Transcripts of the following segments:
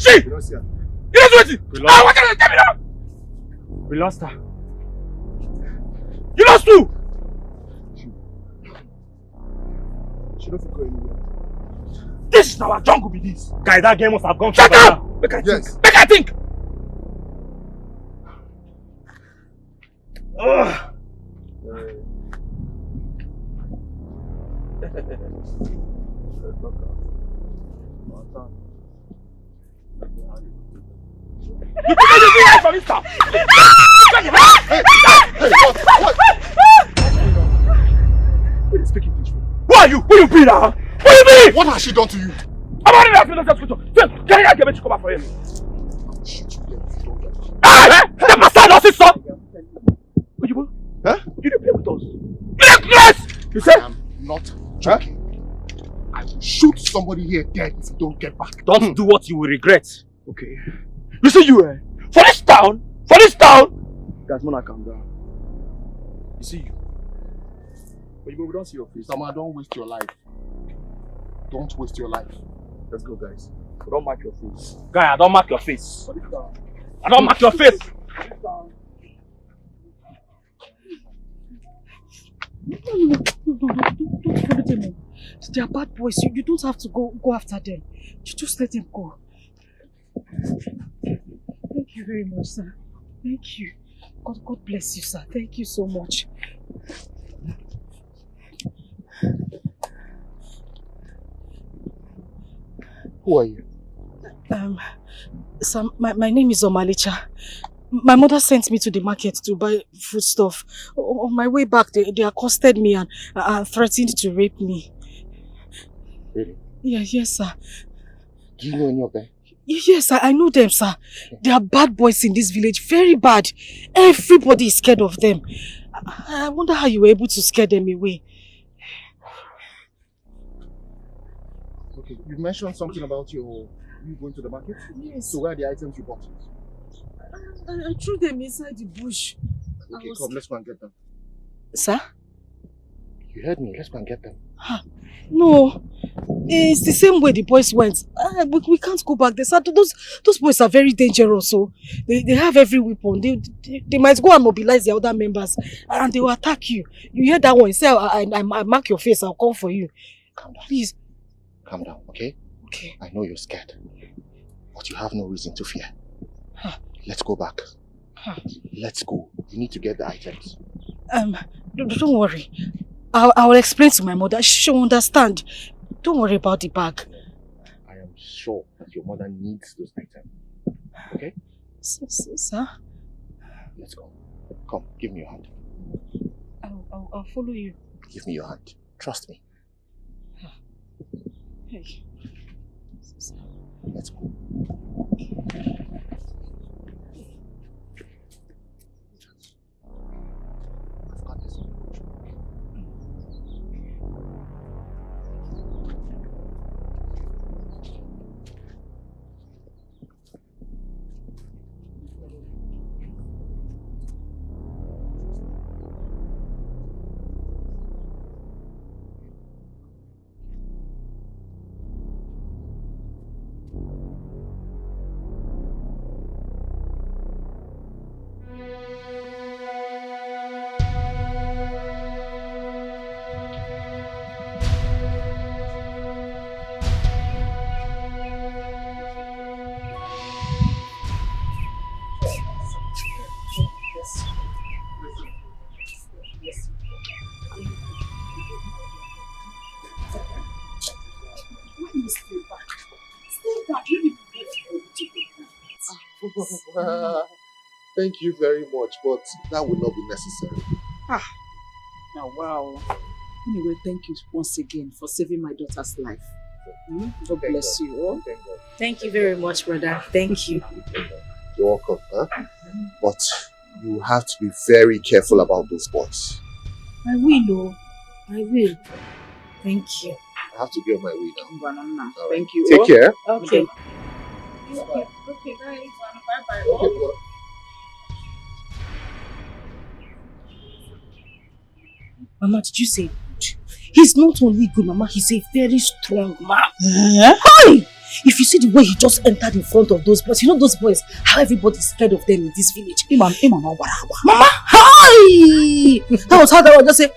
She! We don't see her. You don't do it! Ah, what can you tell me now? We lost her. You lost who? She don't go anywhere. This is our jungle be this. Guy, that game must have gone Shut further. up! Make I Yes. think. Make I think! Ugh. You think you do from this stuff? Who is speaking English? Who are you? Who you be now? Who you be? What has she done to you? I'm already asking that question. Can you get me to come back for him? Shoot you there if you don't get it. Ah! The master does it, son! Ojibo? Huh? You didn't play with us. You didn't play! You said? I am not joking. I will shoot somebody here dead if you don't get back. Don't do what you will regret. Okay. You see you, for this town, guys, Mona, calm down. You see you. Ojibo, we don't see your face. Sama, don't waste your life. Don't waste your life. Let's go, guys. We don't mark your face. Guy, I don't mark your face. For this town. I don't mark your face. No, don't follow them. They are bad boys. You don't have to go after them. You just let them go. Thank you very much, sir. Thank you. God bless you, sir. Thank you so much. Who are you? Sir, my name is Omalicha. My mother sent me to the market to buy foodstuff. On my way back, they accosted me and threatened to rape me. Really? Yes, sir. Do you know any of them? Yes, I know them, sir. They are bad boys in this village. Very bad. Everybody is scared of them. I wonder how you were able to scare them away. Okay, you mentioned something about you going to the market? Yes. So where are the items you bought? I threw them inside the bush. Okay, come, let's go and get them. Sir? You heard me, let's go and get them. No, it's the same way the boys went. We can't go back there, sir. Those boys are very dangerous, so they have every weapon. They might go and mobilize the other members and they will attack you. You hear that one? Say, I mark your face, I'll come for you. Calm down. Please. Calm down, okay? Okay. I know you're scared, but you have no reason to fear. Let's go back. Let's go. You need to get the items. Don't worry. I will explain to my mother. She'll understand. Don't worry about the bag. I am sure that your mother needs those items. Okay? Sir? Let's go. Come, give me your hand. I'll follow you. Give me your hand. Trust me. Hey. Let's go. I've got this. Thank you very much, but that would not be necessary. Now, wow. Anyway, thank you once again for saving my daughter's life. God bless you. Oh? Thank you very much, brother. Thank you. You're welcome, huh? But you have to be very careful about those boys. I will, I will. Thank you. I have to be on my way now. Right. Thank you. Take care. Okay. Okay, guys. Bye-bye. Okay, well. Mama, did you say good? He's not only good, Mama. He's a very strong man. Hi! If you see the way he just entered in front of those boys, you know those boys, how everybody's scared of them in this village. Mama, hi! That was how that one just say,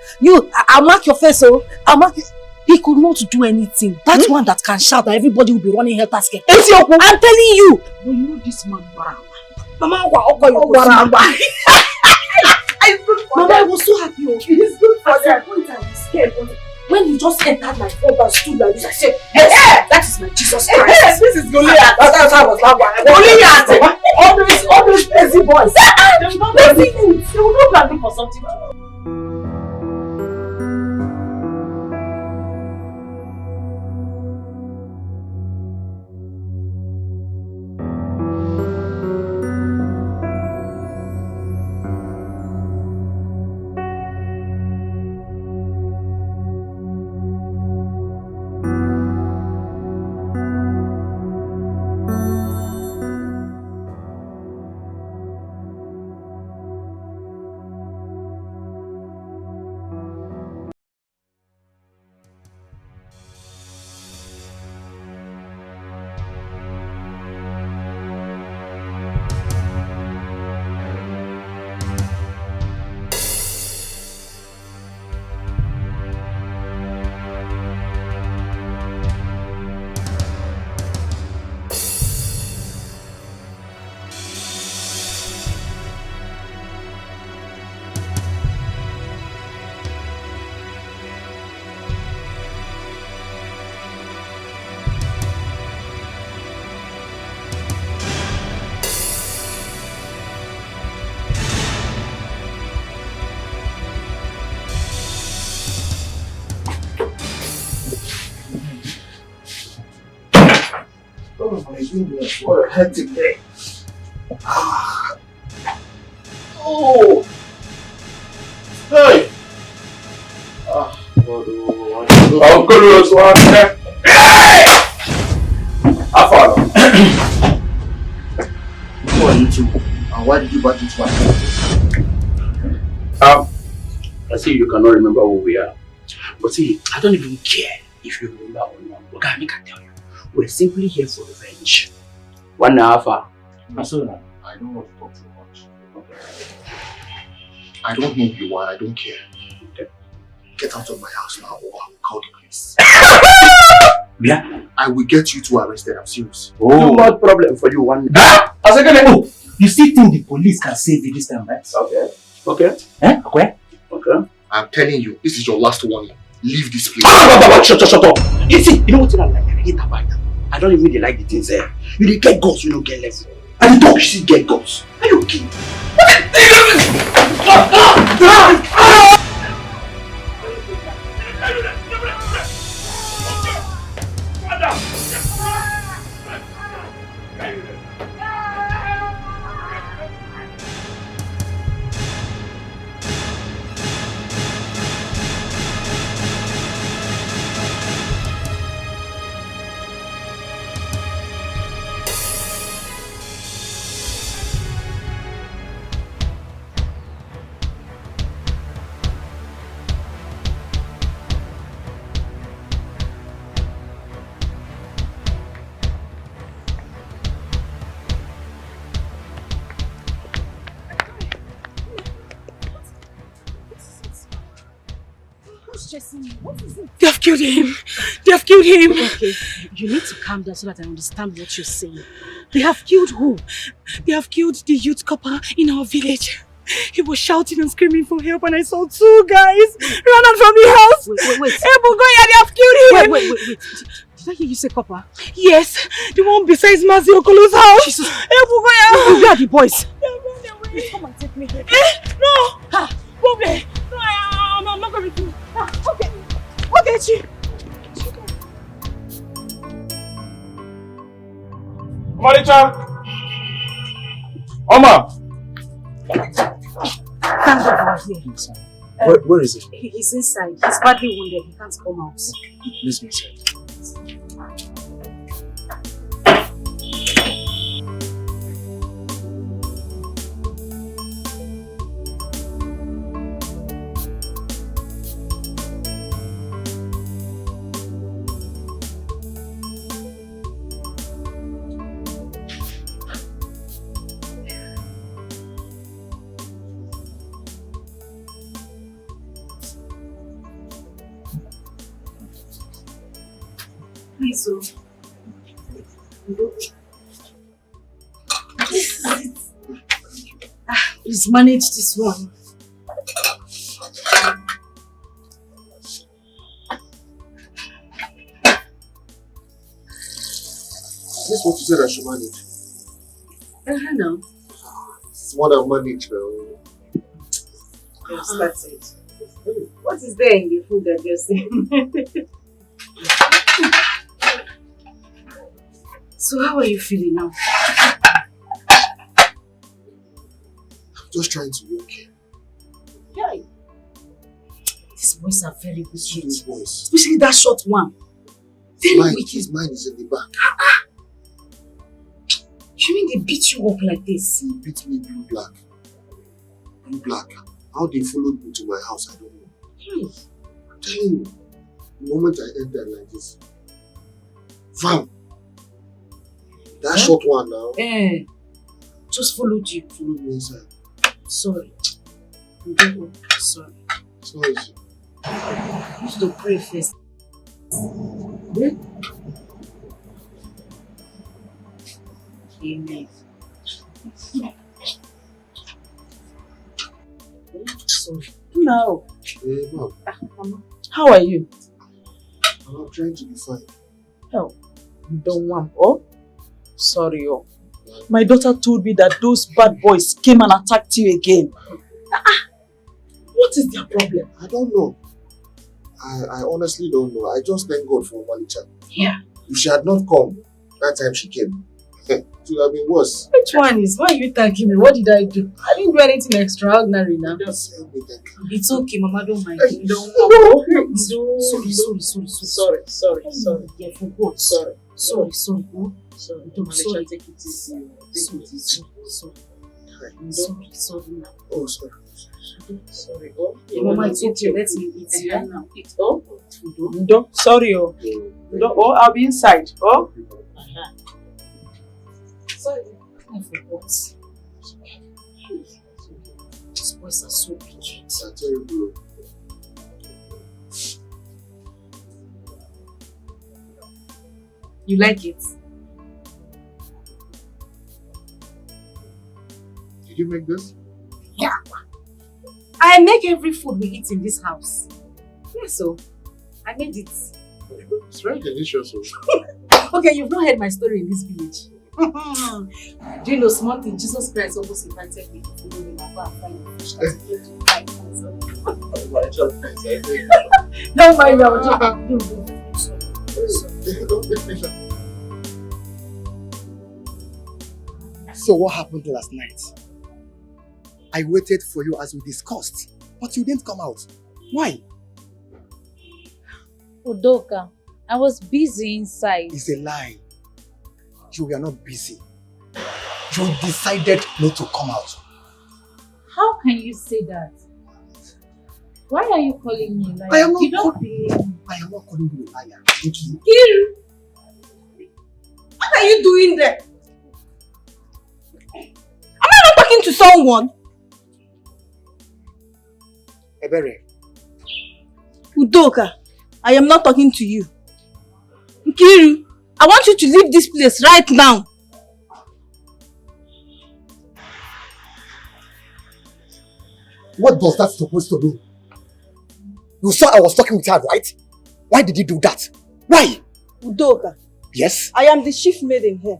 I'll mark your face, oh. I'll mark you. He could not do anything. That's one that can shout and everybody will be running helter-skelter. I'm telling you. But you know this man, Barama. Mama, I was so happy. It is good for them. At some point I was scared. When he just entered my front and stood like this, I said, hey, that is my Jesus Christ. This is Goliath. That's how I was laughing. Goliath. All those lazy boys. They will not blame you. They will not blame me for something. What a hectic day. Oh! Hey! Okoli was one there. Hey! Who are you two? And why did you barge into my house? I see you cannot remember who we are. But see, I don't even care if you remember or not. Look, I can tell you. We're simply here for revenge. 1 hour. I don't want to talk too much. I don't know who you are, I don't care. Okay. Get out of my house now or I will call the police. Yeah? I will get you two arrested, I'm serious. No more problem for you one. You still think the police can save you this time, right? Okay. Okay. Eh? Okay. Okay. I'm telling you, this is your last warning. Leave this place. Shut up. You see, you know what I like? I hate about you. I don't even really like the things there. You dey get guts, you don't get level. And the dog, you still get guts. Are you okay? They have killed him. They have killed him. Okay, you need to calm down so that I understand what you're saying. They have killed who? They have killed the youth copper in our village. He was shouting and screaming for help and I saw 2 guys run out from the house. Wait. Ebugoya, they have killed him. Wait. Did I hear you say copper? Yes, the one besides Mazi Okolo's house. Jesus. Ebugoya. Where are the boys? They ran away. Please come and take me. No. Bobe. No, I'm not going to. Okay. Okay, Chi. Maricha! Oma! Thank God you are here. Where is he? He's inside. He's badly wounded. He can't come out. Please go inside. Please, oh. This is it. Please manage this one. This is what you said I should manage. No. It's what I manage now. Yes, that's it. What is there in the food that you're saying? So how are you feeling now? I'm just trying to be okay. Yeah. These boys are very wicked. These boys. Especially that short one. Very wicked. His mind is in the back. You mean they beat you up like this? He beat me blue black. Blue black. How they followed me to my house, I don't know. I'm telling you, the moment I entered like this, fam, that short one now. Just followed you. Followed me inside. Sorry. Sorry. It's not easy. You used to pray first. Amen. Sorry. No. Hey, mom. Mama. How are you? I'm trying to be fine. Oh, you don't want. Oh, sorry. Oh, my daughter told me that those bad boys came and attacked you again. What is their problem? I don't know. I honestly don't know. I just thank God for Malicha. Yeah. If she had not come, that time she came, it would have been worse. Which one is? Why are you thanking me? What did I do? I didn't do anything extraordinary now. Just help me thank you. It's okay, Mama. Don't mind. Hey, Don't. Sorry. Yeah, for God. Sorry. Oh. Sorry. Don't. Sorry. Take it easy. Sorry now. Oh, sorry. Sorry. Oh, Mama, it's okay. Let's eat here now. Eat. Oh, Ndo. Sorry. Oh, Ndo. Oh, I'll be inside. Oh. Sorry. I forgot. These boys are so wicked. I tell you, bro. You like it? Did you make this? Yeah. I make every food we eat in this house. Yeah, so I made it. It's very delicious. Okay, you've not heard my story in this village. Do you know small thing? Jesus Christ almost invited me to follow him and go and find the fish that he to fight. Don't mind me, So what happened last night? I waited for you as we discussed, but you didn't come out. Why? Udoka, I was busy inside. It's a lie. You were not busy. You decided not to come out. How can you say that? Why are you calling me liar? I am not you don't believe me. I am not calling you a liar. Thank you. Kiru! What are you doing there? Am I not talking to someone? Ebere. Udoka, I am not talking to you. Kiru, I want you to leave this place right now. What does that supposed to mean? You saw I was talking with her, right? Why did you do that? Why? Udoka, Yes? I am the chief maiden here.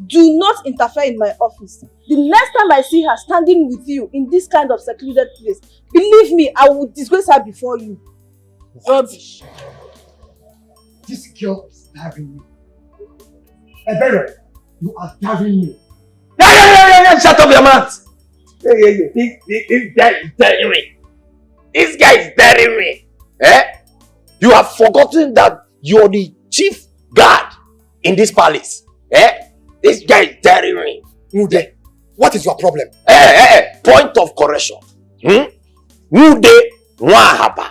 Do not interfere in my office. The next time I see her standing with you in this kind of secluded place, believe me, I will disgrace her before you. Rubbish. This girl is daring me. Ebere, you are daring me. Yeah, shut up your mouth. This guy is daring me. This guy is daring me. You have forgotten that you're the chief guard in this palace. This guy is daring me. Mude, what is your problem? Point of correction. Mude Nwahaba.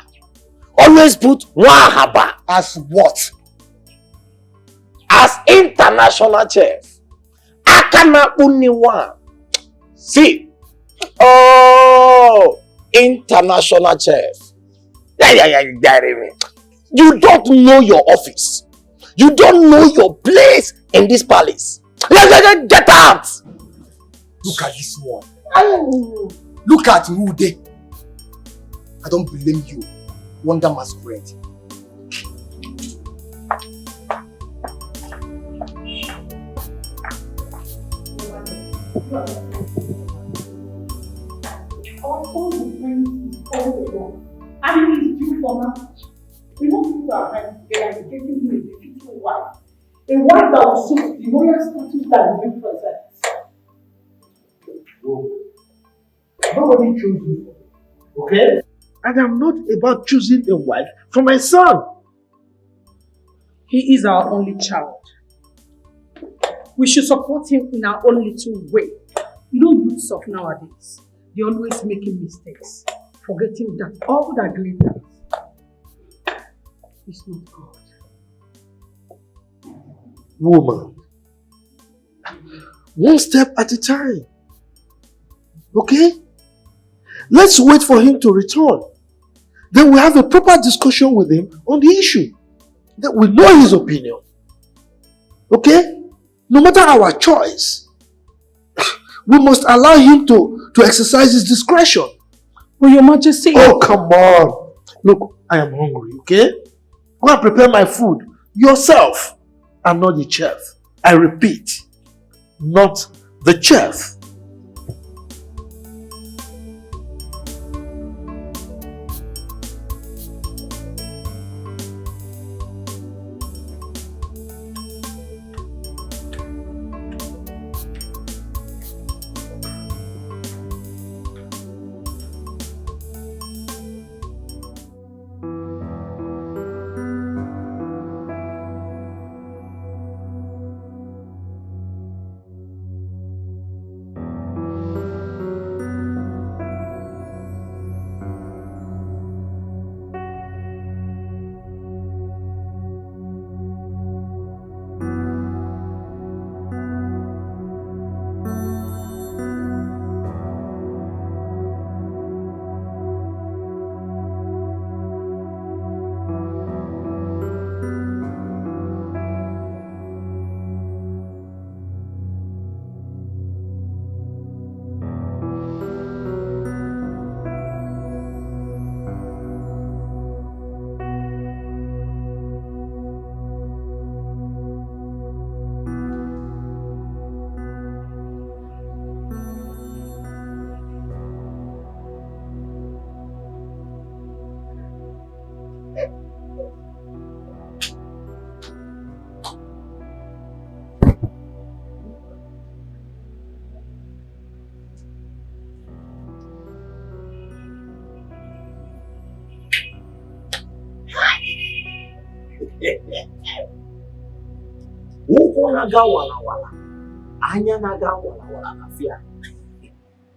Always put Nwahaba. As what? As international chef. Akana Uniwa. See. Oh, international chef. Yeah, daring me. You don't know your office. You don't know your place in this palace. Get out! Look at this one. Look at Rude. I don't blame you. Wonder masquerade. All the friends is all alone. And he is due for marriage. We must put our hands together and getting him a beautiful wife. A wife that will suit the royal status that we present. Nobody chose you. Okay? And I'm not about choosing a wife for my son. He is our only child. We should support him in our own little way. You know, youths of nowadays, they're always making mistakes, forgetting that all that glitters is not God. Woman, one step at a time. Okay? Let's wait for him to return. Then we'll have a proper discussion with him on the issue. Then we'll know his opinion. Okay? No matter our choice, we must allow him to exercise his discretion. Well, Your Majesty... Oh, come on. Look, I am hungry, okay? Go and prepare my food yourself. I'm not the chef. I repeat, not the chef.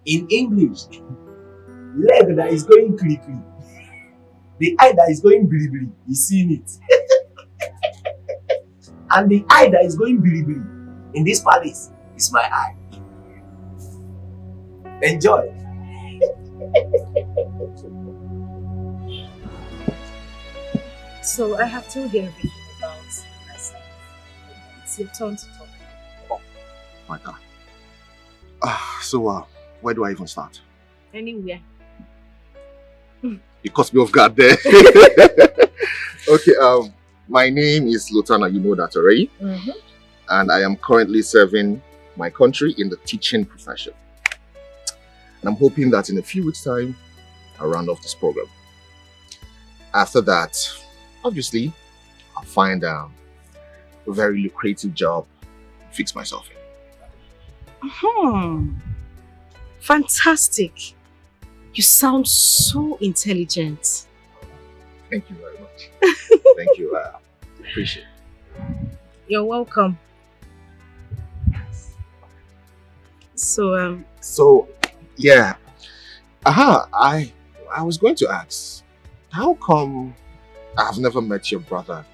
In English, leg that is going quickly, the eye that is going bilibili is seeing it. And the eye that is going bilibili in this palace is my eye. Enjoy. So I have told you everything about myself. It's your turn to talk. Oh, my God. Where do I even start? Anywhere. You caught me off guard there. Okay, my name is Lutana, you know that already. And I am currently serving my country in the teaching profession. And I'm hoping that in a few weeks' time, I'll round off this program. After that, obviously, I'll find a very lucrative job to fix myself in. Fantastic. You sound so intelligent. Thank you very much. Thank you. Appreciate it. You're welcome. So, yeah. I was going to ask, how come I've never met your brother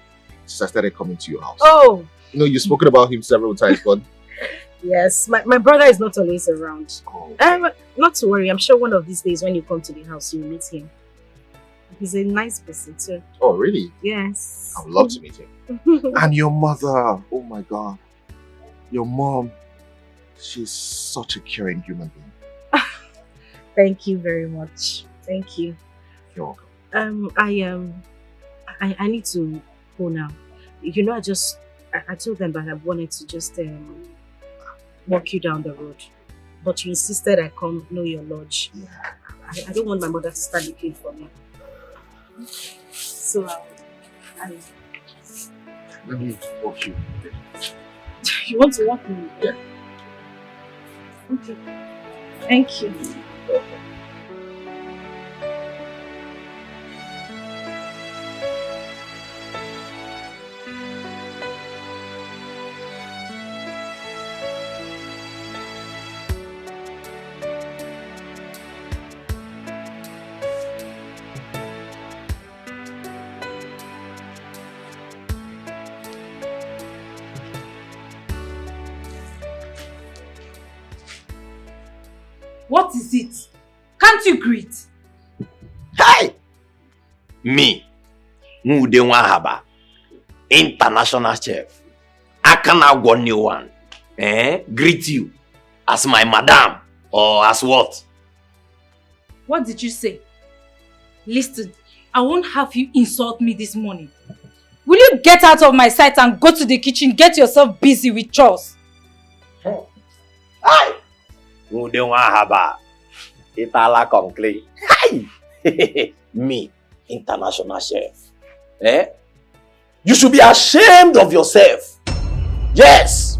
since I started coming to your house? Oh! You know, you've spoken about him several times, but... Yes, my brother is not always around. Oh, okay. Not to worry, I'm sure one of these days when you come to the house, you'll meet him. He's a nice person too. Oh, really? Yes. I would love to meet him. And your mother, oh my God. Your mom, she's such a caring human being. Thank you very much. Thank you. You're welcome. I need to go now. You know, I told them that I wanted to just walk you down the road. But you insisted I come know your lodge. Yeah. I don't want my mother to start looking for me. So Let me walk you. you want to walk me? Yeah. Okay. Thank you. What is it? Can't you greet? Hi! Me, Mude Wahaba, international chef. I cannot go new one. Greet you as my madam or as what? What did you say? Listen, I won't have you insult me this morning. Will you get out of my sight and go to the kitchen, get yourself busy with chores? Hi! Mude Wahaba, Itala Conclay. Hi! Me, international chef. You should be ashamed of yourself. Yes!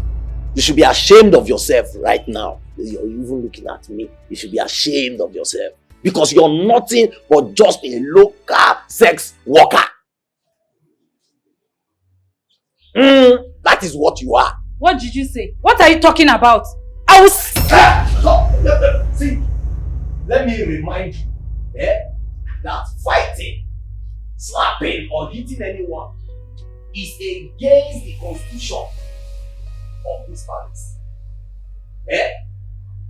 You should be ashamed of yourself right now. You're even looking at me. You should be ashamed of yourself. Because you're nothing but just a local sex worker. That is what you are. What did you say? What are you talking about? I will... See, let me remind you that fighting, slapping or hitting anyone is against the constitution of this palace.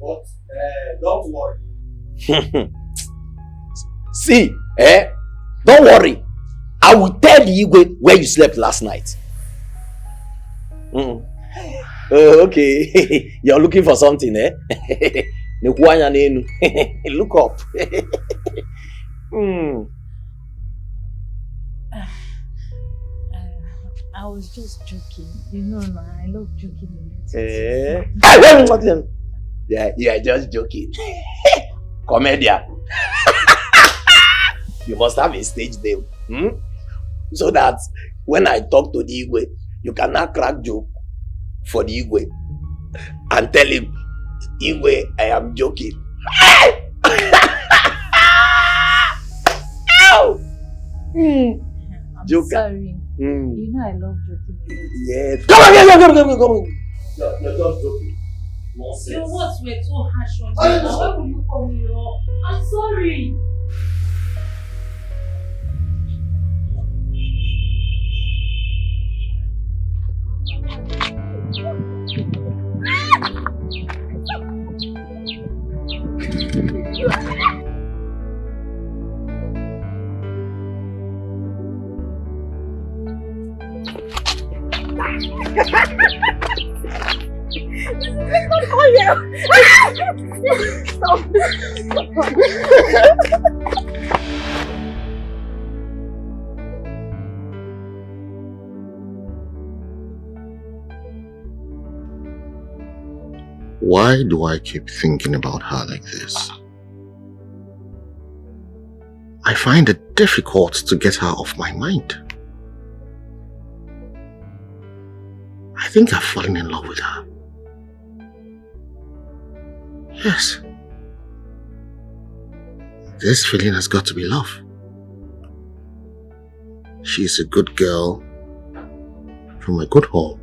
But don't worry. See, don't worry. I will tell the Igwe where you slept last night. Okay. You're looking for something, Look up. I was just joking. You know, I love joking a lot. Yeah, you are just joking. Comedian. You must have a stage name. So that when I talk to the Igwe, you cannot crack joke for the Igwe and tell him, Igwe, I am joking. I'm Joker. sorry. You know I love joking a lot. Yes. Come on. You're just joking. Your words were too harsh on me. Now why will you call me up? I'm sorry. Why do I keep thinking about her like this? I find it difficult to get her off my mind. I think I've fallen in love with her. Yes. This feeling has got to be love. She's a good girl from a good home.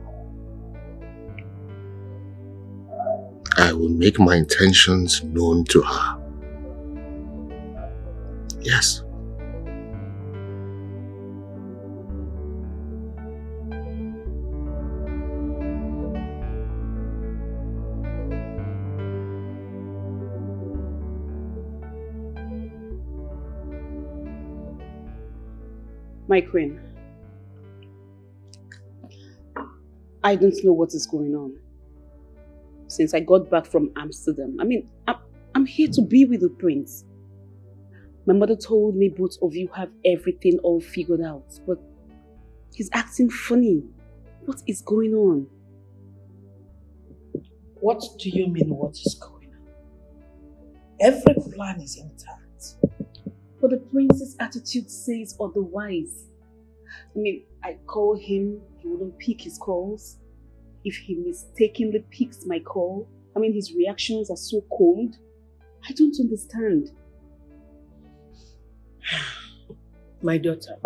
I will make my intentions known to her. Yes. My queen, I don't know what is going on. Since I got back from Amsterdam, I'm here to be with the prince. My mother told me both of you have everything all figured out, but he's acting funny. What is going on? What do you mean, what is going on? Every plan is intact. But the prince's attitude says otherwise. I call him, he wouldn't pick his calls. If he mistakenly picks my call, his reactions are so cold. I don't understand. My daughter,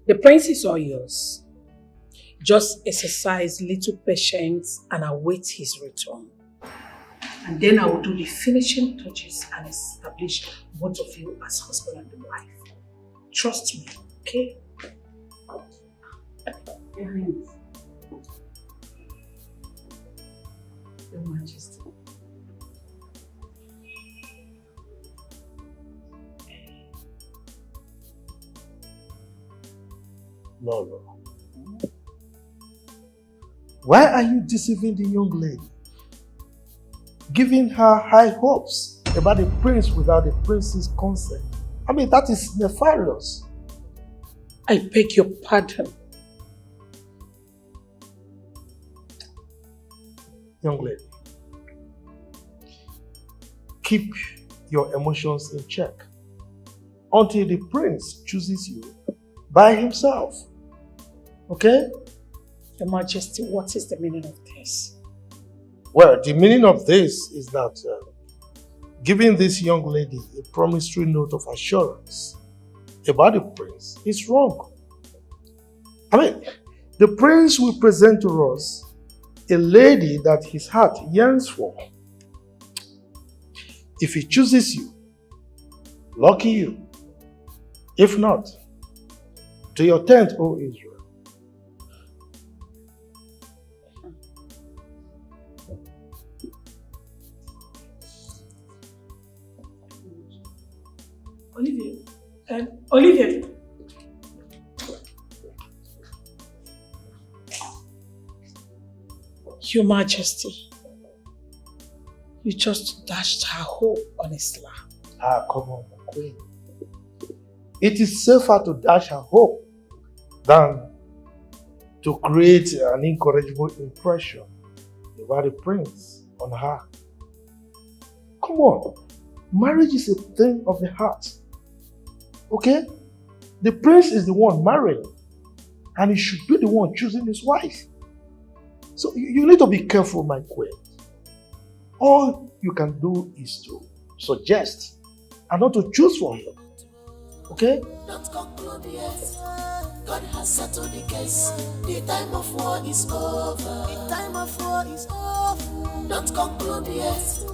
the prince is all yours. Just exercise little patience and await his return. And then I will do the finishing touches and establish both of you as husband and wife. Trust me, okay? Your Highness. Your Majesty. No. Why are you deceiving the young lady? Giving her high hopes about the prince without the prince's consent. That is nefarious. I beg your pardon. Young lady, keep your emotions in check until the prince chooses you by himself. Okay? Your Majesty, what is the meaning of this? Well, the meaning of this is that giving this young lady a promissory note of assurance about the prince is wrong. The prince will present to us a lady that his heart yearns for. If he chooses you, lucky you. If not, to your tent, O Israel. Olivia. Your Majesty, you just dashed her hope on his lap. Come on, my queen. It is safer to dash her hope than to create an incorrigible impression about the prince on her. Come on. Marriage is a thing of the heart. Okay? The prince is the one marrying, and he should be the one choosing his wife. So you need to be careful, my queen. All you can do is to suggest and not to choose for him. Okay? Don't conclude yet. God has settled the case. The time of war is over. The time of war is over. Don't conclude yet.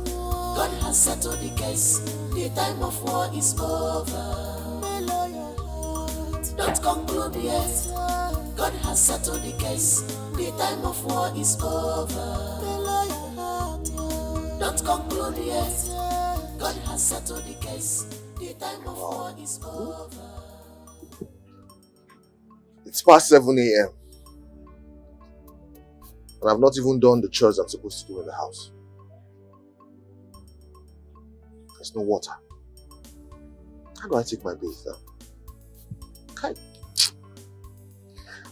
God has settled the case. The time of war is over. Don't conclude yet. God has settled the case. The time of war is over. Don't conclude yet. God has settled the case. The time of war is over. It's past 7 a.m. and I've not even done the chores I'm supposed to do in the house. There's no water. How do I take my bath now? Okay.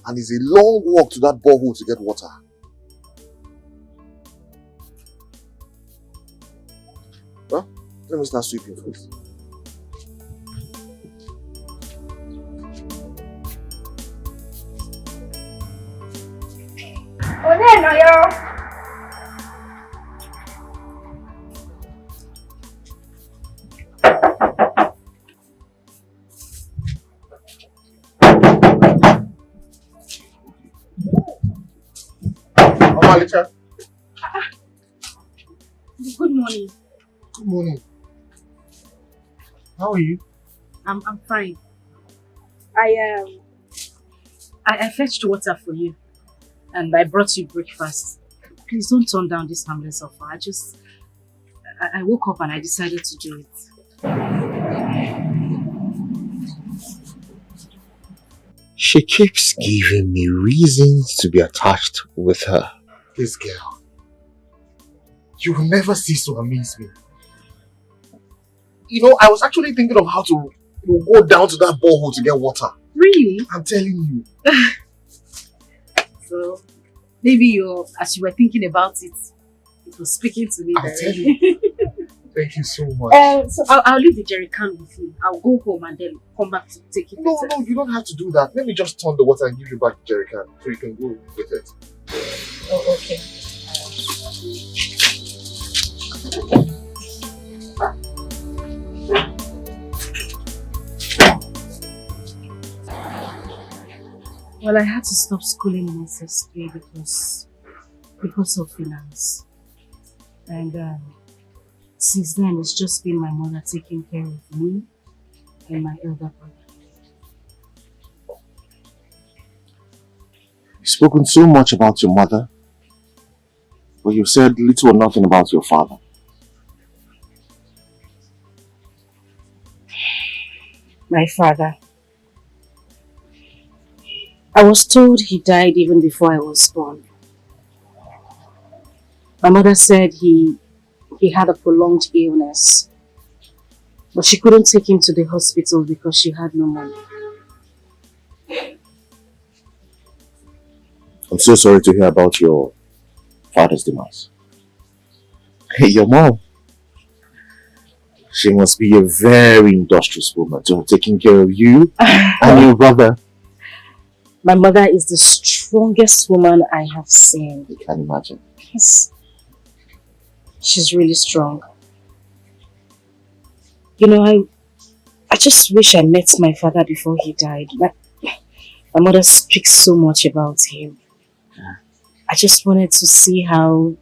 And it's a long walk to that borehole to get water. Well, let me start sweeping first. Good morning. Good morning. How are you? I'm fine. I fetched water for you, and I brought you breakfast. Please don't turn down this harmless offer. I woke up and I decided to do it. She keeps giving me reasons to be attached with her. This girl. You will never cease to amaze me. You know, I was actually thinking of how to go down to that borehole to get water. Really? I'm telling you. So, maybe as you were thinking about it, it was speaking to me. I'll tell you. Thank you so much. So I'll leave the jerry can with you. I'll go home and then come back to take it. No, you don't have to do that. Let me just turn the water and give you back the jerry can so you can go with it. Oh, okay. Well, I had to stop schooling in SSK because of finance. And since then, it's just been my mother taking care of me and my elder brother. You've spoken so much about your mother, but you've said little or nothing about your father. My father. I was told he died even before I was born. My mother said he had a prolonged illness, but she couldn't take him to the hospital because she had no money. I'm so sorry to hear about your father's demise. Hey, your mom. She must be a very industrious woman to have taken care of you and your brother. My mother is the strongest woman I have seen. You can imagine. Yes. She's really strong. You know, I just wish I met my father before he died. My mother speaks so much about him. I just wanted to see how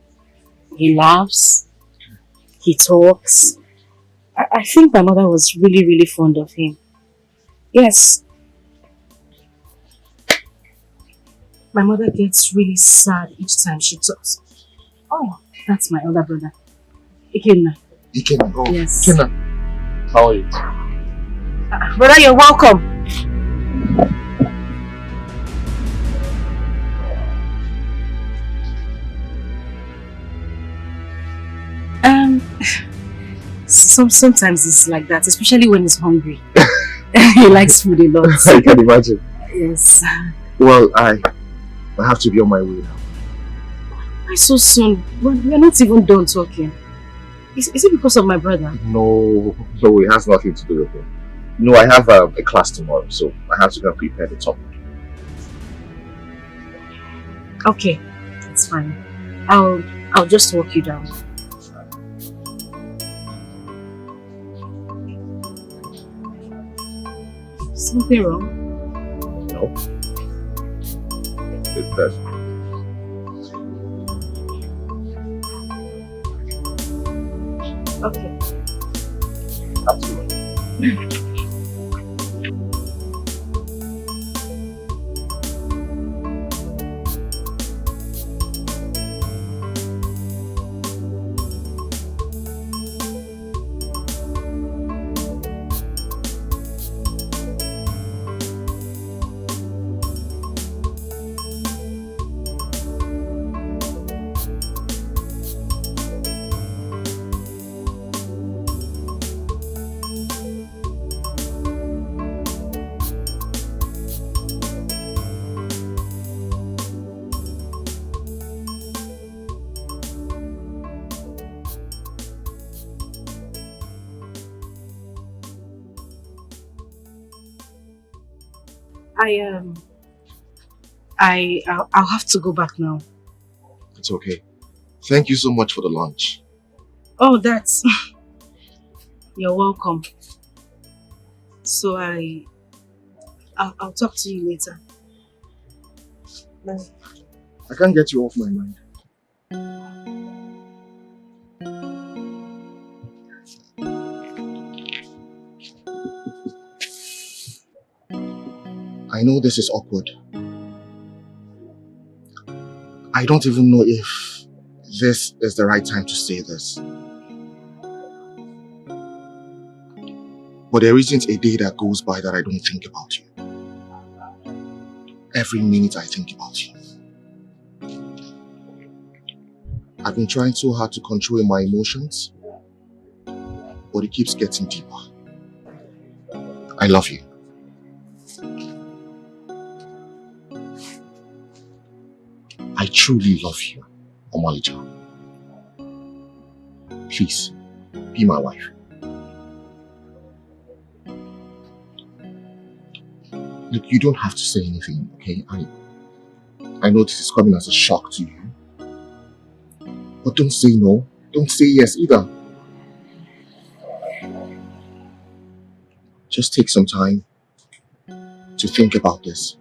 he laughs, he talks. I think my mother was really, really fond of him. Yes. My mother gets really sad each time she talks. Oh, that's my older brother. Ikenna. Ikenna? Oh, yes. Ikenna. How are you? Brother, you're welcome. Sometimes it's like that, especially when he's hungry. He likes food a lot. I can imagine. Yes. Well, I have to be on my way now. Why so soon? We're not even done talking. Is it because of my brother? No, it has nothing to do with him. No, I have a class tomorrow, so I have to go and prepare the topic. Okay, that's fine. I'll just walk you down. Something wrong? No. It's best. Okay. Absolutely. I'll have to go back now. It's okay. Thank you so much for the lunch. Oh, that's... You're welcome. So I'll talk to you later. Bye. I can't get you off my mind. I know this is awkward. I don't even know if this is the right time to say this. But there isn't a day that goes by that I don't think about you. Every minute I think about you. I've been trying so hard to control my emotions, but it keeps getting deeper. I love you. I truly love you, Omalija. Please, be my wife. Look, you don't have to say anything, okay? I know this is coming as a shock to you. But don't say no. Don't say yes either. Just take some time to think about this.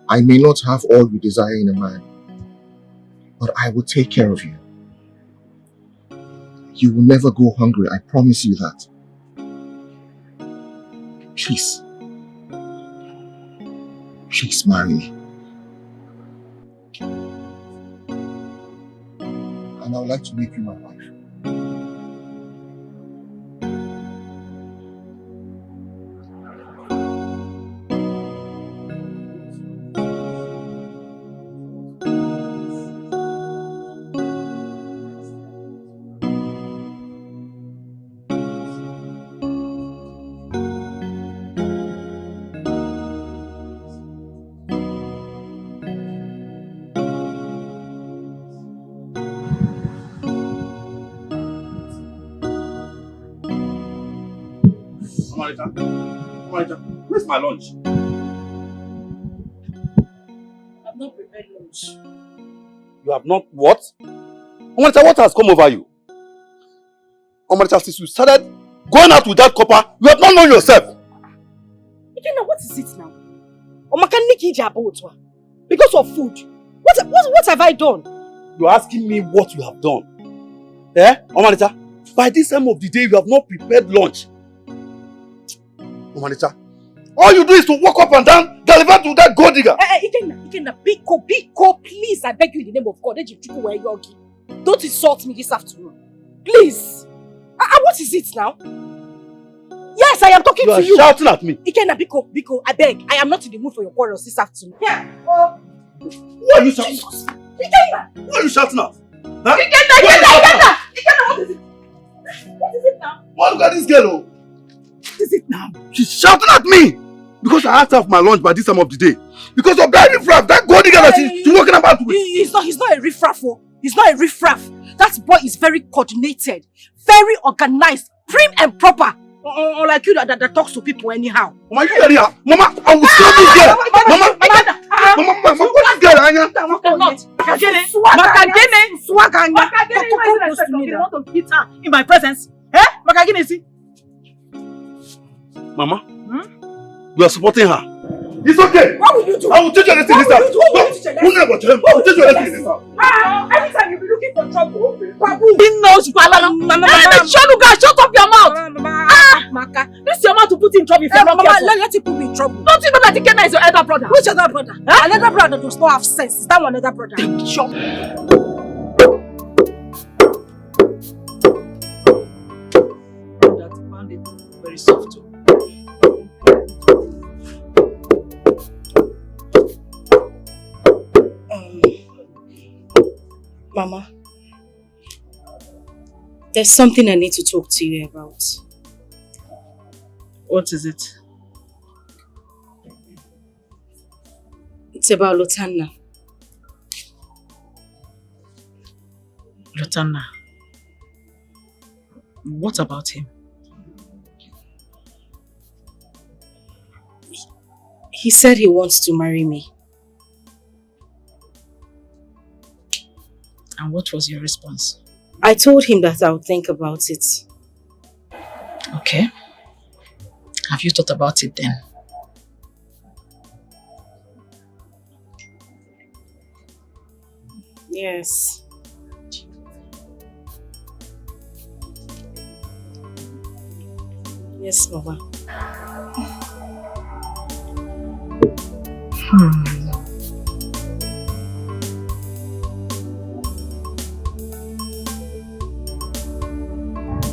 I may not have all you desire in a man, but I will take care of you. You will never go hungry, I promise you that. Please. Please marry me. And I would like to make you my wife. Where's my lunch? I've not prepared lunch. You have not what? Omarita, what has come over you? Omarita, since you started going out with that copper, you have not known yourself. You know, what is it now? Because of food. What have I done? You're asking me what you have done. Eh? Omarita, by this time of the day, you have not prepared lunch. Omarita, all you do is to walk up and down, deliver to that gold digger. Ikenna, Biko, please, I beg you in the name of God, don't insult me this afternoon. Please. What is it now? Yes, I am talking to you. You are shouting at me. Ikenna, Biko, I beg. I am not in the mood for your quarrels this afternoon. Yeah. Who are you shouting at? Ikenna! Who are you shouting at? Huh? Ikenna, what is it? What is it now? Well, look at this girl, oh. What is it now? She's shouting at me because I asked her for my lunch by this time of the day. Because of that riffraff, that gold digger that she's walking about with. He's not a riffraff, oh. He's not a riffraff. That boy is very coordinated, very organized, prim and proper. Like you that talks to people anyhow. Mama, you hear her? Mama, I will kill this girl. Mama, what is girl, Anya? You want to hit her in my presence? Eh? Makagene, Mama, you are supporting her. It's okay. What will you do? I will teach you a lesson this time. Who never tell him? I will teach you a lesson this time. Anytime you be looking for trouble, Babu. He knows Mama. Shut up your mouth. Maka, this is your mouth to put in trouble if you're not careful. Let him put me in trouble. Don't you know that Ikenna is your elder brother? Which other brother? Another brother does not have sense. Is that one other brother? Sure. That bandit very soft too. Mama, there's something I need to talk to you about. What is it? It's about Lotanna. Lotanna. What about him? He said he wants to marry me. And what was your response? I told him that I would think about it. Okay. Have you thought about it then? Yes. Yes, Mama.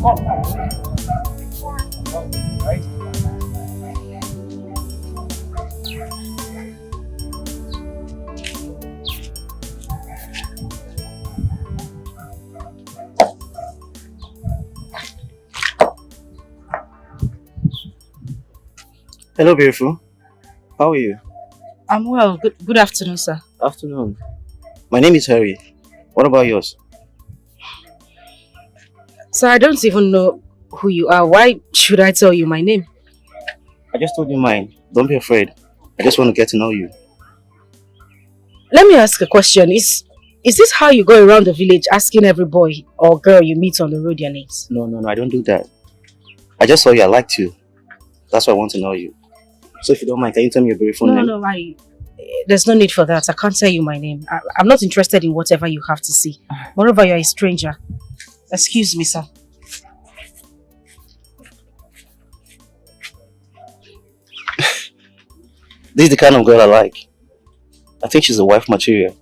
Right? Hello, beautiful. How are you? I'm well. Good afternoon, sir. Afternoon. My name is Harry. What about yours? Sir, I don't even know who you are. Why should I tell you my name? I just told you mine. Don't be afraid. I just want to get to know you. Let me ask a question. Is this how you go around the village asking every boy or girl you meet on the road their names? No, I don't do that. I just saw you. I liked you. That's why I want to know you. So if you don't mind, can you tell me your beautiful name? No, there's no need for that. I can't tell you my name. I'm not interested in whatever you have to say. Moreover, you're a stranger. Excuse me, sir. This is the kind of girl I like. I think she's a wife material.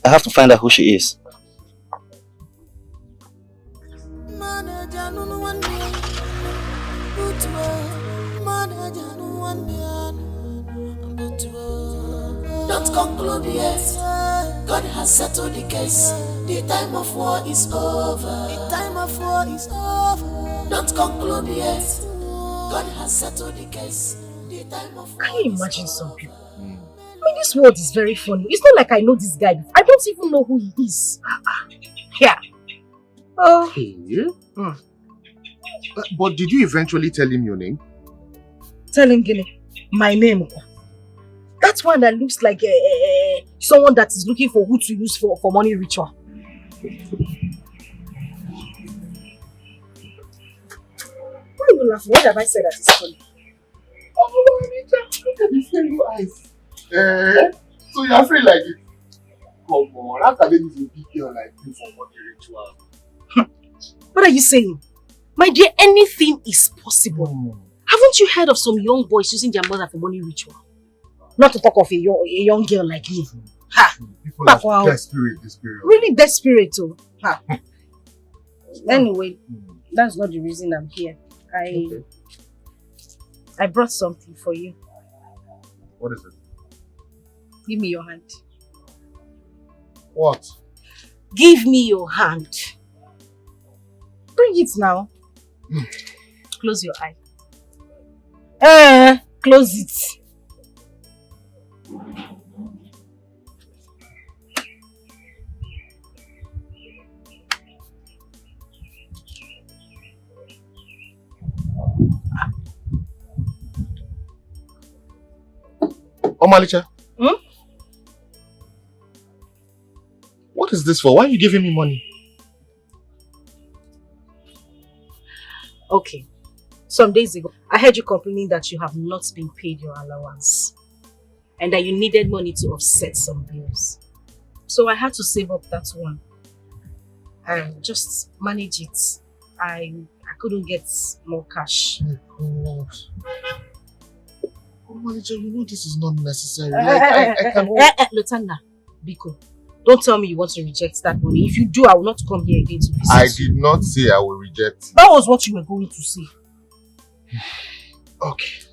I have to find out who she is. Don't conclude yet. God has settled the case. The time of war is over. The time of war is over. Don't conclude yet. God has settled the case. The time of war. Can you imagine some people? I mean, this world is very funny. It's not like I know this guy. I don't even know who he is. Yeah. Oh. But did you eventually tell him your name? Tell him, Gini, my name. That's one that looks like someone that is looking for who to use for money ritual. Why are you laughing? What have I said that is funny? Oh, Anita, look at the single eyes. So you're afraid like it? Come on, how can they use a big girl like you for money ritual? What are you saying? My dear, anything is possible. Haven't you heard of some young boys using their mother for money ritual? Not to talk of a young girl like me. Ha! People are desperate this period. Really desperate too. Ha! Anyway, that's not the reason I'm here. I brought something for you. What is it? Give me your hand. What? Give me your hand. Bring it now. Close your eye. Close it. Omalicha. What is this for? Why are you giving me money? Okay. Some days ago, I heard you complaining that you have not been paid your allowance and that you needed money to offset some bills. So I had to save up that one and just manage it. I couldn't get more cash. Oh God. Omalicha, you know this is not necessary. I can... Lutanda, Biko, don't tell me you want to reject that money. If you do, I will not come here again to visit. I did not say I will reject. That was what you were going to say. Okay.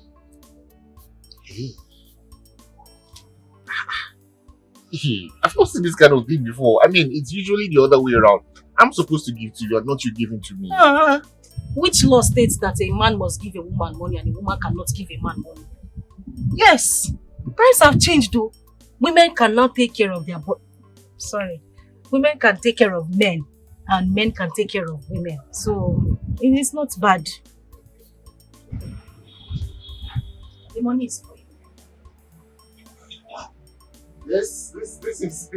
I've not seen this kind of thing before. I mean, it's usually the other way around. I'm supposed to give to you and not you giving to me. Which law states that a man must give a woman money and a woman cannot give a man money? Yes. Times have changed though. Women cannot take care of their women can take care of men and men can take care of women. So it is not bad. The money is for you. Yes, this is...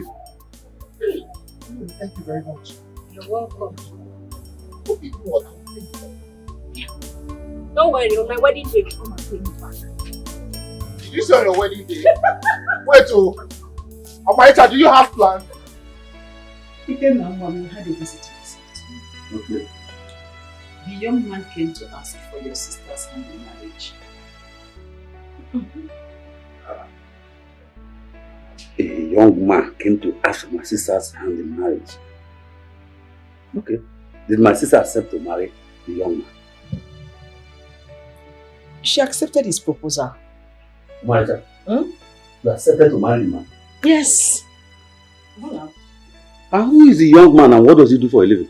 Thank you very much. You're welcome. Okay, what? Don't worry, on my wedding day, come and pay me back. Did you say on your wedding day? Wait, Omaita, do you have plans? He came now, Mom, we had a visitor. Okay. The young man came to ask for your sister's hand in marriage. A young man came to ask for my sister's hand in marriage. Okay. Did my sister accept to marry the young man? She accepted his proposal. Marita, you accepted to marry the man? Yes. And who is the young man and what does he do for a living?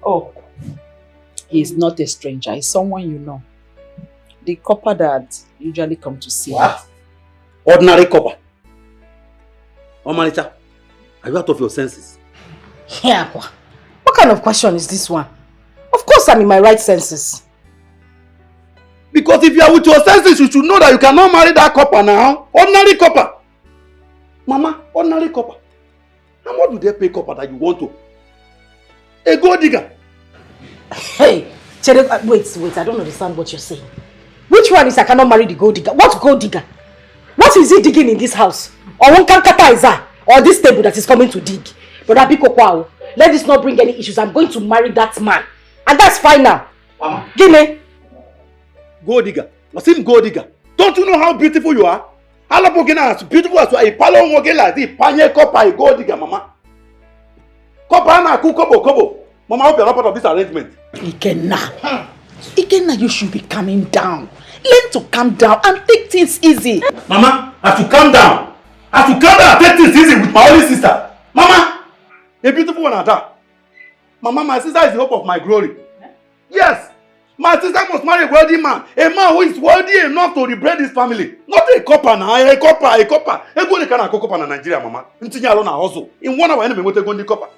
Oh, he is not a stranger. He's someone you know. The copper that usually come to see. What? Ordinary copper? Oh, Marita, are you out of your senses? Yeah, what kind of question is this one? Of course I'm in my right senses. Because if you are with your senses, you should know that you cannot marry that copper now. Ordinary copper. Mama, ordinary copper. How much do they pay copper that you want to? A gold digger. Hey, Chere, wait, I don't understand what you're saying. Which one is I cannot marry the gold digger? What gold digger? What is he digging in this house? Or one kankata is that? Or this table that is coming to dig? Brother Biko Kwao, let this not bring any issues. I'm going to marry that man. And that's fine now. Mama. Gimme. Gold digger. What's him gold digger? Don't you know how beautiful you are? Alapogena as beautiful as you are. A palon mogela, the panye copper, a gold digger, mama. Copper na kobo. Mama, I hope you're not part of this arrangement. Ikenna, you should be calming down. Learn to calm down and take things easy. Mama, I have to calm down. I have to calm down and take things easy with my only sister. Mama, a beautiful one at that. Mama, my sister is the hope of my glory. Yes, my sister must marry a wealthy man. A man who is wealthy enough to rebrand his family. Not a copper now, a copper. A go de kana copper na Nigeria, mama. Ntinya alone na hustle. In 1 hour, enemy go take the copper.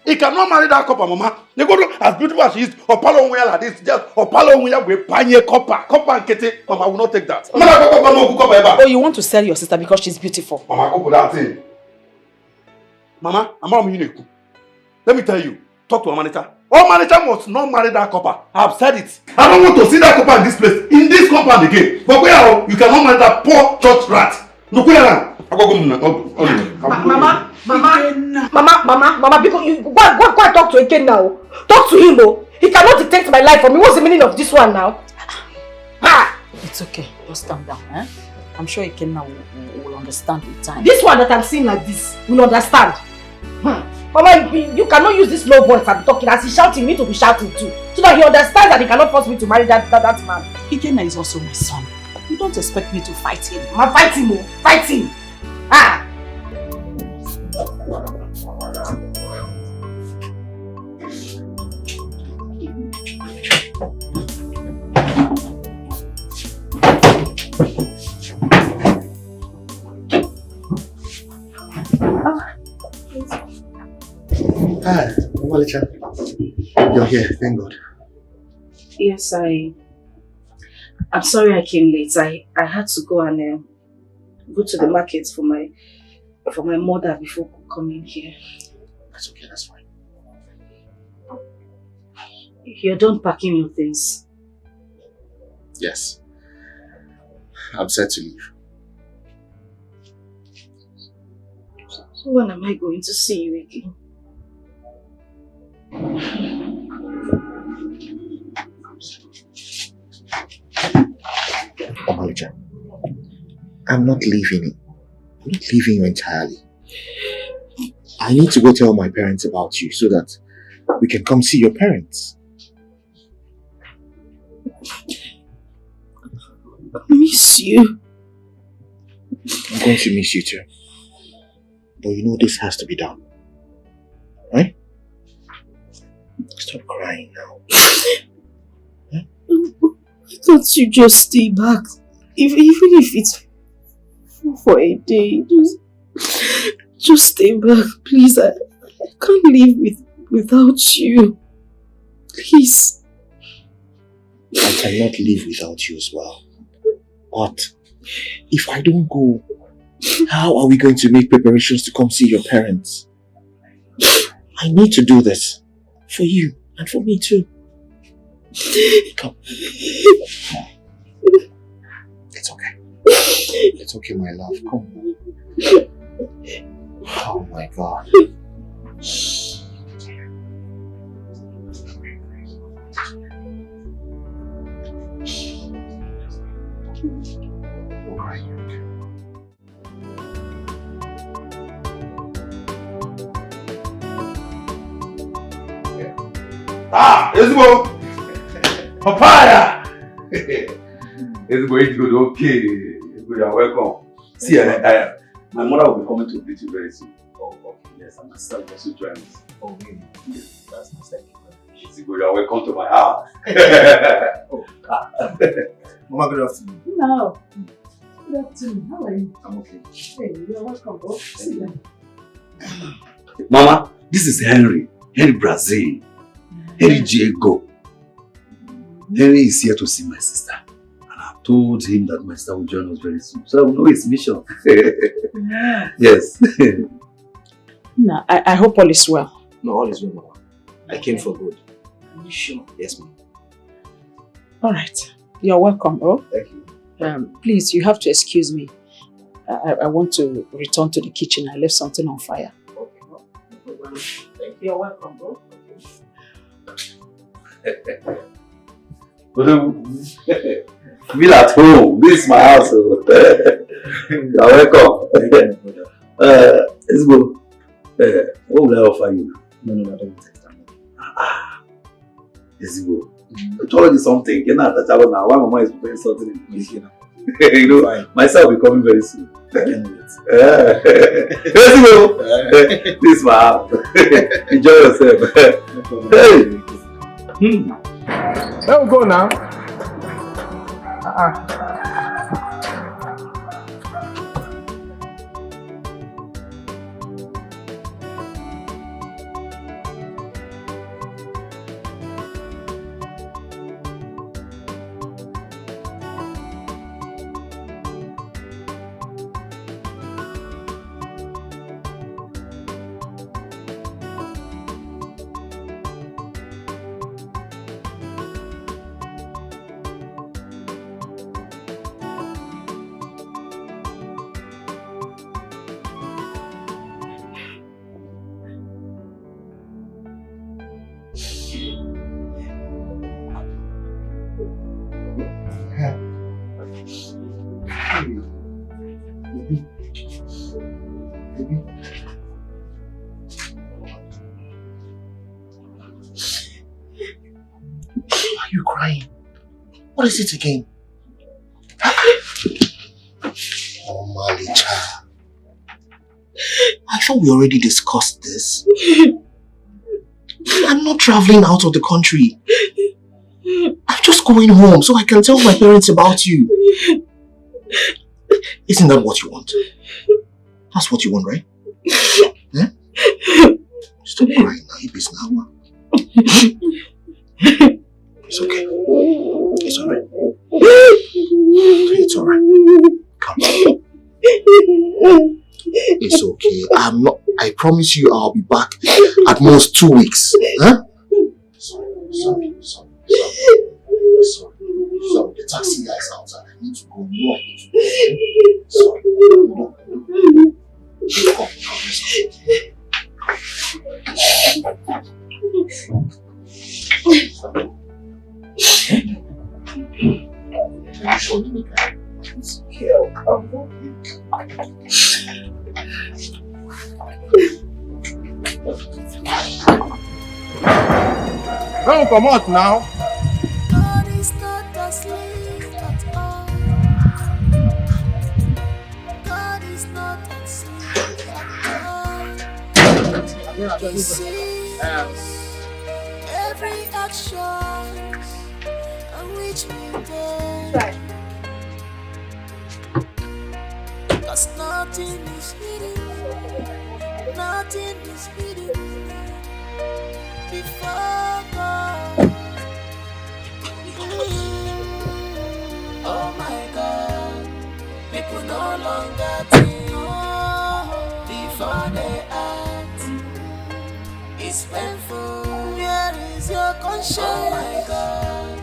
He cannot marry that copper, mama. They go to as beautiful as she is. Opalo Nwea like this, just Opalo Nwea with panye copper. Copper and kete. Mama, I will not take that. Oh, you want to sell your sister because she's beautiful? Mama, go put that thing. Mama, I'm not unique. Let me tell you, talk to a manager. All manager must not marry that copper. I've said it. I don't want to see that copper in this place, in this compound again. But where you cannot marry that poor church rat. Look where I am. Mama, because you go talk to Eken now. Talk to him, though. He cannot dictate my life for me. What's the meaning of this one now? It's okay. Just calm down, eh? I'm sure Ikenna will understand with time. This one that I'm seeing like this will understand. Mama, you cannot use this low voice and talking. As he's shouting, you need to be shouting too. So that he understands that he cannot force me to marry that man. Ikenna is also my son. You don't expect me to fight him. Mama, fight him, oh. Fight him. Ah! Hi, Omalicha. You're here, thank God. Yes, I'm sorry I came late. I had to go and go to the market for my mother before coming here. That's okay, that's fine. You're done packing your things? Yes. I'm set to leave. So when am I going to see you again? Omalicha, I'm not leaving. I'm not leaving you entirely. I need to go tell my parents about you so that we can come see your parents. I miss you. I'm going to miss you too. But you know this has to be done. Right? Stop crying now. Why can't you just stay back? Even if it's for a day, just stay back, please. I can't live without you. Please. I cannot live without you as well. But if I don't go, how are we going to make preparations to come see your parents? I need to do this for you and for me too. Come. It's okay. It's okay, my love. Come. Oh my God. Ah, Ezbo! Papaya! Ezbo, it's good, okay. Ezbo, you are welcome. See, my mother will be coming to visit you very soon. Oh, okay. Yes, and my sister will also join us. Oh, really? Yes. That's nice. Thank you. Ezbo, you are welcome to my house. Mama, good afternoon. No. Good afternoon. How are you? I'm okay. Hey, you're welcome, bro. Sit down. Mama, this is Henry. Henry Brazil. Henry Diego. Henry is here to see my sister. And I've told him that my sister will join us very soon. So I will know his mission. Yeah. Yes. No, I hope all is well. No, all is well, Mama. I came for good. Are you sure? Yes, Mama. All right. You're welcome, bro. Thank you. Please, you have to excuse me. I want to return to the kitchen. I left something on fire. Okay, no problem. Thank you. You're welcome, bro. Feel at home. This is my house. You're welcome. Let's go. What will I offer you? No, don't take that. Let's go. I told you something. You're not attachable now. Why Mama is preparing something in the kitchen? You know, Fine. myself will be coming very soon. I can't wait. Let's go. This is my house. Enjoy yourself. No problem. Hey. Let me go now. Why are you crying? What is it again? Oh, Malicha. I thought we already discussed this. I'm not traveling out of the country. I'm just going home so I can tell my parents about you. Isn't that what you want? That's what you want, right? Yeah? Stop crying now, Ibis now. It's okay. It's alright. It's alright. Come on. It's okay. I promise you I'll be back at most 2 weeks. Huh? Sorry. The taxi guy is outside. I need to go. No, I need to go. Sorry. Come, Don't come out now. God is not asleep at all. God is not asleep at all. He sees every action on which we take. Cause nothing is hidden. Nothing is hidden before God. Oh my God, people no longer think before they act. It's painful. Where is your conscience? Oh my God,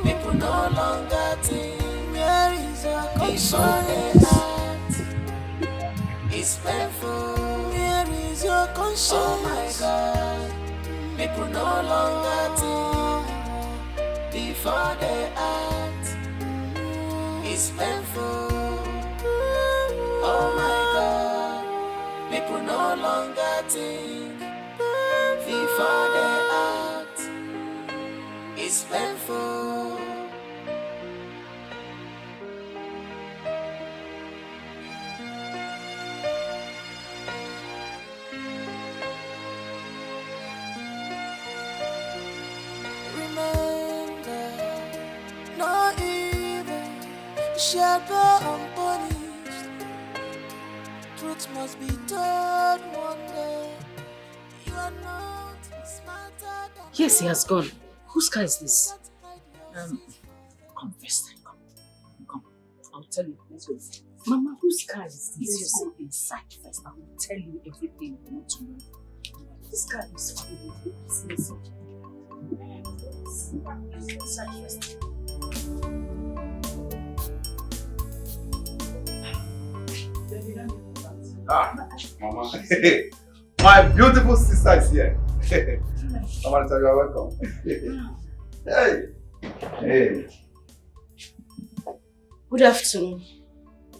people no longer think. Where is your conscience? Before they act. It's painful. Where is your conscience? Oh my God, people no longer think before they act. It's painful. Oh my God, people no longer think before they act. is painful. Remember, no evil shall go unpunished. Truth must be told one day. You are not smarter than Yes, he has gone. Whose car is this? Come first. Come. I'll tell you. Let's go. Mama, whose car is this? Let's go inside first. I will tell you everything you want to know. This car is for you. Listen. Inside first. Mama. My beautiful sister is here. I want to tell you welcome. Hey. Good afternoon.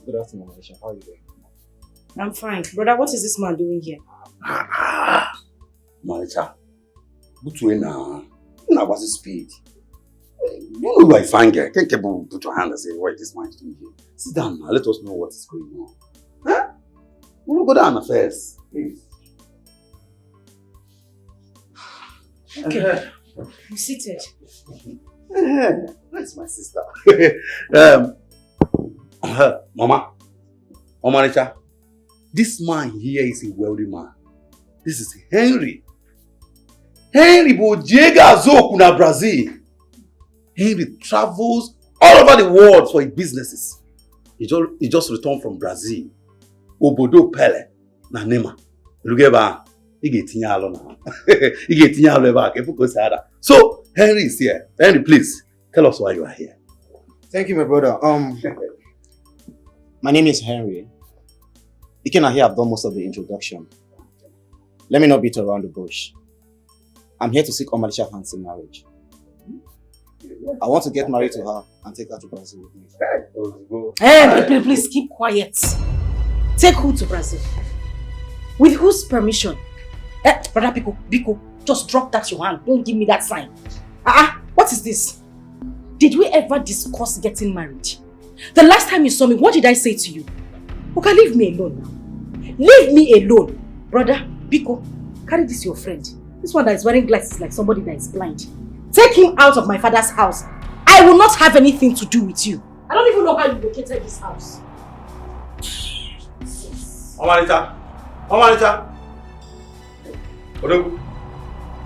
Good afternoon, Maisha. How are you doing? I'm fine. Brother, what is this man doing here? Manager, but when what's his speed? You know you are a fine girl. Can't you put your hand and say, what this man is doing here? Sit down now. Let us know what is going on. Huh? We'll go down first, please. Okay. You seated. That's my sister. Mama, Manager, this man here is a wealthy man. This is Henry. Henry Bojega Zoku na Brazil. Henry travels all over the world for his businesses. He just returned from Brazil. Obodo Pele na Nema. Look at he get now. He get back. So Henry is here. Henry, please tell us why you are here. Thank you, my brother. My name is Henry. You can hear I've done most of the introduction. Let me not beat around the bush. I'm here to seek Omalisha's hand in marriage. I want to get married to her and take her to Brazil with me. Hey, please keep quiet. Take who to Brazil? With whose permission? Brother Biko, just drop that your hand. Don't give me that sign. What is this? Did we ever discuss getting married? The last time you saw me, what did I say to you? Okay, leave me alone now. Leave me alone. Brother Biko, carry this your friend. This one that is wearing glasses like somebody that is blind. Take him out of my father's house. I will not have anything to do with you. I don't even know how you located this house. Omalita. Odo.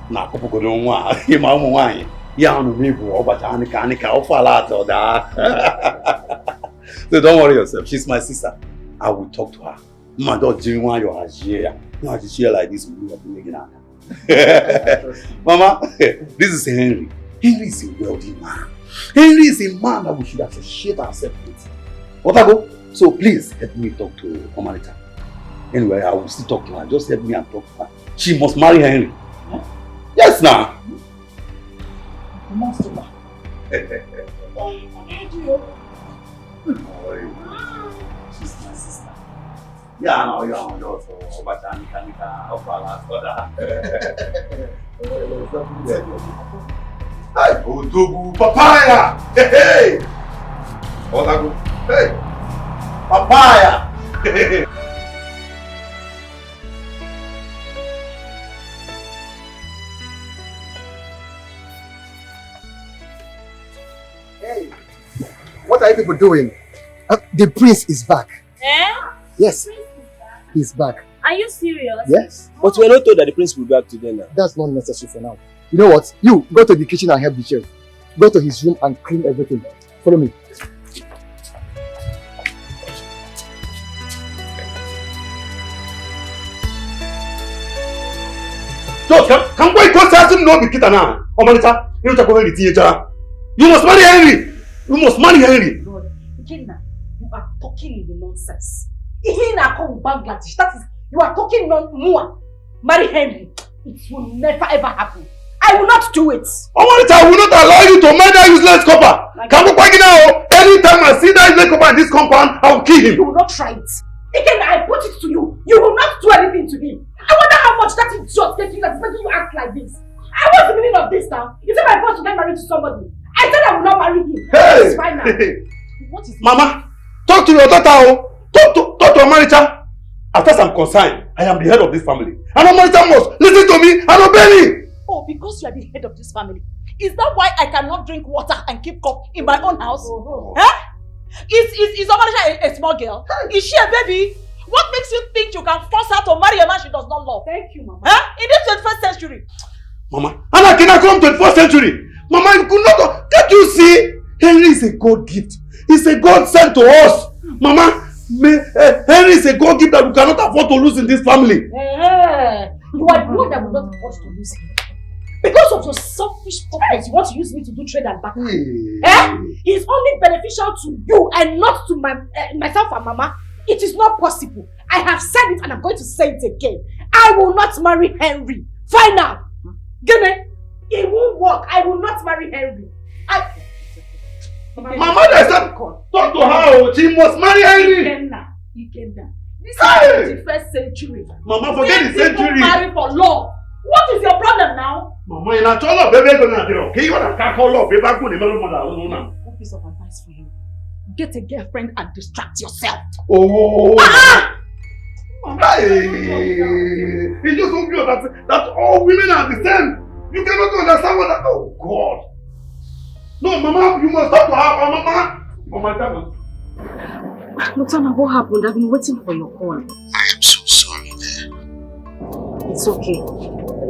Na kupu nwa. Ima umu nwanyi. Ya anu mibu obacha anika ofala atoda. So don't worry yourself. She's my sister. I will talk to her. My daughter Jinwa yo ajia. No ajia like this we will be making her. Mama, this is Henry. Henry is a wealthy man. Henry is a man that we should associate ourselves with. Otago, so please help me talk to Omalita. Anyway, I will still talk to her. Just help me and talk to her. She must marry Henry. Huh? Yes, now. She's my sister. Yeah, no, you're on your but Nika, Hey, Odogu papaya! Hey! Otago, hey! Papaya! Hey, what are you people doing? The prince is back. Eh? Yes, he's back. Are you serious? Yes. But we are not told that the prince will be back today now. That's not necessary for now. You know what? You go to the kitchen and help the chef. Go to his room and clean everything. Follow me. Just can we go to him no be kita now? Omalita, you talk about the teenager. You must marry Henry. You must marry Henry. Lord, Ikenna, you are talking in the nonsense. Even I come Bangladesh, that is, you are talking more. Marry Henry. It will never ever happen. I will not do it. Omalita, I will not allow you to marry that useless copper. Can we go now? Anytime I see that useless copper in this compound, I will kill him. You will not try it. Again, I put it to you. You will not do anything to him. I wonder how much that idiot taking that's making you act like this. what's the meaning of this now? Is it my fault to get married to somebody? I said I will not marry him. Hey! It's fine now. What is it? Mama, talk to your daughter. Talk to Omaricha. As far as I'm concerned, I am the head of this family. And Omaricha must listen to me and obey me. Oh, because you are the head of this family. Is that why I cannot drink water and keep cup in my own house? Huh? Is Omaricha a small girl? Is she a baby? What makes you think you can force her to marry a man she does not love? Thank you, Mama. Huh? In this 21st century. Mama, Anna cannot come 21st century. Mama, you could not. Can't you see? Henry is a God gift. It's a God sent to us. Mama, Henry is a God gift that we cannot afford to lose in this family. You are the one that will not afford to lose him. Because of your selfish purpose, you want to use me to do trade and back. It's only beneficial to you and not to myself and Mama. It is not possible. I have said it and I'm going to say it again. I will not marry Henry. Final. Gene, it won't work. I will not marry Henry. Mama, there's some talk to her. She must marry Henry. This is the 21st century. Mama, forget the century. People marry for love. What is your problem now? Mama, you're not all baby. Okay, you want to call love, baby. One piece of advice for you. Get a girlfriend and distract yourself. Oh! It's just so obvious that all women are the same. You cannot understand what that. Oh God! No, Mama, you must talk to her, Mama. Mama, tell us. Lutana, what happened? I've been waiting for your call. I am so sorry there. It's okay.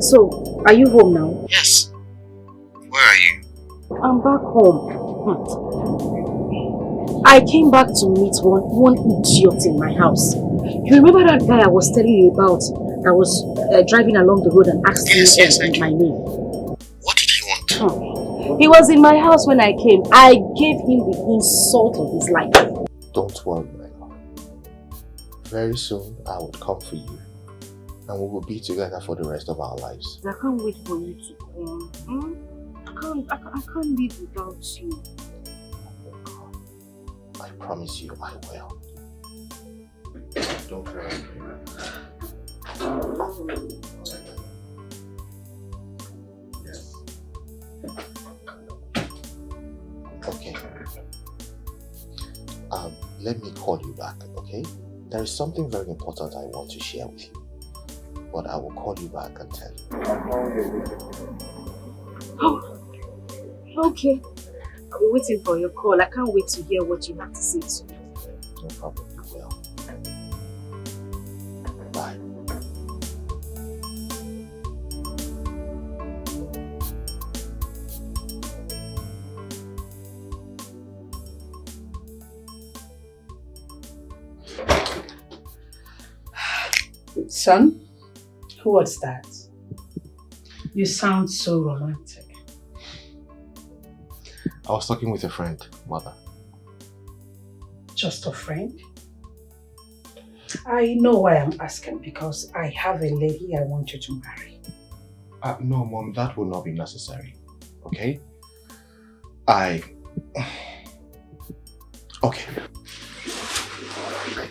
So, are you home now? Yes. Where are you? I'm back home. I came back to meet one idiot in my house. You remember that guy I was telling you about that was driving along the road and asked me my name? What did he want? He was in my house when I came. I gave him the insult of his life. Don't worry, my love. Very soon I will come for you. And we will be together for the rest of our lives. I can't wait for you to come. I can't live without you. I promise you I will. Don't worry. Yes. Okay. Let me call you back, okay? There is something very important I want to share with you. But I will call you back and tell you. Oh, okay. I'll be waiting for your call. I can't wait to hear what you have to say to me. No problem, you will. Bye. Son? What's that? You sound so romantic. I was talking with a friend, Mother. Just a friend? I know why I'm asking, because I have a lady I want you to marry. No, Mom, that will not be necessary. Okay? Okay. I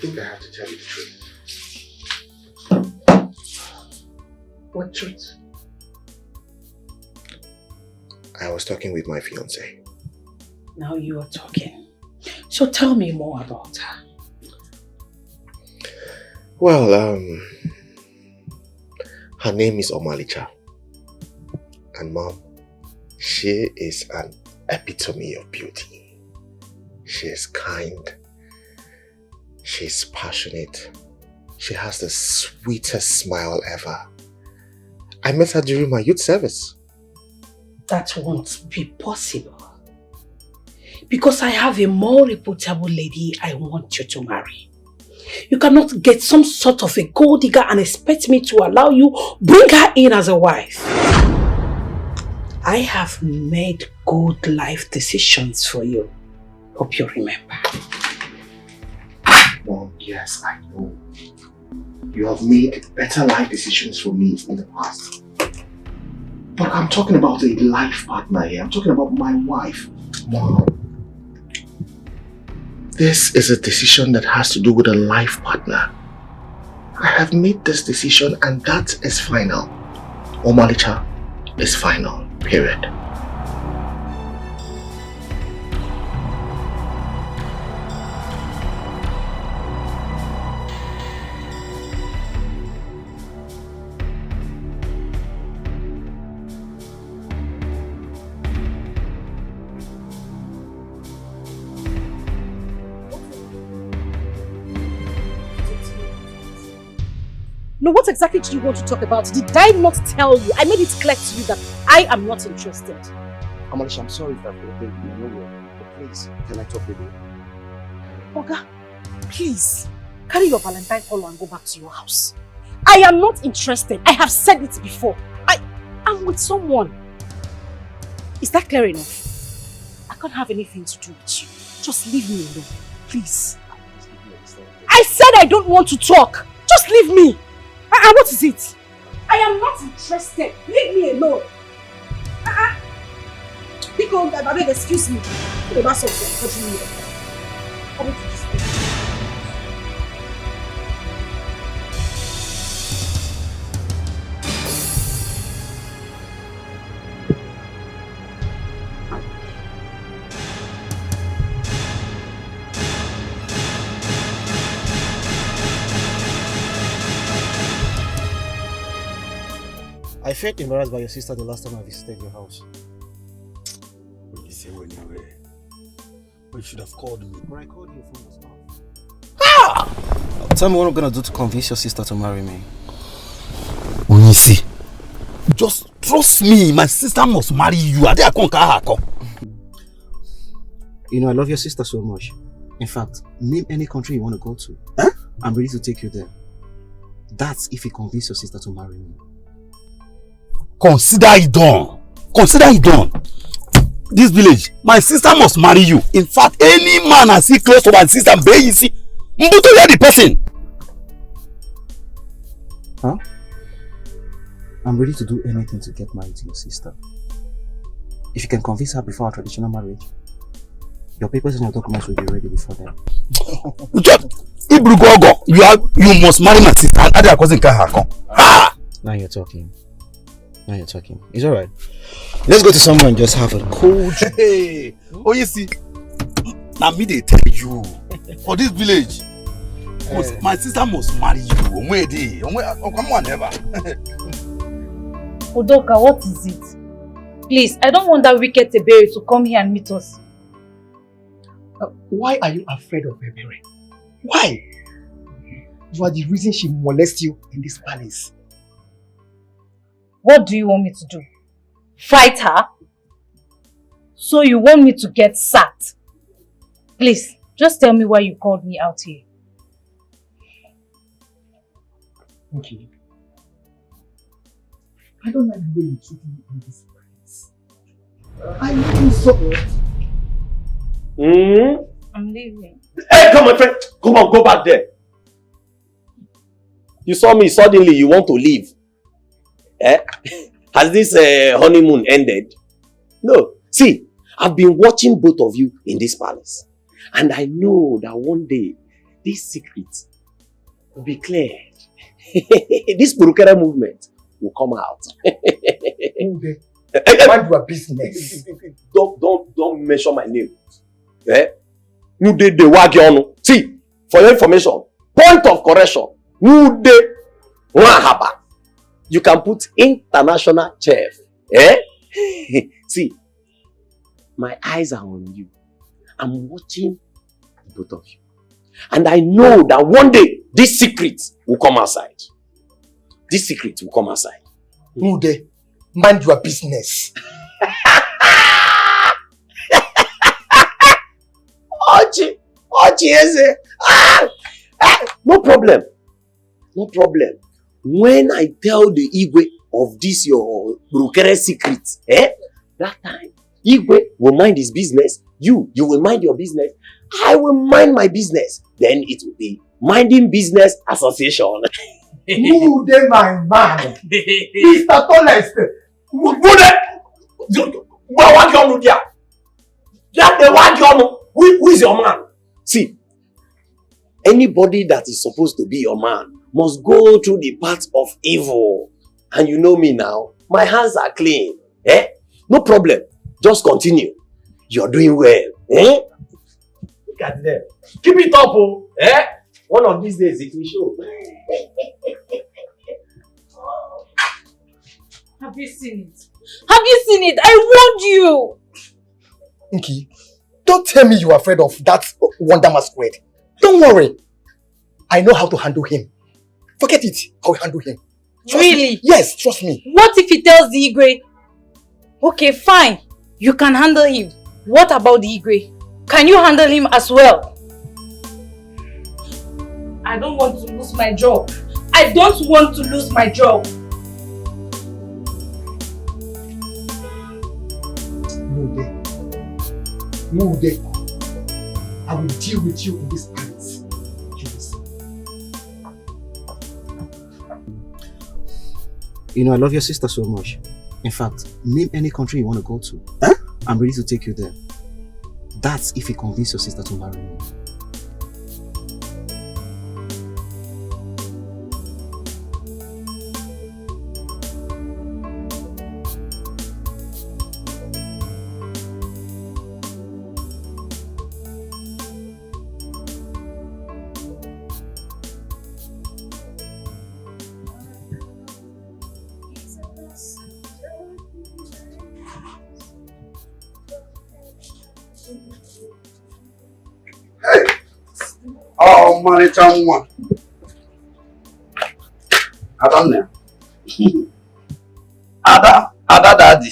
think I have to tell you the truth. What truth? I was talking with my fiancée. Now you are talking. So tell me more about her. Well, her name is Omalicha. And Mom, she is an epitome of beauty. She is kind. She's passionate. She has the sweetest smile ever. I met her during my youth service. That won't be possible. Because I have a more reputable lady I want you to marry. You cannot get some sort of a gold digger and expect me to allow you bring her in as a wife. I have made good life decisions for you. Hope you remember. Mom, yes, I know. You have made better life decisions for me in the past. But I'm talking about a life partner here. I'm talking about my wife. Mom. This is a decision that has to do with a life partner. I have made this decision and that is final. Omalicha, is final, period. No, what exactly do you want to talk about? Did I not tell you? I made it clear to you that I am not interested. Amalisha, I'm sorry if I've offended you. But please, can I talk with you? Oga, please, carry your Valentine collar and go back to your house. I am not interested. I have said it before. I'm with someone. Is that clear enough? I can't have anything to do with you. Just leave me alone, please. I said I don't want to talk. Just leave me. What is it? I am not interested. Leave me alone. Because, I beg, excuse me. About something. Come to this place. I felt embarrassed by your sister the last time I visited your house. You say when you were. You should have called me. But I called you, your phone was off. Tell me what I'm gonna do to convince your sister to marry me. Onisi, just trust me. My sister must marry you. You know, I love your sister so much. In fact, name any country you want to go to. Huh? I'm ready to take you there. That's if you convince your sister to marry me. Consider it done. Consider it done. This village, my sister must marry you. In fact, any man I see close to my sister, you see, Mbuto, you're the person. Huh? I'm ready to do anything to get married to your sister. If you can convince her before our traditional marriage, your papers and your documents will be ready before then. You must marry my sister. Now you're talking. Now you're talking. It's alright. Let's go to somewhere and just have a cool drink. Hey, oh you see, now me they tell you, for this village, my sister must marry you. Come on, never. Udoka, what is it? Please, I don't want that wicked Ebere to come here and meet us. Why are you afraid of Ebere? Why? You are the reason she molests you in this palace. What do you want me to do? Fight her? So you want me to get sacked? Please, just tell me why you called me out here. Okay. I don't like the way you treat me in this place. I am so I'm leaving. Hey, come on, friend. Come on, go back there. You saw me suddenly, you want to leave. Eh? Has this honeymoon ended? No. See, I've been watching both of you in this palace. And I know that one day, this secret will be cleared. This Purukere movement will come out. Mind your business. Don't mention my name. Eh? You did the work, you. See, for your information, point of correction. You did Rahaba. You can put international chef. Eh? See, my eyes are on you. I'm watching both of you. And I know that one day, this secret will come outside. This secret will come outside. Mude, mind your business. No problem. No problem. When I tell the Igwe of this your Brukere secret, that time, Igwe will mind his business, you will mind your business, I will mind my business. Then it will be Minding Business Association. Mude, my man. Mr. Tallest. Who is your man? See, anybody that is supposed to be your man must go through the path of evil. And you know me now. My hands are clean. Eh? No problem. Just continue. You're doing well. Eh? Look at them. Keep it up, oh. Eh? One of these days it will show. Have you seen it? Have you seen it? I warned you! Nki, don't tell me you're afraid of that Wonder Masquerade. Don't worry. I know how to handle him. Forget it. I will handle him. Trust Really? Me. Yes, trust me. What if he tells the Igwe? Okay, fine. You can handle him. What about the Igwe? Can you handle him as well? I don't want to lose my job. I don't want to lose my job. No day. I will deal with you in this palace. You know, I love your sister so much. In fact, name any country you want to go to. Huh? I'm ready to take you there. That's if you convince your sister to marry me. Oh, money, one. I don't know. Ada daddy.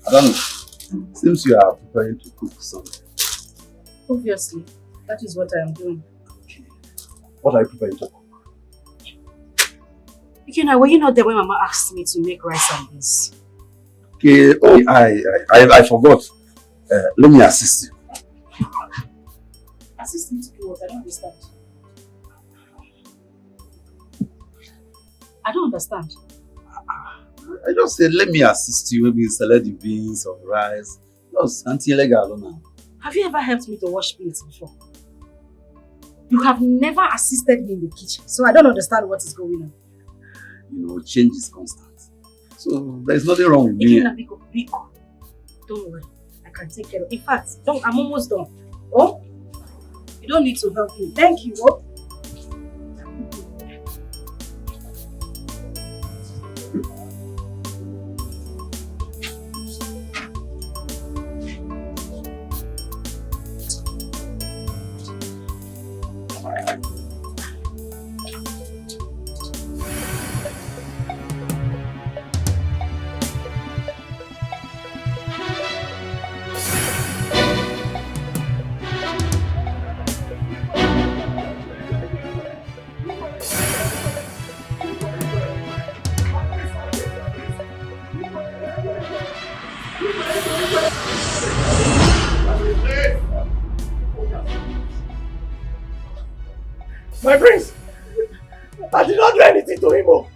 I don't know. Seems you are preparing to cook something. Obviously, that is what I am doing. What are you preparing to cook? Were you not there when Mama asked me to make rice and beans? Okay. Oh, I forgot. Let me assist you. Assist me to do what? I don't understand. I don't understand. I just said, let me assist you. Maybe select the beans or rice. Just until I go now. Have you ever helped me to wash plates before? You have never assisted me in the kitchen, so I don't understand what is going on. You know, change is constant. So there's nothing wrong with me. Biko. Don't worry. I can take care of it. In fact, I'm almost done. Oh? You don't need to help me. Thank you. Oh? My prince! I did not do anything to him. Oh.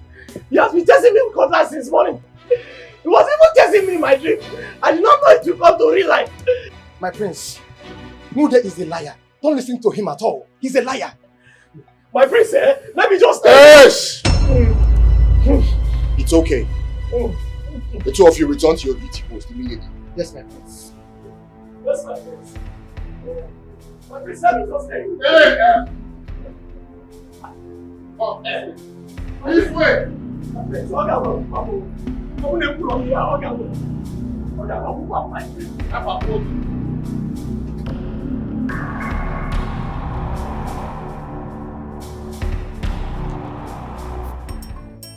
He has been chasing me with cutlass since morning. He was even chasing me in my dream. I did not know it would come to real life. My prince, Mude is a liar. Don't listen to him at all. He's a liar. My prince, let me just... Yes! It's okay. The two of you return to your duty post immediately. Yes, my prince. Yes, my prince. My prince, let me just tell you. This way! My prince, my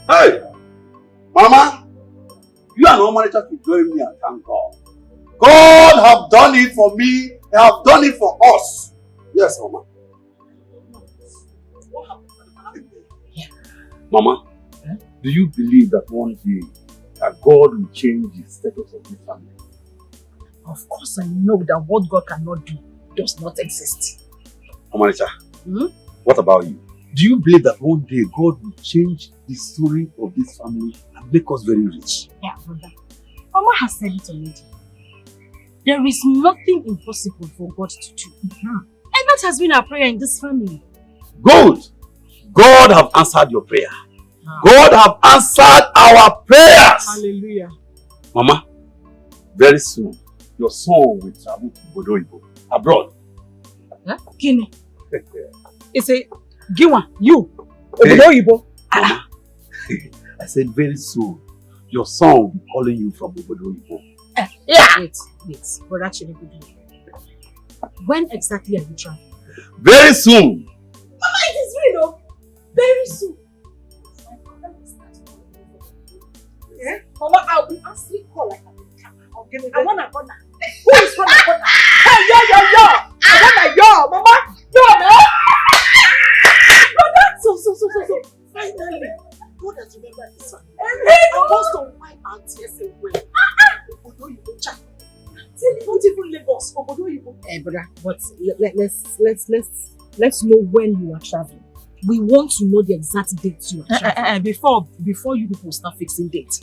Hey! Mama! You are no manager to join me and thank God. God have done it for me. He have done it for us. Yes, Mama. Mama, do you believe that one day that God will change the status of this family? Of course I know that what God cannot do does not exist. Mama, what about you? Do you believe that one day God will change the story of this family and make us very rich? Yeah, brother. Mama has said it already. There is nothing impossible for God to do. And that has been our prayer in this family. Good! God have answered your prayer. God have answered our prayers. Hallelujah. Mama, very soon, your son will travel to Bodoibo, abroad. Huh? Kini. It's a Giwa, you. Obodoyibo. Mama, I said very soon, your son will be calling you from Bodoibo. Yeah. Wait. But actually, when exactly are you traveling? Very soon. Mama, it is real, though. Very soon. Yeah? Mama, I will answer call like I want a corner. Who is from the corner? Hey, yo! I want a yo, Mama. Yo, man. So. Finally, God has remembered this one. I'm supposed to wipe out tears away. Obodoyibo child. Not even Lagos. Obodoyibo. Brother, but let's know when you are traveling. We want to know the exact date you are traveling. Before you people start fixing dates.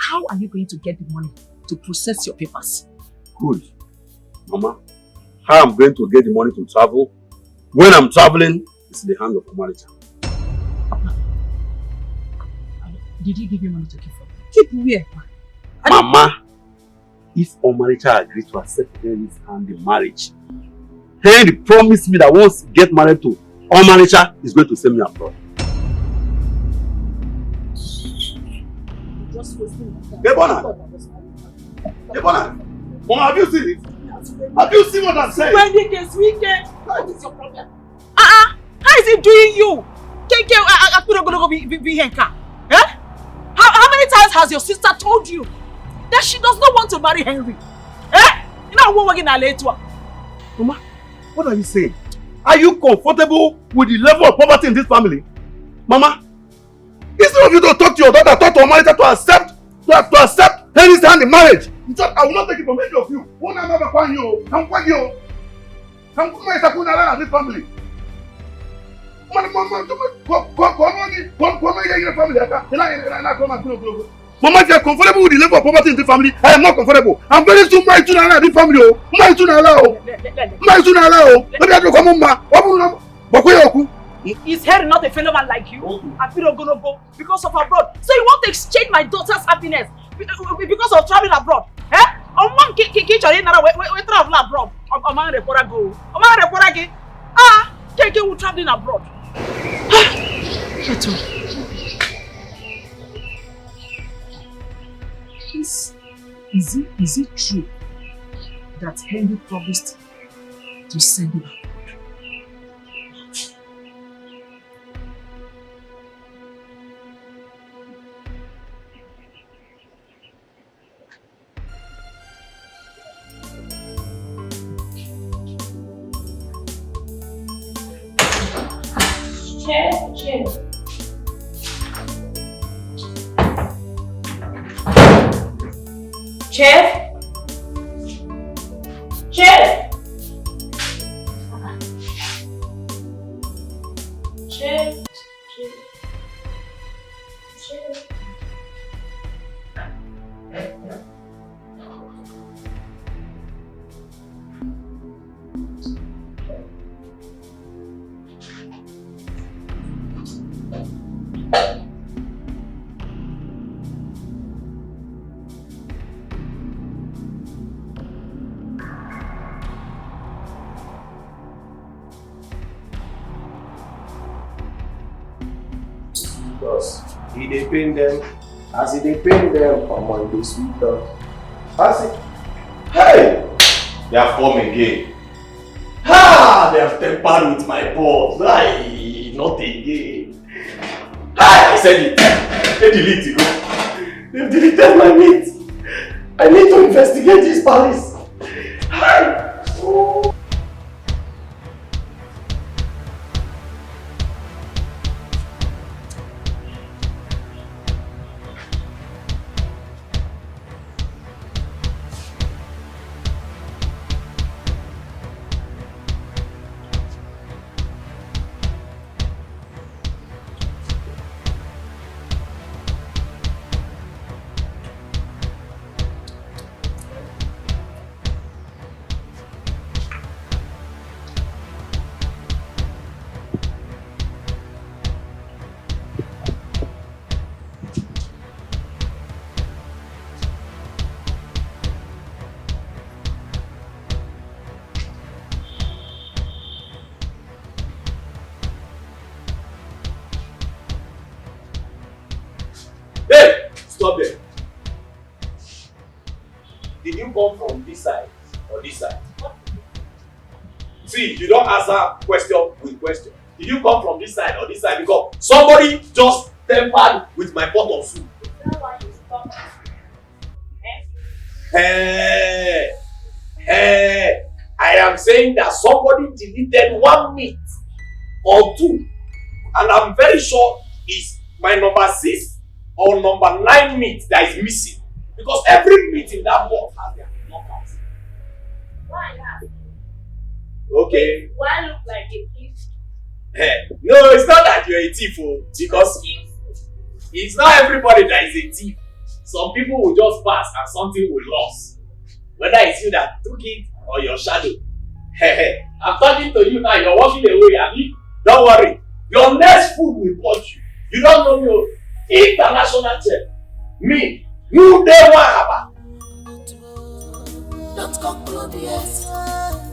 How are you going to get the money to process your papers? Good. Mama, how I'm going to get the money to travel? When I'm traveling, it's in the hand of a manager. Did he give you money to keep for? Keep where? Mama, if Omaricha agrees to accept Henry's hand in marriage, Henry promised me that once he gets married to Omaricha, he's going to send me abroad. Debona! Mama, have you seen it? Have you seen what I'm saying? When it is weekend, what is your problem? How is he doing you? How many times has your sister told you that she does not want to marry Henry? Mama, what are you saying? Are you comfortable with the level of poverty in this family? Mama, instead of you to talk to your daughter, talk to Omaricha to accept Henry's hand in marriage. In fact, I will not take it from any of you. One I'm never find you. I'm quite you. I'm going to this family. Mama, if you are comfortable with the level of poverty in this family, I am not comfortable. I'm very soon married to this family. Married to Is Henry not a fellow man like you? I feel I'm gonna go because of abroad. So you want to exchange my daughter's happiness because of traveling abroad? We travel abroad. We're traveling abroad. Is it true that Henry promised to send you abroad? Chef. He dey pain them. As he dey pain them, come on, they sweet us. As it, hey, they have come again. Ha! They have tempered with my balls. Aye, not again. Aye, I said it. They delete it. They've deleted my meat. I need to investigate this palace. Aye. Oh. did you come from this side or this side? See, you don't answer question with question. Did you come from this side or this side? Because somebody just tempered with my pot of soup. Is that why you stopped? I am saying that somebody deleted one meat or two, and I'm very sure it's my number 6 or number 9 meat that is missing, because every meat in that pot has their knockouts. Why not? Okay. Why look like a thief? No, it's not that you're a thief, because it's not everybody that is a thief. Some people will just pass and something will lose. Whether it's you that took it or your shadow. I'm talking to you now, you're walking away, Abi. Don't worry. Your next food will punch you. You don't know me. International chef. Me. You never have. Don't conclude yet.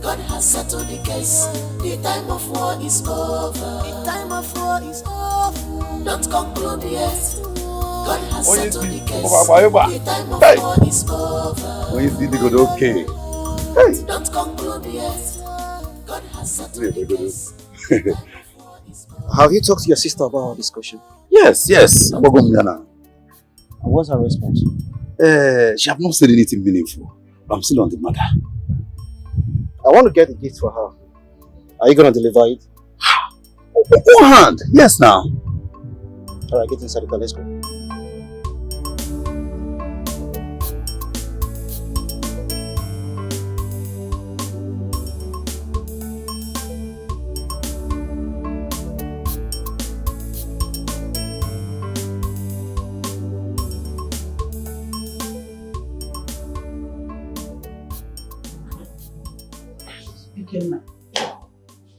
God has settled the case. The time of war is over. The time of war is over. Don't conclude yet. God has settled the case. The time of war is over. When you see the good, okay. Don't conclude yet. God has settled the case. Have you talked to your sister about our discussion? Yes. And what's her response? She have not said anything meaningful. But I'm still on the matter. I want to get a gift for her. Are you going to deliver it? Go hand. Yes, now. Alright, get inside the car. Let's go.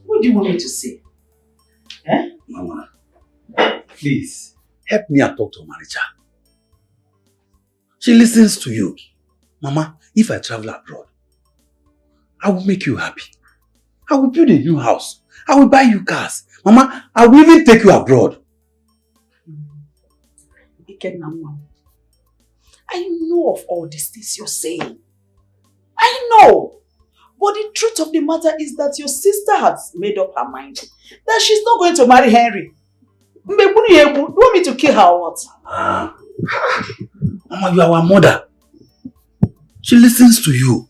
What do you want me to say? Mama, please, help me and talk to Marija. She listens to you. Mama, if I travel abroad, I will make you happy. I will build a new house. I will buy you cars. Mama, I will even take you abroad. I know of all these things you're saying. I know. But the truth of the matter is that your sister has made up her mind that she's not going to marry Henry. Do you want me to kill her or what? Mama, you are our mother. She listens to you.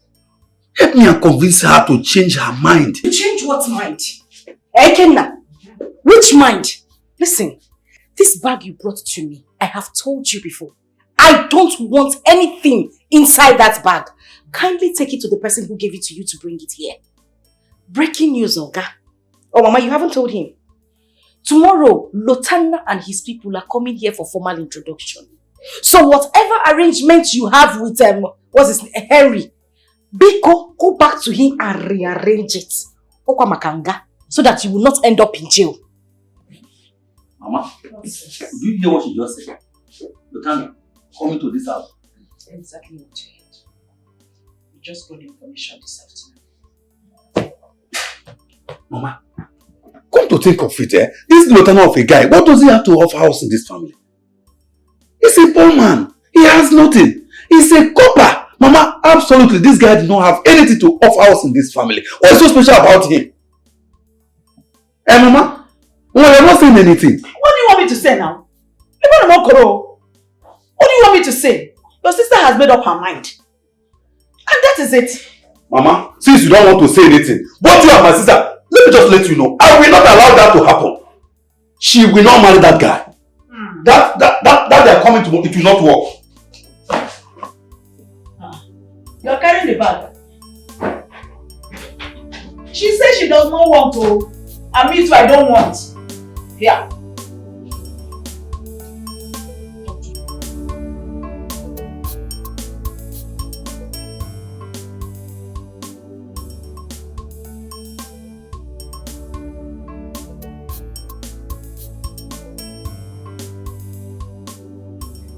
Help me and convince her to change her mind. Change what mind? Ekenna, which mind? Listen, this bag you brought to me, I have told you before. I don't want anything inside that bag. Kindly take it to the person who gave it to you to bring it here. Breaking news, Oga. Oh, Mama, you haven't told him. Tomorrow, Lotana and his people are coming here for formal introduction. So whatever arrangement you have with Henry, Biko, go back to him and rearrange it. Okwa Makanga, so that you will not end up in jail. Mama, do you hear what she just said? Lotana, coming to this house. Exactly what you heard. We just got information this afternoon. Mama, come to think of it, this Lotana of a guy, what does he have to offer us in this family? He's a poor man. He has nothing. He's a copper. Mama, absolutely, this guy did not have anything to offer us in this family. What is so special about him? Mama? Well, you're not saying anything. What do you want me to say now? What do you want me to say? Your sister has made up her mind. And that is it. Mama, since you don't want to say anything, both you and my sister, let me just let you know, I will not allow that to happen. She will not marry that guy. That they are coming to, it will not work. You're carrying the bag. She says she does not want to, and me too, I don't want. Here.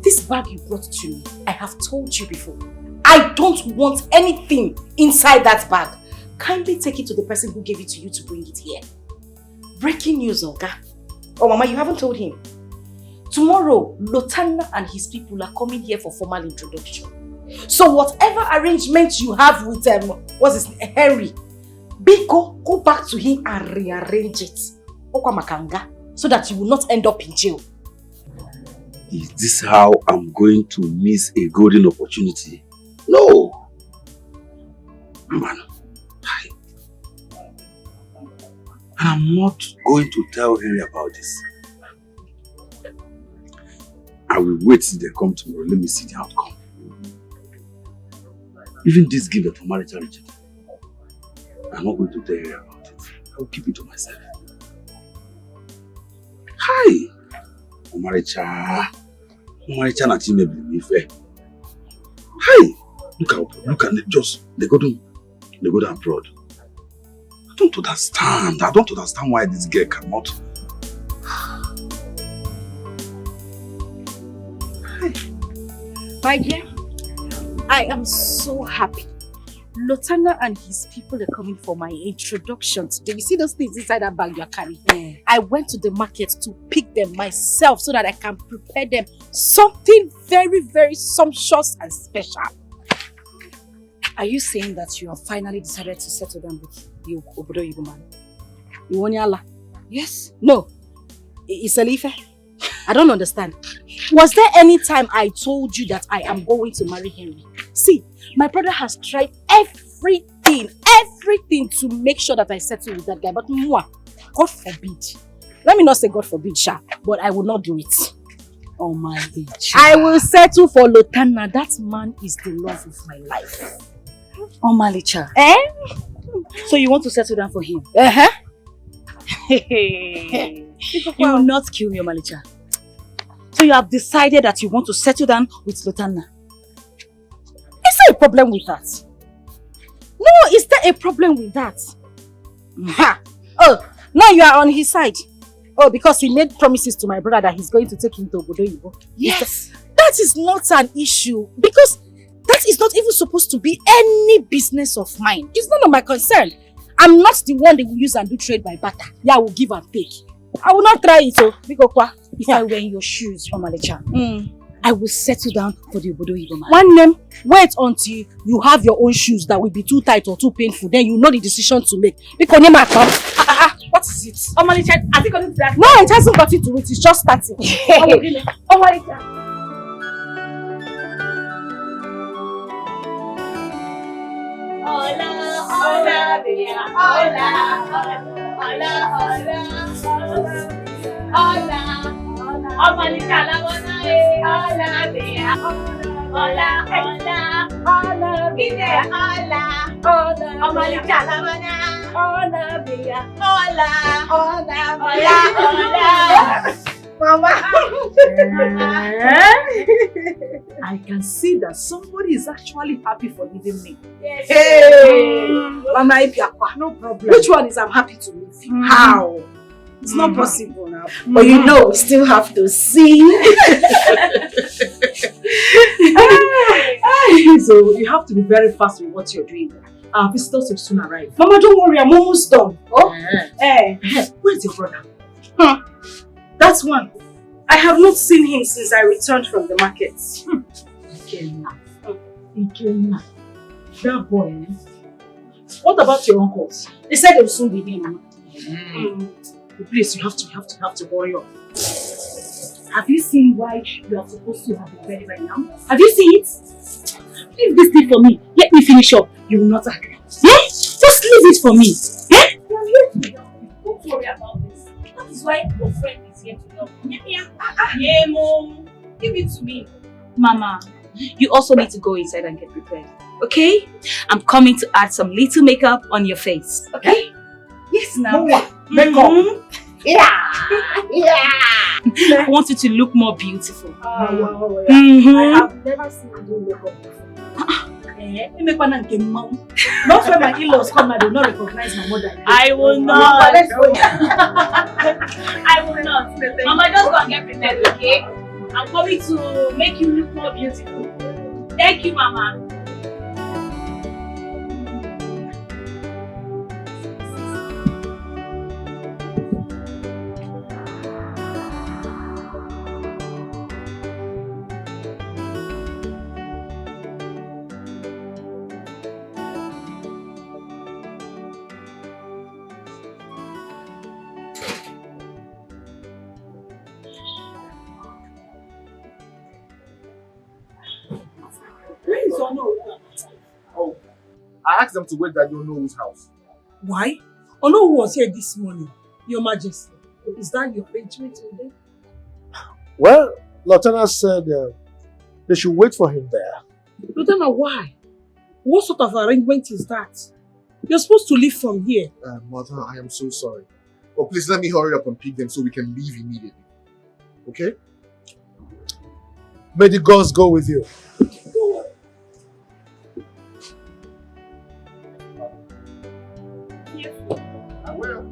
This bag you brought to me, I have told you before. I don't want anything inside that bag. Kindly take it to the person who gave it to you to bring it here. Breaking news, Oga. Oh, Mama, you haven't told him. Tomorrow, Lotana and his people are coming here for formal introduction. So whatever arrangement you have with what's his name, Henry, Biko, go back to him and rearrange it. Okwa Makanga, so that you will not end up in jail. Is this how I'm going to miss a golden opportunity? No! Man, I'm not going to tell Henry about this. I will wait till they come tomorrow. Let me see the outcome. Even this gift for marital reject, I'm not going to tell Henry about it. I will keep it to myself. Hi! Omaricha na chime believe. Hi! Look at it, just they go down abroad. I don't understand why this girl cannot. My dear, I am so happy. Lotana and his people are coming for my introduction today. You see those things inside that bag you're carrying? Yeah. I went to the market to pick them myself so that I can prepare them something very, very sumptuous and special. Are you saying that you have finally decided to settle down with the Obodo Igbo man? You want Yala? Yes? No. It's Elife. I don't understand. Was there any time I told you that I am going to marry Henry? See, my brother has tried everything to make sure that I settle with that guy. But moi, God forbid. Let me not say God forbid, Sha, but I will not do it. Oh my God. I will settle for Lotana. That man is the love of my life. Oh Malicha. So you want to settle down for him? You will not kill me, Malicha. So you have decided that you want to settle down with Lotana. Is there a problem with that? No, is there a problem with that? Ha! Oh, now you are on his side. Oh, because he made promises to my brother that he's going to take him to Obodo Igbo. Yes. That is not an issue because that is not even supposed to be any business of mine. It's none of my concern. I'm not the one that will use and do trade by barter. Yeah, I will give and take. I will not try it. If I wear your shoes, Malicha, I will settle down for the Obodo Igbo man. One name, wait until you have your own shoes that will be too tight or too painful. Then you know the decision to make. Because what is it? Oh, Malicha, has it got into that? No, it hasn't got into it. It's just starting. Oh, Malicha. Hola, hola, dear. Hola, hola, hola, hola, hola. Oh, Malika, la bona, hola, dear. Hola, hola, hola, dear. Hola, hola. Oh, Malika, la bona, hola, dear. Hola, hola, hola, hola. Mama. I can see that somebody is actually happy for leaving me. Yes. Hey! Mama, no problem. Which one is I'm happy to leave you? How? It's not possible now. But you know, we still have to see. So you have to be very fast with what you're doing. Our visitors will soon arrive. Mama, don't worry, I'm almost done. Oh, where's your brother? That's one. I have not seen him since I returned from the market. Ikenna. That boy, What about your uncles? They said they will soon be here, Mama. Please, you have to hurry up. Have you seen why you are supposed to have it ready right now? Have you seen it? Leave this thing for me. Let me finish up. You will not agree. Yeah? Just leave it for me. Yeah? I'm here to help you. Don't worry about this. That is why your friend is here to help you. Yeah, Mom. Give it to me. Mama, you also need to go inside and get prepared. Okay? I'm coming to add some little makeup on your face. Okay? Yes, now. Makeup. Yeah. I want you to look more beautiful. I have never seen you do makeup before. Not when my in-laws come and they will not recognize my mother. I will not. I will not. Mama, just go and get prepared, okay? I'm coming to make you look more beautiful. Thank you, Mama. I asked them to wait at the Ono's house. Why? Ono was here this morning, Your Majesty. Is that your arrangement with them? Well, Lieutenant said they should wait for him there. Lieutenant, why? What sort of arrangement is that? You're supposed to leave from here. Mother, I am so sorry. Oh, please let me hurry up and pick them so we can leave immediately. Okay? May the gods go with you. I will.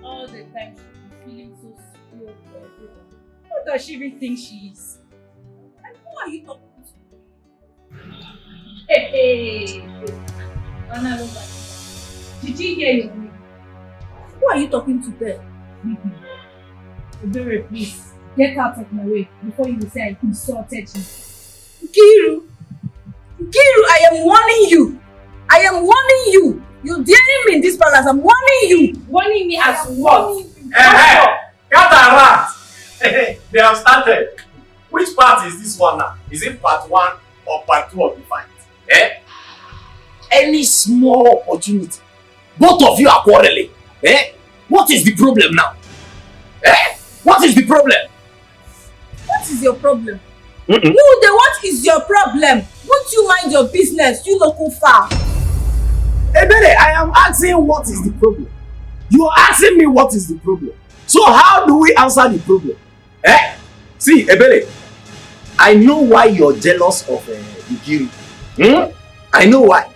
All the time she's feeling so spoiled for everyone. What does she even think she is? And who are you talking to? Hey! Did you hear your name? Who are you talking to there? Ebere, please, get out of my way before you say I insulted you. Nkiru, I am warning you. I am warning you. You're daring me in this palace. I'm warning you. Warning me as what? Cat they have started. Which part is this one now? Is it part 1 or part 2 of the fight? Any small opportunity, both of you are quarreling. What is the problem now? What is the problem? What is your problem? What is your problem? Won't you mind your business, you local fowl? Ebere, I am asking what is the problem. You are asking me what is the problem. So how do we answer the problem? See, Ebere, I know why you're jealous of Nkiru. I know why.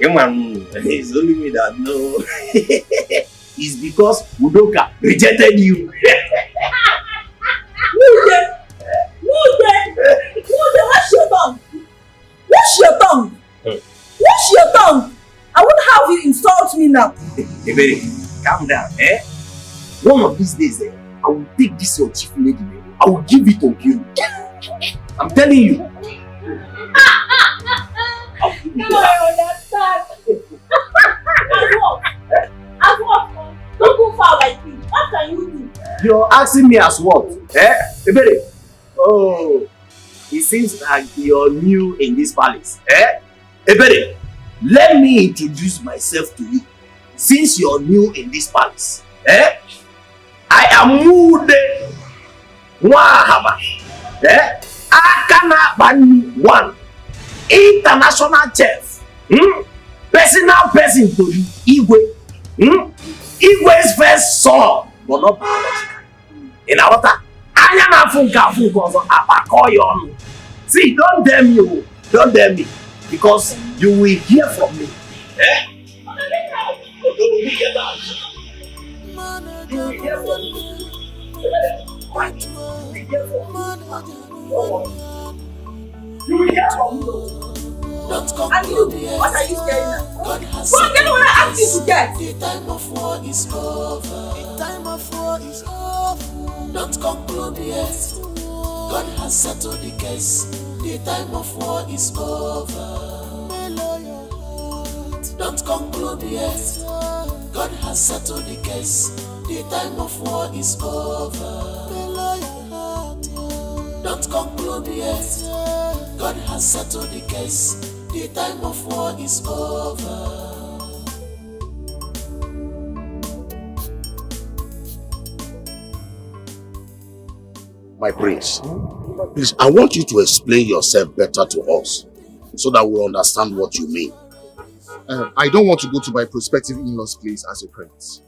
It's only me that know. It's because Udoka rejected you. What's your tongue? What's your tongue? What's your tongue? I won't have you insult me now. Ebere, calm down, One of these days, I will take this your chief lady, I will give it to you. I'm telling you. Now I understand. As what? Don't go far like this. What can you do? You're asking me as what? Ebere? Oh, it seems like you're new in this palace. Ebere, let me introduce myself to you. Since you're new in this palace, I am Mude Wahaba. Akana Bani One, international chef. Personal person to you, Igwe. Igwe's first son, but not biological. In our water, I am a funka abakoyon. See, don't damn you, don't damn me, because you will hear from me. You will hear that. You will hear from me. You will hear from me. And you, what are you scaring at? What do you want to ask you to get? The time of war is over. The time of war is over. Don't conclude yet. God has settled the case. The time of war is over. Don't conclude yet. God has settled the case. The time of war is over. Don't conclude yet. God has settled the case. The time of war is over. My prince, please, I want you to explain yourself better to us so that we'll understand what you mean. I don't want to go to my prospective in-laws' place as a prince.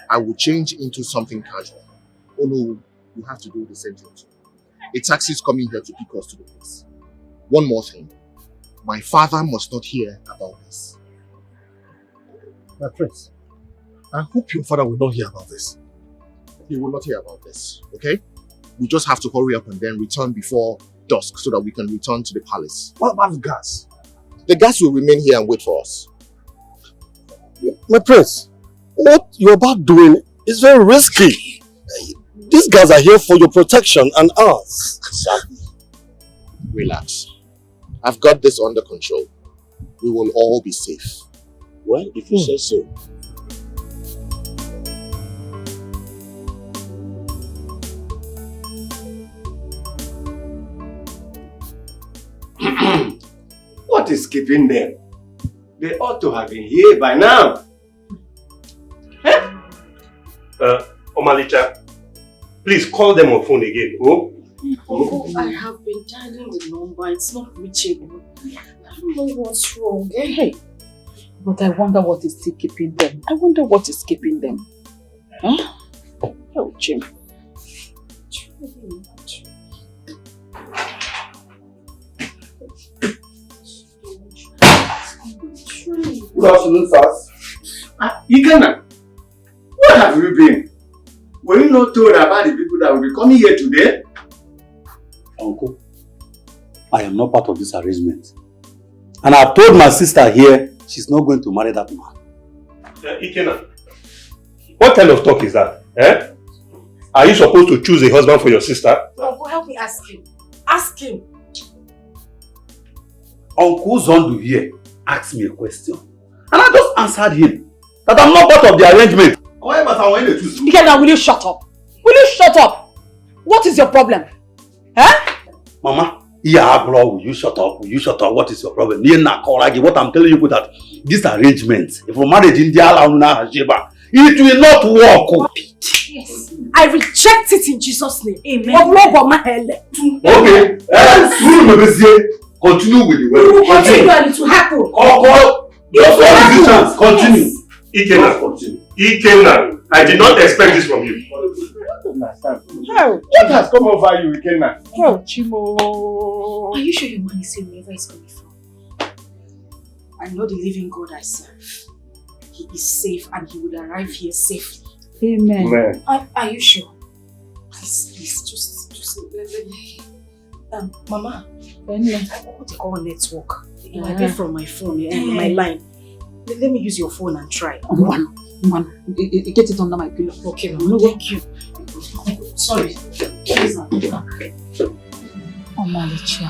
I will change into something casual. Oh no, you have to do the same thing too. A taxi is coming here to pick us to the place. One more thing. My father must not hear about this. My prince, I hope your father will not hear about this. He will not hear about this, okay? We just have to hurry up and then return before dusk so that we can return to the palace. What about the gas? The gas will remain here and wait for us. My prince, what you're about doing is very risky. These guys are here for your protection and ours. Exactly. Relax. I've got this under control. We will all be safe. Well, if you say so. What is keeping them? They ought to have been here by now. Omalicha, please call them on phone again. Oh? Oh, I have been dialing the number. It's not reachable. I don't know what's wrong. Hey. But I wonder what is still keeping them. I wonder what is keeping them. Huh? Oh, Jim. Good afternoon, sirs. Ikenna, where have you been? Were you not told about the people that will be coming here today? Uncle, I am not part of this arrangement. And I've told my sister here, she's not going to marry that man. Ikenna, what kind of talk is that? Eh? Are you supposed to choose a husband for your sister? Uncle, help me ask him. Ask him. Uncle Zondu here asked me a question. And I just answered him that I'm not part of the arrangement. Ikenna, will you shut up? Will you shut up? What is your problem? Huh? Mama, will you shut up? Will you shut up? What is your problem? What I'm telling you is that this arrangement, if we marriage in it will not work. Yes. I reject it in Jesus' name. Amen. Okay. Continue with the way. Continue to happen. Continue. Ikenna, I did not expect this from you. What has come over you, Ikenna? Oh, Chimo. Are you sure your man is saying wherever he's coming from? I know the living God I serve. He is safe and he would arrive here safely. Amen. Are you sure? Please, just let me. Mama, what do you call network? It might be from my phone and my line. Let me use your phone and try. One. Get it under my pillow. Okay, Mama. Thank you. Sorry. Omalicha,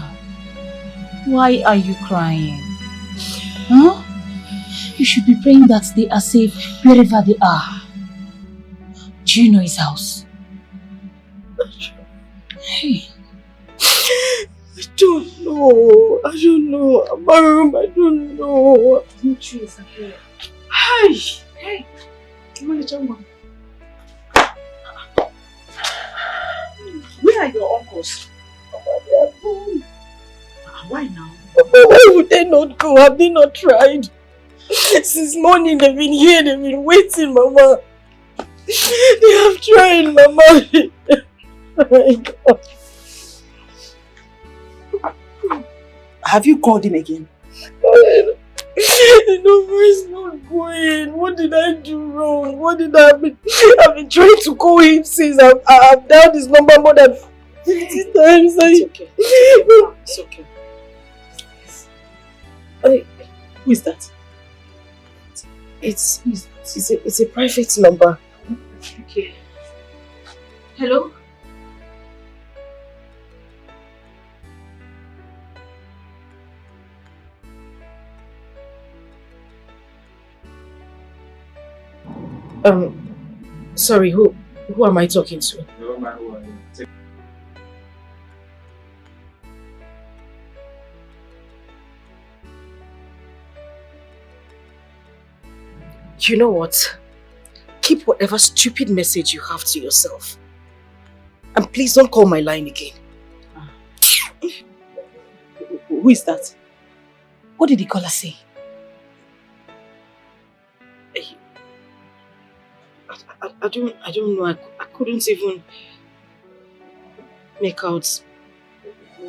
why are you crying? Huh? You should be praying that they are safe wherever they are. Do you know his house? Hey. I don't know. Mom, I don't know. Hey. Where are your uncles? They are gone. Why now? Why would they not go? Have they not tried? Since morning they've been here, they've been waiting, Mama. They have tried, Mama. Oh my God. Have you called him again? The number is not going. What did I do wrong? I've been trying to call him since I've dialed his number more than 50 times. It's okay. It's okay. Who is that? It's a private number. Okay. Hello? Sorry, who am I talking to? You know what? Keep whatever stupid message you have to yourself. And please don't call my line again. Who is that? What did the caller say? I don't know. I couldn't even make out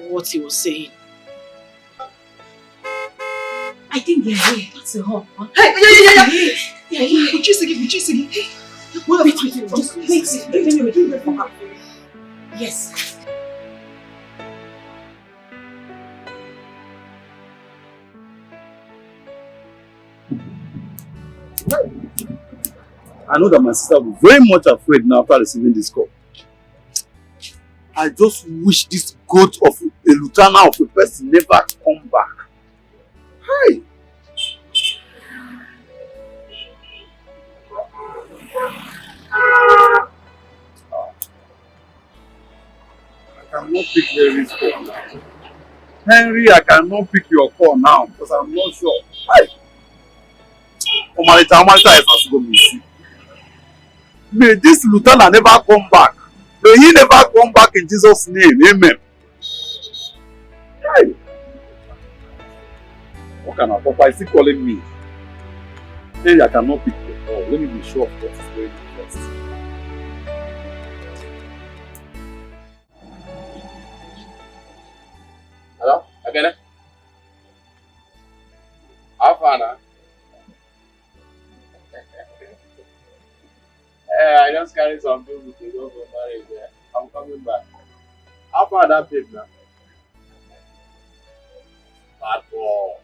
what he was saying. I think they're here. That's a home. Huh? Hey, yeah. Would you say again? Hey. Wait. Just wait for her. Yes. I know that my sister will be very much afraid now after receiving this call. I just wish this goat of a lieutenant of a person never come back. Hi. I cannot pick Henry's call now. Henry, I cannot pick your call now because I'm not sure. Hi. Omalita is also going to see. May this lieutenant never come back. May he never come back in Jesus' name. Amen. Hi. What kind of papa is he calling me? Hey, I cannot pick the call. Let me be sure of what is going on first. Hello? Again? How far now? I just carry some people to go for marriage there. I'm coming back. How far that paid now? Bad boy.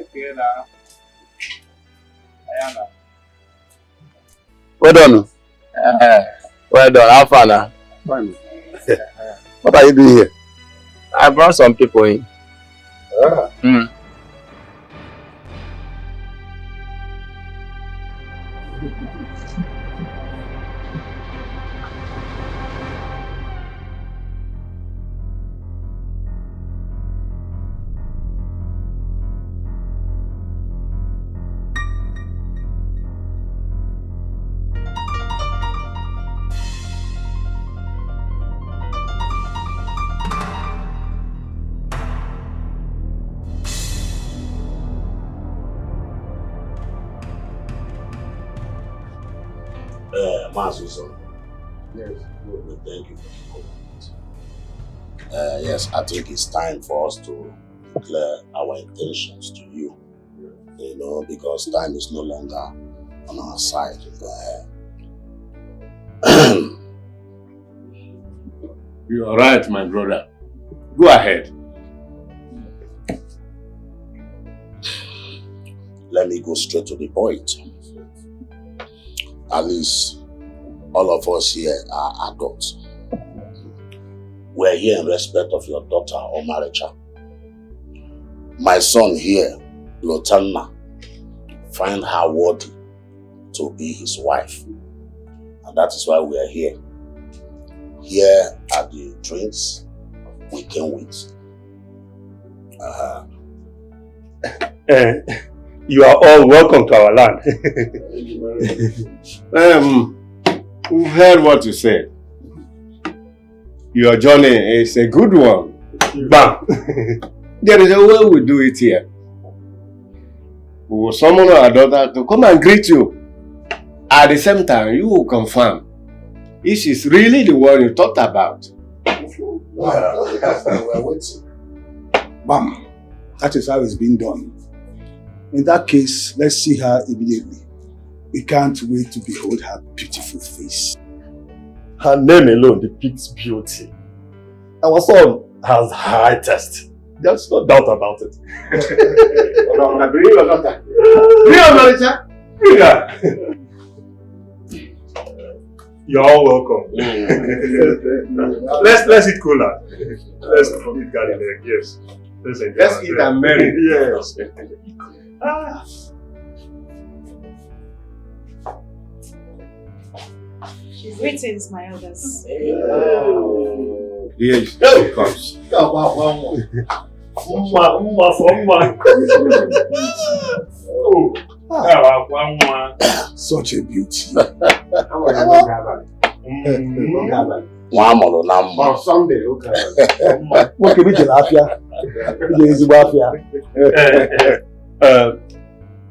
Okay now. Ayana. Well done. Well done. How far now? Fine. What are you doing here? I brought some people in. Mazuzo. Yes. Thank you for the comment. Yes, I think it's time for us to declare our intentions to you. You know, because time is no longer on our side. You are right, my brother. Go ahead. Let me go straight to the point. At least all of us here are adults. We're here in respect of your daughter, Omaricha. My son here, Lotanna, find her worthy to be his wife. And that is why we are here. Here are the drinks we came with. You are all welcome to our land. We've heard what you said. Your journey is a good one. Bam! There is a way we do it here. We will summon our daughter to come and greet you. At the same time, you will confirm if she's really the one you talked about. Bam! That is how it's being done. In that case, let's see her immediately. We can't wait to behold her beautiful face. Her name alone depicts beauty. Our son has high taste. There's no doubt about it. Bring your daughter. Bring your daughter. Bring her. You're all welcome. Let's eat cola. Let's eat garlic. Yes. Let's eat and marry. Yes. Greetings, my elders. Here she comes. Such a beauty. On Sunday, what can we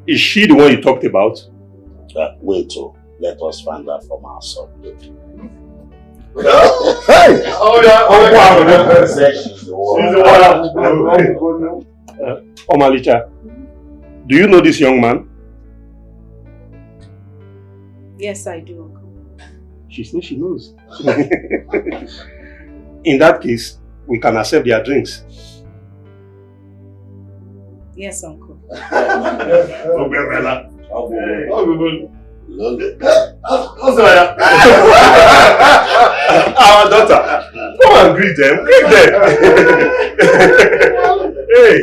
is she the one you talked about? Wait till let us find out from our son. Hey! Oh yeah! She's the one. Omalicha, do you know this young man? Yes, I do, Uncle. She says she knows. In that case, we can accept their drinks. Yes, Uncle. Our daughter. Come and greet them. Greet them. Hey.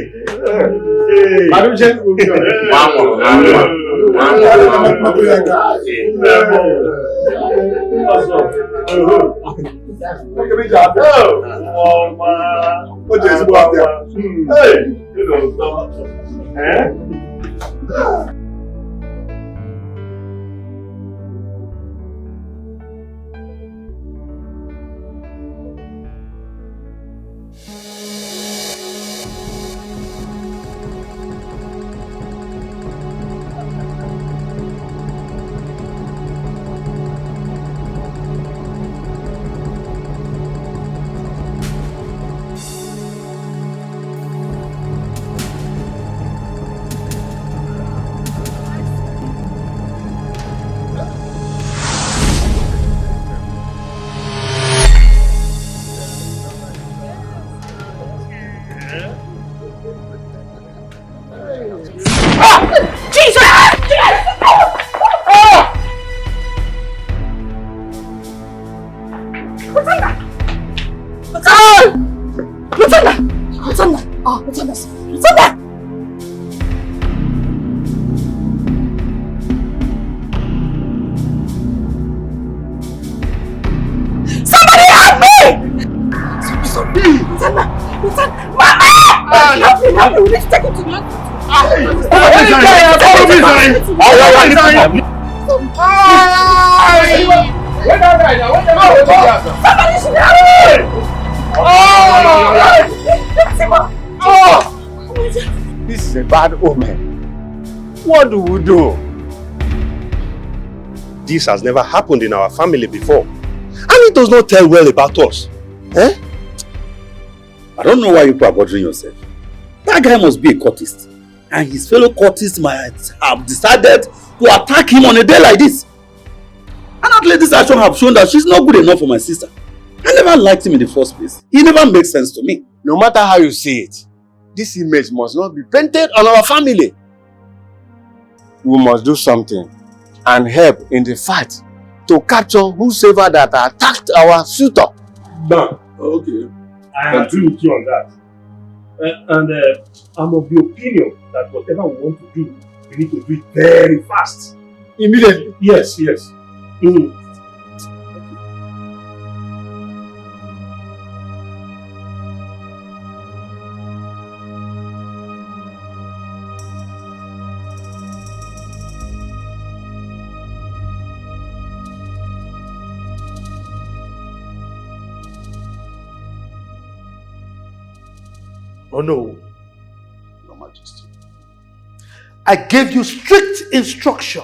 This is a bad omen. What do we do? This has never happened in our family before. And it does not tell well about us. Eh? I don't know why you are bothering yourself. That guy must be a cultist. And his fellow cultists might have decided to attack him on a day like this. And at least this action have shown that she's not good enough for my sister. I never liked him in the first place. He never makes sense to me. No matter how you see it, this image must not be painted on our family. We must do something and help in the fight to capture whosoever that attacked our suitor. Done. Okay. I agree with you on that. I'm of the opinion that whatever we want to do, we need to do it very fast. Immediately? Yes, yes. Oh no, Your Majesty. I gave you strict instruction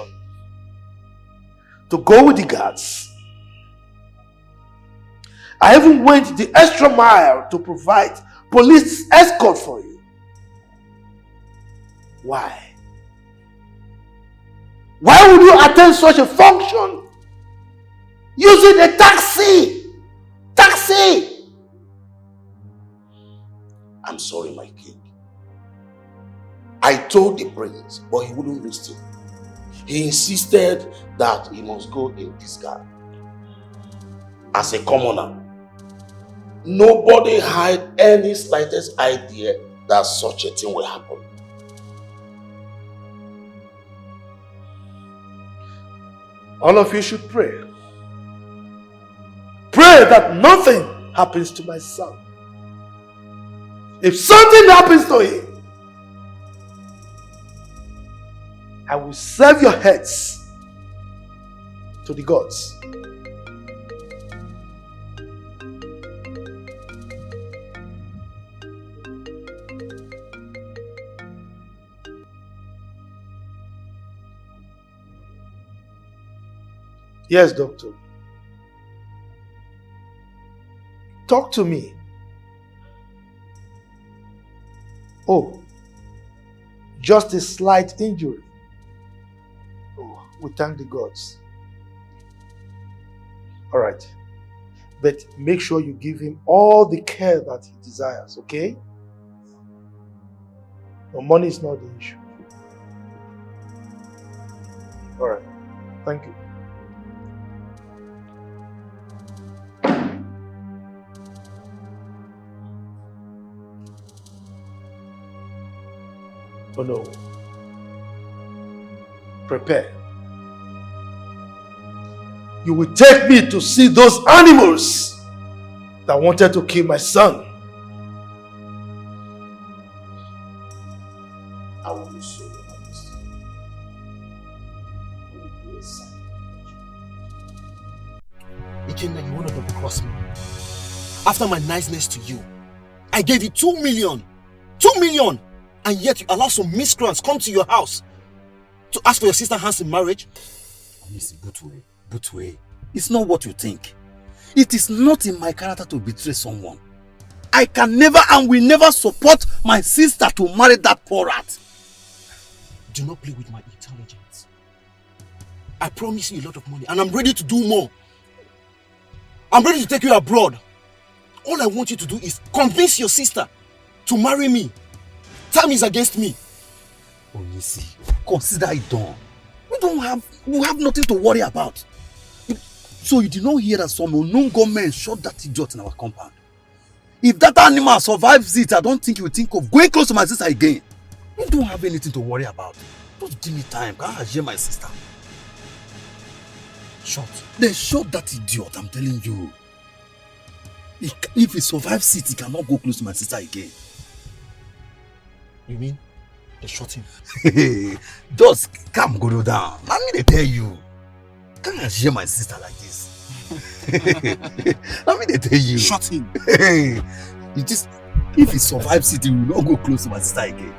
to go with the guards. I even went the extra mile to provide police escort for you. Why? Why would you attend such a function using a taxi? Taxi! I'm sorry, my king. I told the prince, but he wouldn't listen. He insisted that he must go in disguise. As a commoner, nobody had any slightest idea that such a thing will happen. All of you should pray. Pray that nothing happens to my son. If something happens to him, I will serve your heads to the gods. Yes, doctor. Talk to me. Oh, just a slight injury. Oh, we thank the gods. All right. But make sure you give him all the care that he desires, okay? No, money is not the issue. All right. Thank you. Oh no. Prepare. You will take me to see those animals that wanted to kill my son. I will do so, Your Majesty. I will do a sign. Ikenna, you want to double cross me? After my niceness to you, I gave you 2 million. 2 million! And yet you allow some miscreants come to your house to ask for your sister's hand in marriage? Mr. Butwe, it's not what you think. It is not in my character to betray someone. I can never and will never support my sister to marry that poor rat. Do not play with my intelligence. I promise you a lot of money and I'm ready to do more. I'm ready to take you abroad. All I want you to do is convince your sister to marry me. Time is against me. Onisi, consider it done. We have nothing to worry about. So you did not hear that some unknown gunmen shot that idiot in our compound? If that animal survives it, I don't think you will think of going close to my sister again. You don't have anything to worry about. Just give me time. I hear my sister. Shot. They shot that idiot, I'm telling you. If he survives it, he cannot go close to my sister again. You mean they shot him? Just calm, go down. Let me tell you. Can't I hear my sister like this? Let me tell you. Shot him. If he survives it, he will not go close to my sister again.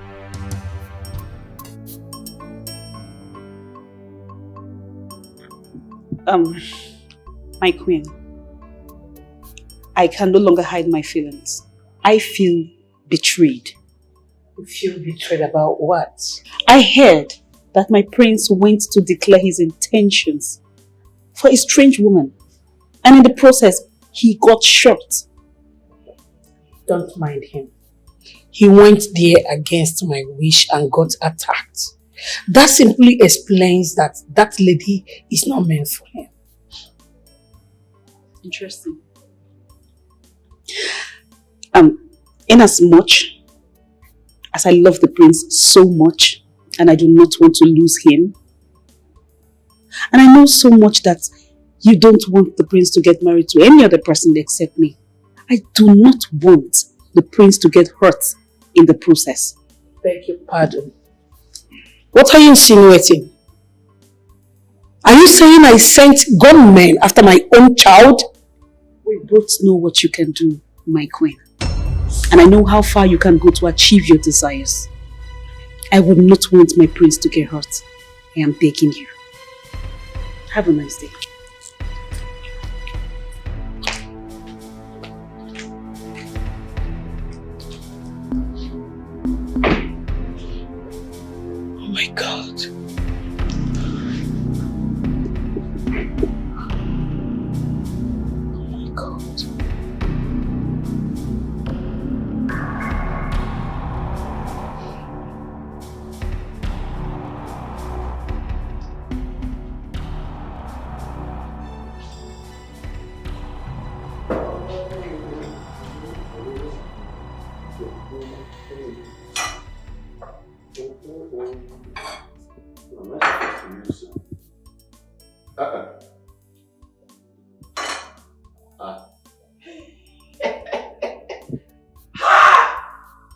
My queen, I can no longer hide my feelings. I feel betrayed. You feel betrayed about what? I heard that my prince went to declare his intentions for a strange woman. And in the process, he got shot. Don't mind him. He went there against my wish and got attacked. That simply explains that that lady is not meant for him. Interesting. In as much as I love the prince so much and I do not want to lose him, and I know so much that you don't want the prince to get married to any other person except me, I do not want the prince to get hurt in the process. Beg your pardon. What are you insinuating? Are you saying I sent gunmen after my own child? We both know what you can do, my queen. And I know how far you can go to achieve your desires. I would not want my prince to get hurt. I am begging you. Have a nice day. Oh my God. Oh my God.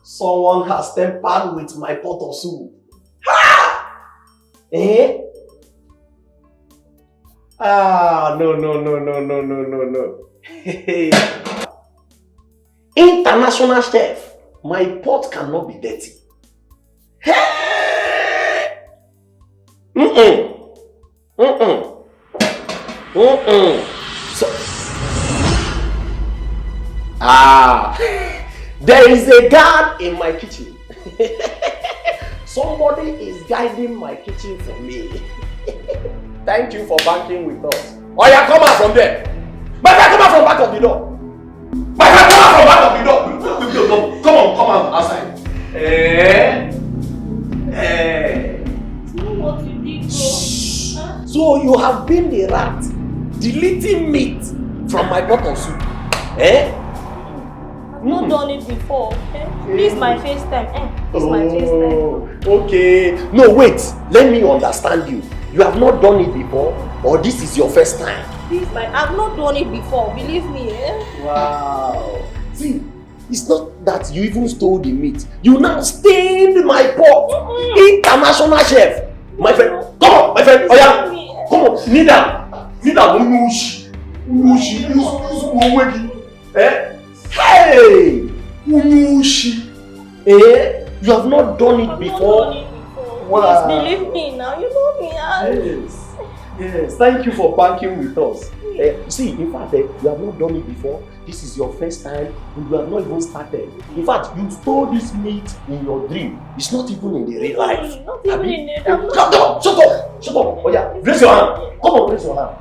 Someone has tempered with my pot of soup. Ha! Eh? No. International chef, my pot cannot be dirty. Hey! There is a guard in my kitchen. Somebody is guiding my kitchen for me. Thank you for banking with us. Oh yeah, come out from there. My friend, come out from back of the door. My friend, come out from back of the door. Come on, outside. Know what you did, bro? So you have been the rat deleting meat from my pot of soup. Eh? I've not done it before. This is my first time. This is my first time. Okay. No, wait. Let me understand you. You have not done it before, or this is your first time? I've not done it before. Believe me. Wow. See, it's not that you even stole the meat. You now stained my pot. International chef. My friend, come on, my friend. Oh yeah, come on, kneel down. Kneel down. Unushi. Eh? Hey! Unushi. Eh? You have not done it before. Wow. Please believe me now. You know me. Yes. Yes. Thank you for banking with us. See, in fact, you have not done it before. This is your first time, and you have not even started. In fact, you stole this meat in your dream. It's not even in the real life. Not even in the Shut up! Shut up! Shut up! Oh yeah, raise your hand. Come on, raise your hand.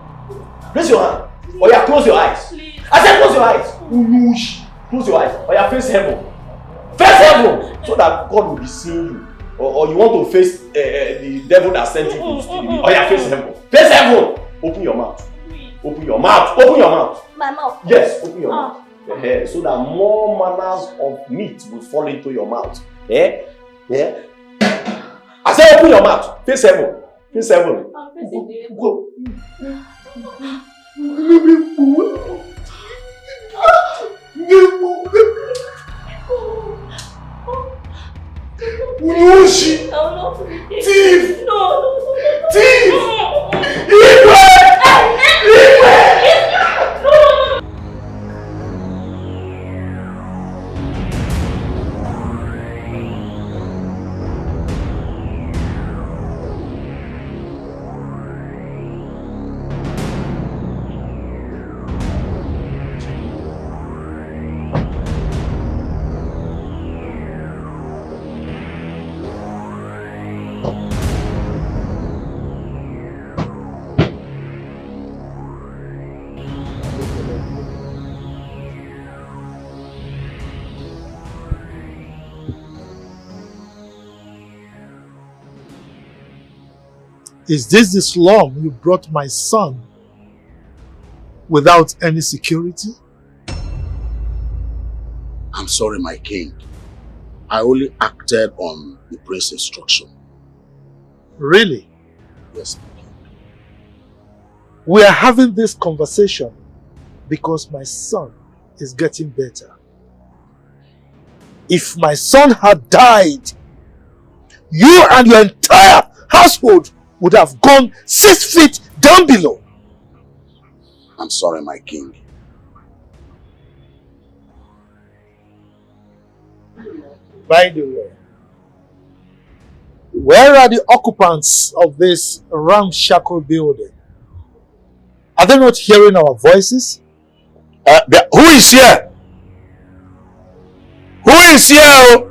Raise your hand. Oh yeah, close your eyes. Please. I said close your eyes. Unush. Close your eyes. Oh yeah, face heaven. Face heaven, so that God will be seeing you. Or you want to face the devil that sent you to steal the. Oh yeah, face heaven. Face heaven. Open your mouth. Open your mouth. Open your mouth. My mouth. Yes, open your mouth. So that more manners of meat will fall into your mouth. Yeah? I said open your mouth. Face heaven. Face heaven. I'm facing the Go. Unushi! Thief! No. Thief! Is this the slum you brought my son without any security? I'm sorry, my king. I only acted on the prince's instruction. Really? Yes, my king. We are having this conversation because my son is getting better. If my son had died, you and your entire household would have gone 6 feet down below. I'm sorry, my king. By the way, where are the occupants of this ramshackle building? Are they not hearing our voices? Who is here? Who is here?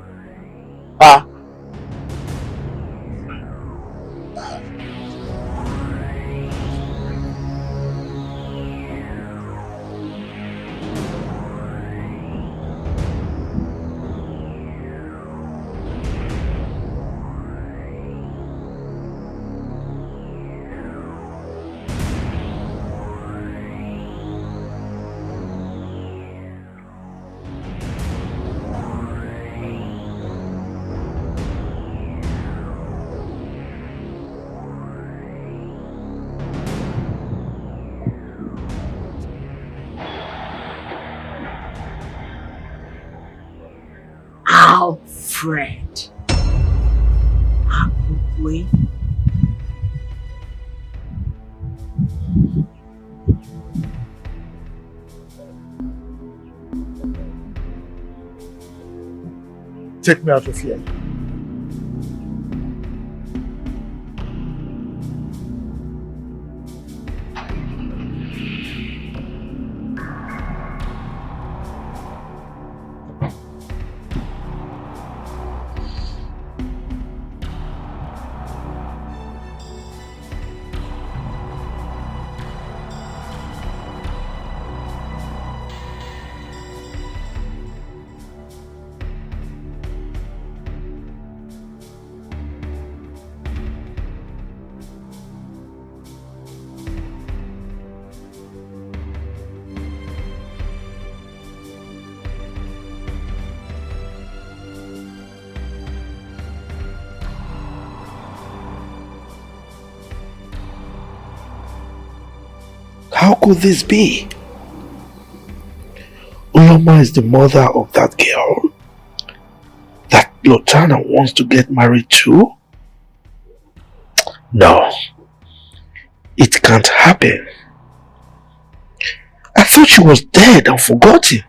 Alfred. Abukwe. Take me out of here. How could this be? Uloma is the mother of that girl that Lotana wants to get married to? No, it can't happen. I thought she was dead and forgotten.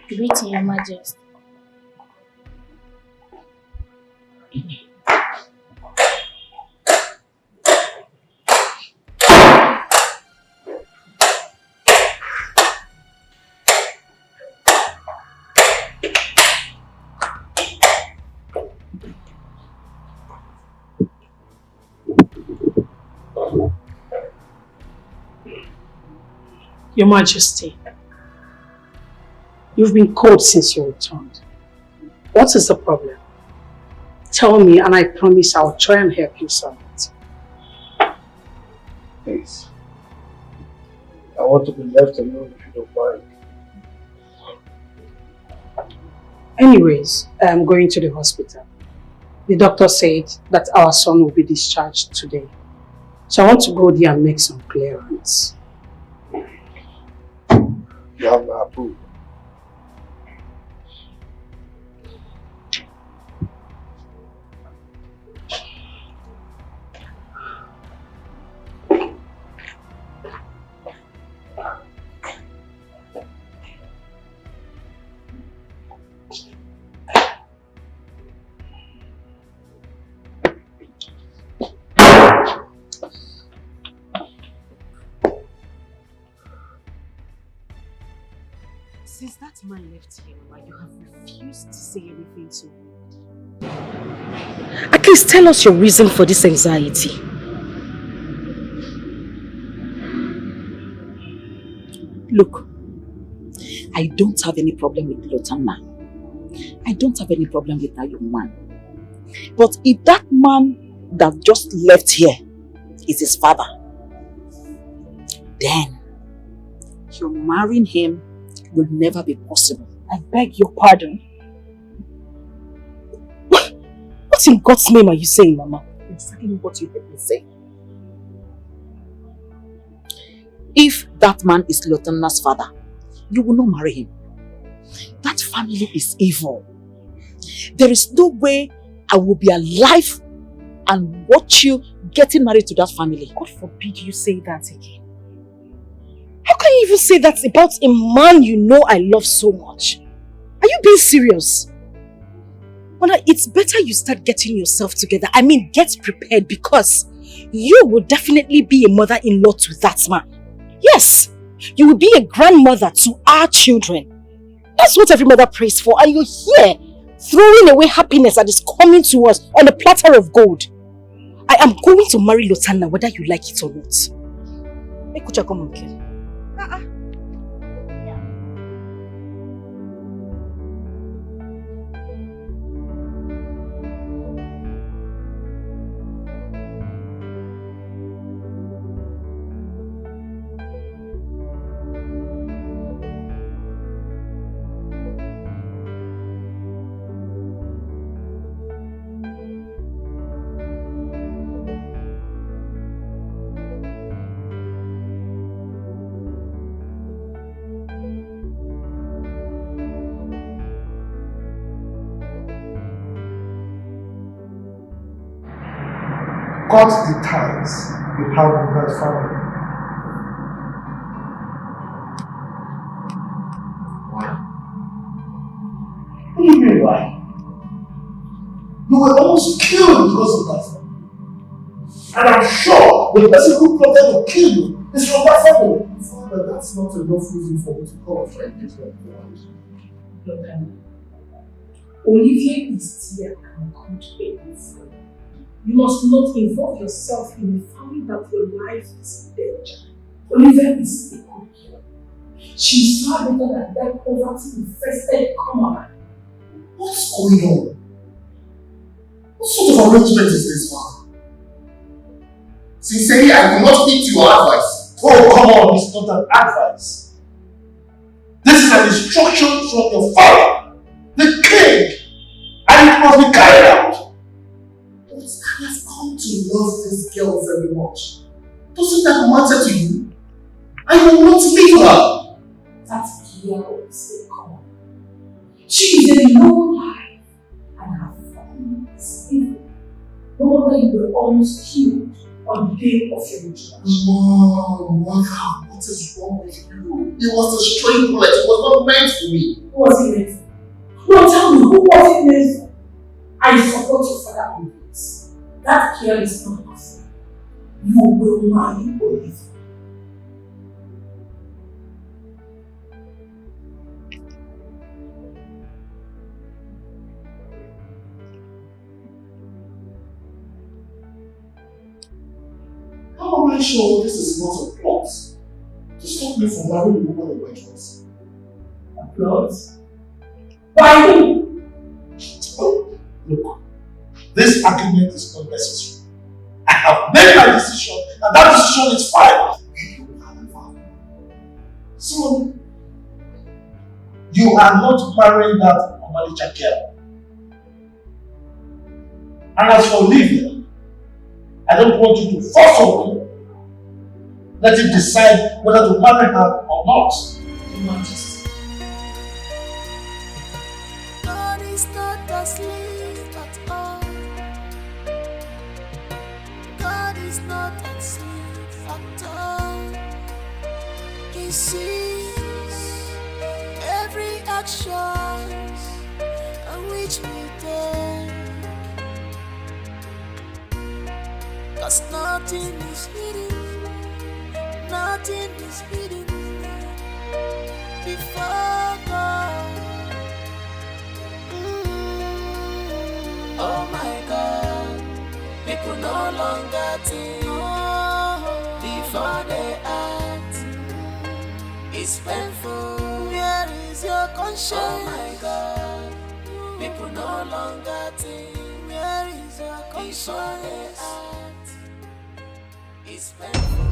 Greeting, Your Majesty. Your Majesty, you've been cold since you returned. What is the problem? Tell me and I promise I'll try and help you solve it. Please. I want to be left alone if you don't mind. Anyways, I'm going to the hospital. The doctor said that our son will be discharged today. So I want to go there and make some clearance. You have my approval. Since that man left here, Mama, you have refused to say anything to me. At least tell us your reason for this anxiety. Look, I don't have any problem with Lotana. I don't have any problem with that young man. But if that man that just left here is his father, then your marrying him will never be possible. I beg your pardon. What in God's name are you saying, Mama? Exactly what you heard me say. If that man is Lotana's father, you will not marry him. That family is evil. There is no way I will be alive and watch you getting married to that family. God forbid you say that again. How can you even say that about a man you know I love so much? Are you being serious? Mona, it's better you start getting yourself together. I mean, get prepared, because you will definitely be a mother-in-law to that man. Yes, you will be a grandmother to our children. That's what every mother prays for, and you're here throwing away happiness that is coming to us on a platter of gold. I am going to marry Lotana whether you like it or not. Hey, Kucha, come on, Ken. Cut the ties you have with that family. Why? What do you mean why? You were almost killed because of that family. And I'm sure the person who plotted to kill you is from that family. Father, that's not enough reason for me to call a friend into your point. Look, Olivier is here and could be friend. You must not involve yourself in a family that your life is in danger. Olivia is a good girl. She's far better than that poverty-infested commoner. What's going on? What sort of arrangement is this, man? Sincerely, I will not heed your advice. Oh, come on, it's not an advice. This is an instruction from your father, the king, and it must be carried out. But I have come to love this girl very much. Doesn't that matter to you? I will not leave her. That girl is a common. She is a low life, and her family is evil. No wonder you were almost killed on the day of your introduction. Mom, what is wrong with you? It was a stray bullet. It was not meant for me. Who was it meant for? No, tell me, who was it meant for? I support your father on this. That girl is not enough. You will marry Olivia. How am I sure this is not a plot to stop me from marrying a woman of my choice? A plot? By who? Oh, look, this argument is not necessary. I have made my decision, and that decision is final. So, you are not marrying that Omalicha girl. And as for Olivia, I don't want you to force her. Let him decide whether to marry her or not. Your Majesty. God is not asleep at all. God is not asleep at all. He sees every action on which we take. 'Cause nothing is hidden. Nothing is hidden before God. Oh my God, people no longer think before they act. It's painful. Where is your conscience? Oh my God, people no longer think. Where is your conscience? Before they act. It's painful.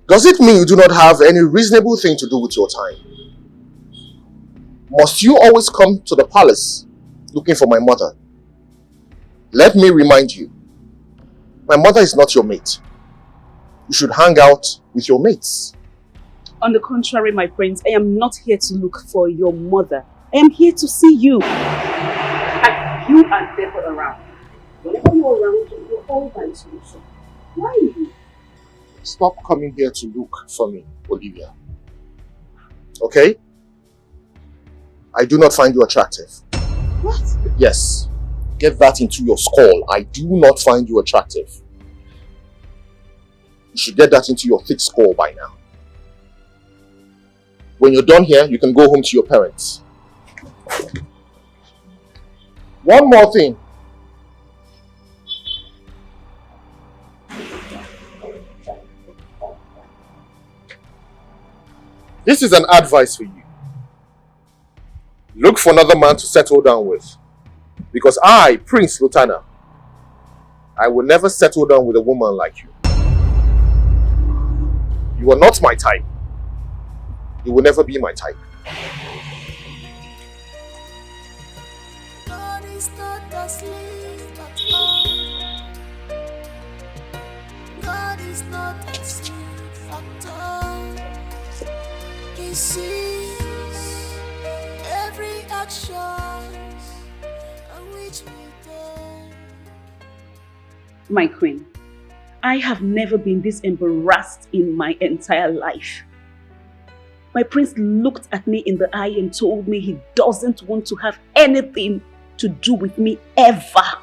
Does it mean you do not have any reasonable thing to do with your time? Must you always come to the palace looking for my mother? Let me remind you, my mother is not your mate. You should hang out with your mates. On the contrary, my friends, I am not here to look for your mother. I am here to see you. And you are never around. Whenever you're around, you're all by solution. Why are you? Stop coming here to look for me, Olivia. Okay? I do not find you attractive. What? Yes. Get that into your skull. I do not find you attractive. You should get that into your thick skull by now. When you're done here, you can go home to your parents. One more thing. This is an advice for you. Look for another man to settle down with. Because I, Prince Lutana, I will never settle down with a woman like you. You are not my type. You will never be my type. God is not asleep at all. God is not asleep at all. He sees every action on which we take. My queen, I have never been this embarrassed in my entire life. My prince looked at me in the eye and told me he doesn't want to have anything to do with me ever.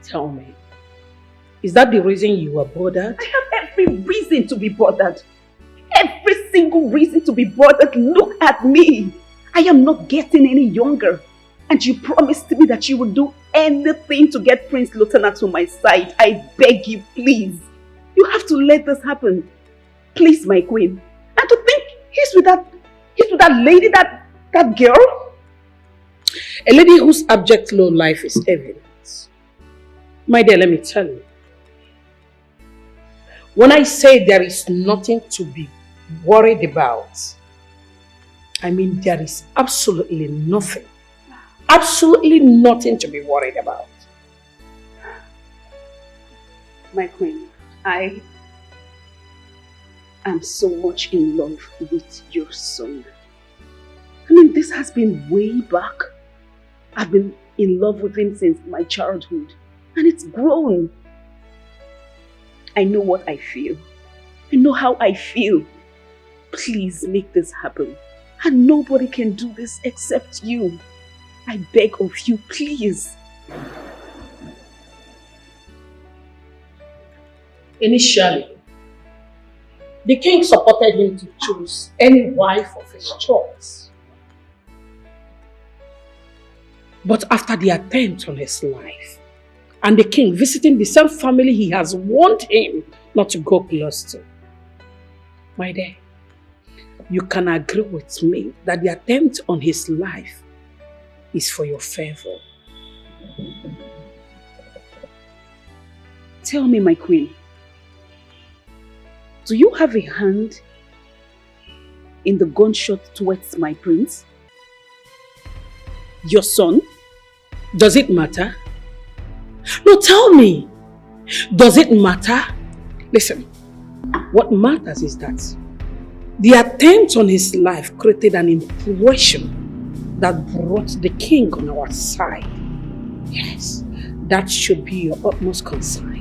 Tell me, is that the reason you were bothered? I have every reason to be bothered. Every single reason to be bothered. Look at me. I am not getting any younger. And you promised me that you would do anything to get Prince Lutana to my side. I beg you, please. You have to let this happen. Please, my queen. And to think he's with that lady, that girl. A lady whose abject low life is evident. My dear, let me tell you. When I say there is nothing to be worried about, I mean there is absolutely nothing. Absolutely nothing to be worried about. My queen, I am so much in love with your son. I mean, this has been way back. I've been in love with him since my childhood, and it's grown. I know what I feel. I know how I feel. Please make this happen. And nobody can do this except you. I beg of you, please. Initially, the king supported him to choose any wife of his choice. But after the attempt on his life, and the king visiting the same family he has warned him not to go close to, my dear, you can agree with me that the attempt on his life is for your favor. Tell me, my queen, do you have a hand in the gunshot towards my prince? Your son? Does it matter? No, tell me. Does it matter? Listen, what matters is that the attempt on his life created an impression that brought the king on our side. Yes, that should be your utmost concern.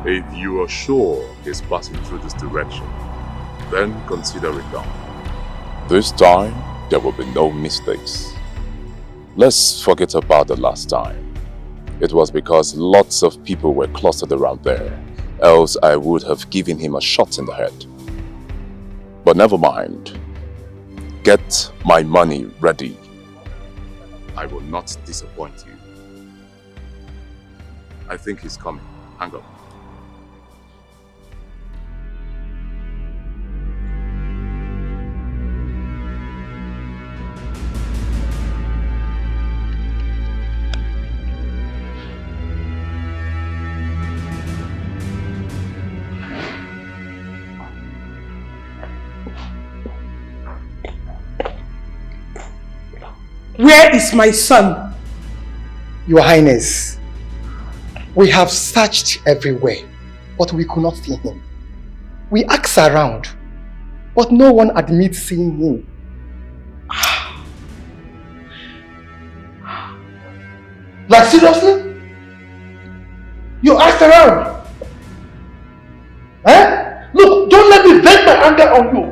If you are sure he's passing through this direction, then consider it done. This time, there will be no mistakes. Let's forget about the last time. It was because lots of people were clustered around there, else I would have given him a shot in the head. But never mind. Get my money ready. I will not disappoint you. I think he's coming. Hang up. Where is my son? Your Highness, we have searched everywhere, but we could not see him. We asked around, but no one admits seeing him. Like seriously? You asked around? Eh? Look, don't let me vent my anger on you.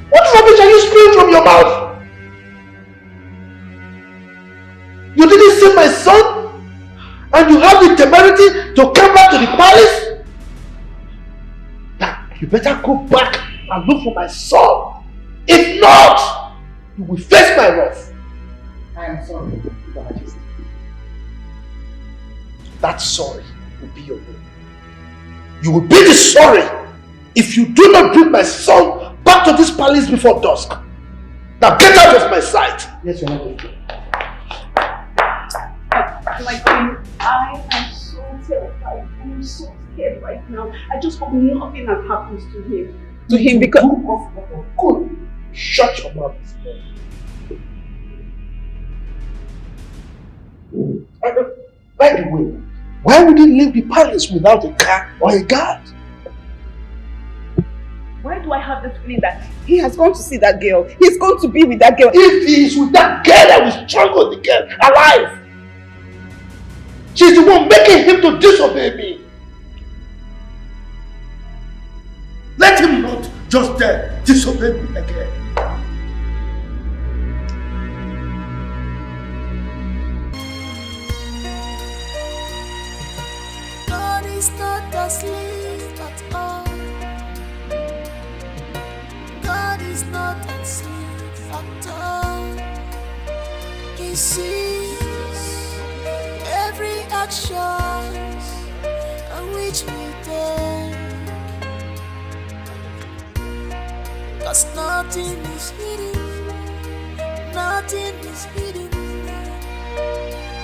What rubbish are you spewing from your mouth? You didn't see my son? And you have the temerity to come back to the palace? Now, you better go back and look for my son. If not, you will face my wrath. I am sorry, Your Majesty. That sorry will be your name. You will be the sorry if you do not bring my son back to this palace before dusk. Now get out of my sight. Yes, Your Majesty. My queen, I am so terrified. I am so scared right now. I just hope nothing has happened to him. Because good. Shut your mouth. By the way, why would he leave the palace without a car or a guard? why do I have this feeling that he has gone to see that girl? He's going to be with that girl. If he is with that girl, I will strangle the girl alive. She's the one making him to disobey me. Let him not just disobey me again. God is not asleep at all. God is not asleep at decisions, every action on which we take. 'Cause nothing is hidden, nothing is hidden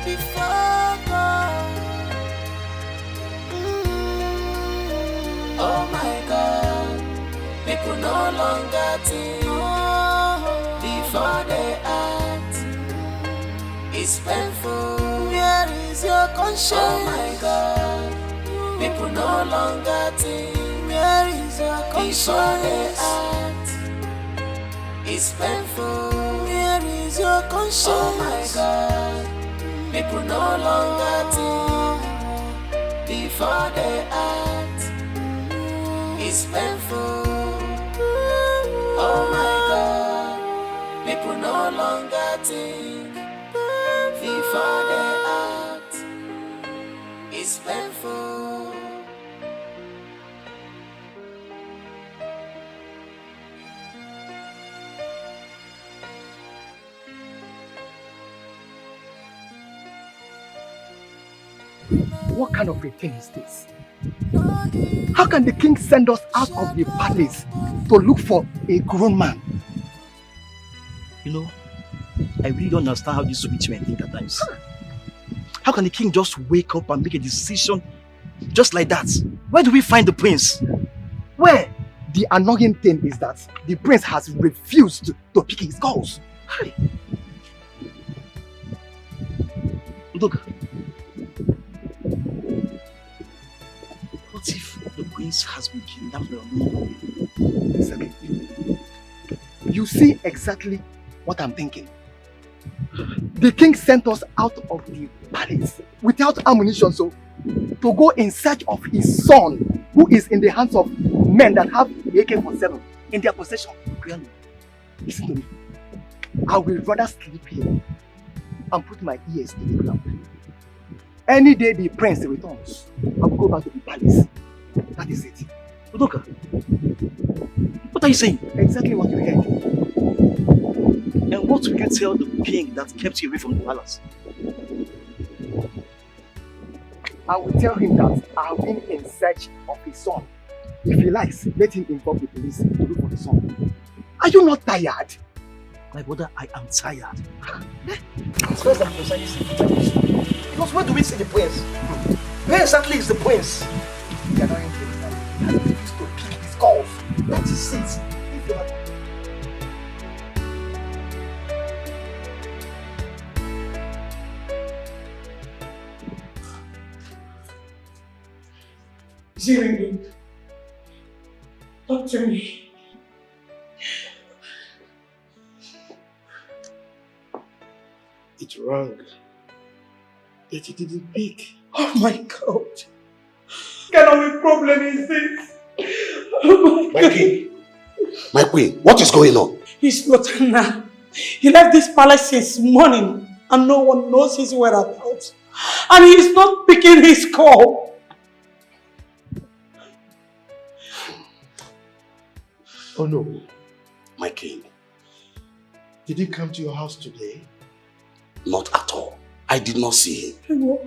before God. Oh my God, people no longer think before they act. It's painful. Where is your conscience? Oh my God, people no longer think. Where is your conscience? Before they act. It's painful. Where is your conscience? Oh my God, people no longer think before they act. It's painful. Oh my God, people no longer think before they act. It's painful. What kind of a thing is this? How can the king send us out of the palace to look for a grown man? You know, I really don't understand how these stupid men think at times. How can the king just wake up and make a decision just like that? Where do we find the prince? Where? The annoying thing is that the prince has refused to pick his calls. Hey. Look. What if the prince has been kidnapped? Exactly. You see exactly what I'm thinking. The king sent us out of the palace without ammunition, so to go in search of his son, who is in the hands of men that have AK-47 in their possession. Listen to me. I will rather sleep here and put my ears to the ground. Any day the prince returns, I will go back to the palace. That is it. Udoka, what are you saying? Exactly what you heard. And what will you tell the king that kept you away from the palace? I will tell him that I have been in search of his son. If he likes, let him inform the police to look for the son. Are you not tired? My brother, I am tired. As far as I'm concerned, because where do we see the prince? Where exactly is the prince? They are not in the he has refused to pick his calls. That is it. If you are... Is he ringing? Talk to me. It rang, but he didn't pick. Oh my God. What kind of a problem is this? Oh my king, my queen, what is going on? He's not now. He left this palace since morning and no one knows his whereabouts. And he's not picking his call. Oh no, my king. Did he come to your house today? Not at all. I did not see him.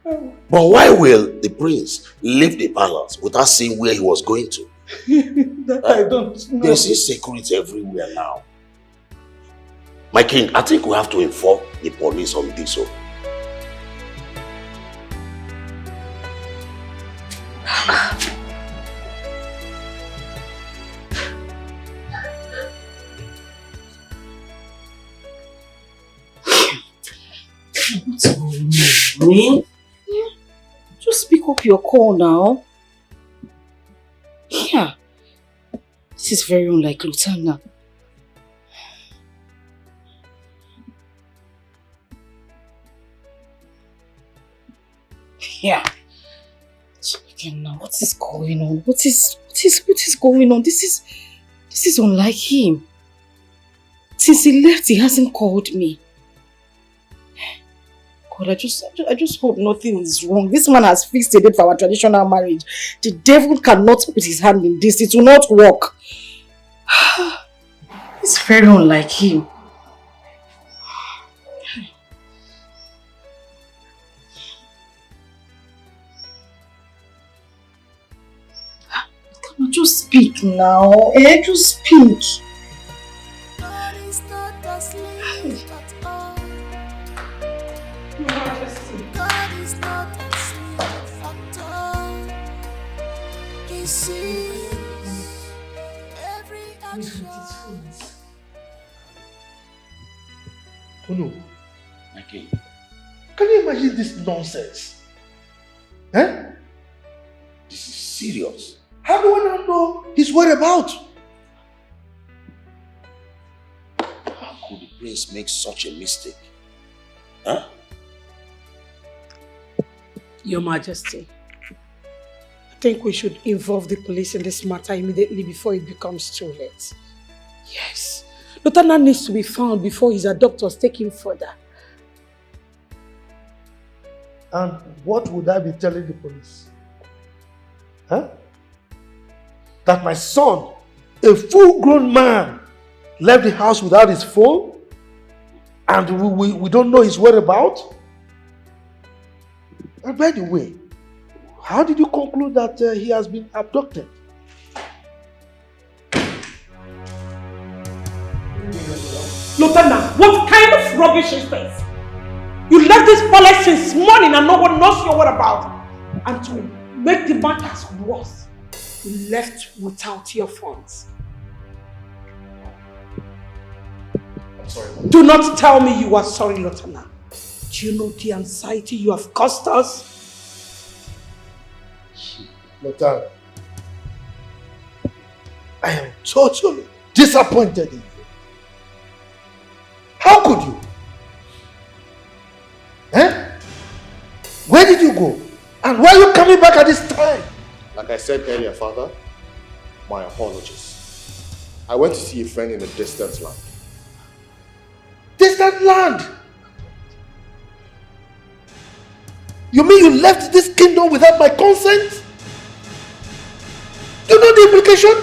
But why will the prince leave the palace without seeing where he was going to? That I don't know. There's insecurity everywhere now. My king, I think we have to inform the police on this. What's going on? Just pick up your call now. Yeah. This is very unlike Lutana. Yeah. Again now, what is going on? What is going on? This is unlike him. Since he left, he hasn't called me. God, I just hope nothing is wrong. This man has fixed a date for our traditional marriage. The devil cannot put his hand in this. It will not work. It's very unlike him. now. Just speak. God is not asleep at all. God is not asleep at all. He sees every action. Oh no. Okay. Can you imagine this nonsense? Eh? This is serious. How do I not know his whereabouts? How could the prince make such a mistake? Huh? Your Majesty, I think we should involve the police in this matter immediately before it becomes too late. Yes. Lieutenant needs to be found before his abductors take him further. And what would I be telling the police? Huh? That my son, a full-grown man, left the house without his phone? And we don't know his whereabouts? And by the way, how did you conclude that he has been abducted? Lieutenant, what kind of rubbish is this? You left this palace since morning and no one knows your whereabouts. And to make the matters worse, you left without your funds. I'm sorry. Do not tell me you are sorry, Lieutenant. Do you know the anxiety you have caused us? Lieutenant, I am totally disappointed in you. How could you? Eh? Where did you go? And why are you coming back at this time? Like I said earlier, Father, my apologies. I went to see a friend in a distant land. Distant land? You mean you left this kingdom without my consent? Do you know the implication?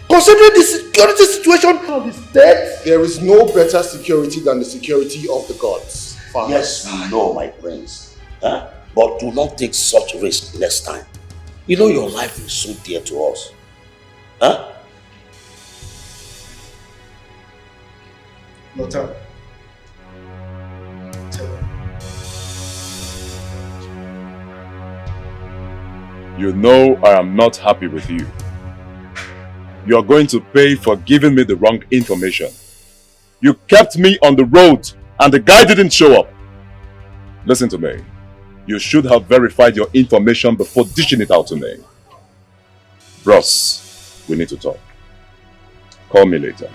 Considering the security situation of the state? There is no better security than the security of the gods, Father. Yes, we know, my prince. Huh? But do not take such risk next time. You know your life is so dear to us. Huh? Lieutenant. You know I am not happy with you. You are going to pay for giving me the wrong information. You kept me on the road and the guy didn't show up. Listen to me. You should have verified your information before dishing it out to me. Bros, we need to talk. Call me later.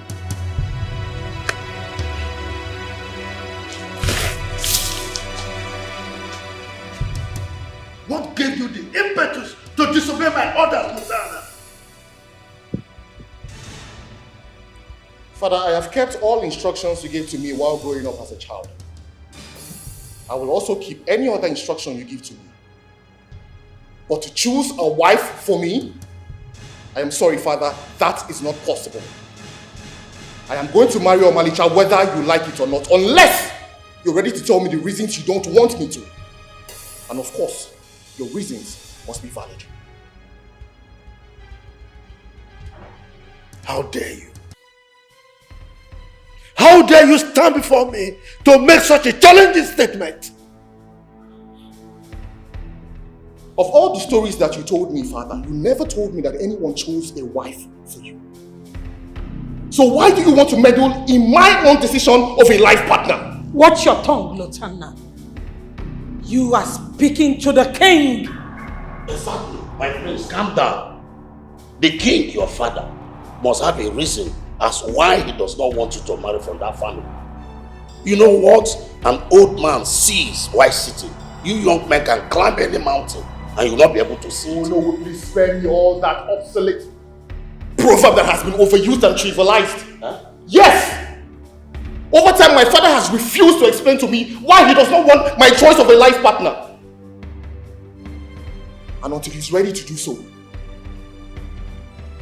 What gave you the impetus to disobey my orders, Lieutenant? Father, I have kept all instructions you gave to me while growing up as a child. I will also keep any other instruction you give to me. But to choose a wife for me, I am sorry, Father, that is not possible. I am going to marry Omalicha whether you like it or not, unless you're ready to tell me the reasons you don't want me to. And of course, your reasons must be valid. How dare you? How dare you stand before me to make such a challenging statement? Of all the stories that you told me, Father, you never told me that anyone chose a wife for you. So why do you want to meddle in my own decision of a life partner? Watch your tongue, Lieutenant. You are speaking to the king. Exactly. My prince, calm down. The king, your father, must have a reason as why he does not want you to marry from that family. You know what an old man sees while sitting? You young men can climb any mountain and you will not be able to see it. Oh no, please spare me all that obsolete proverb that has been overused and trivialized. Huh? Yes! Over time, my father has refused to explain to me why he does not want my choice of a life partner. And until he's ready to do so,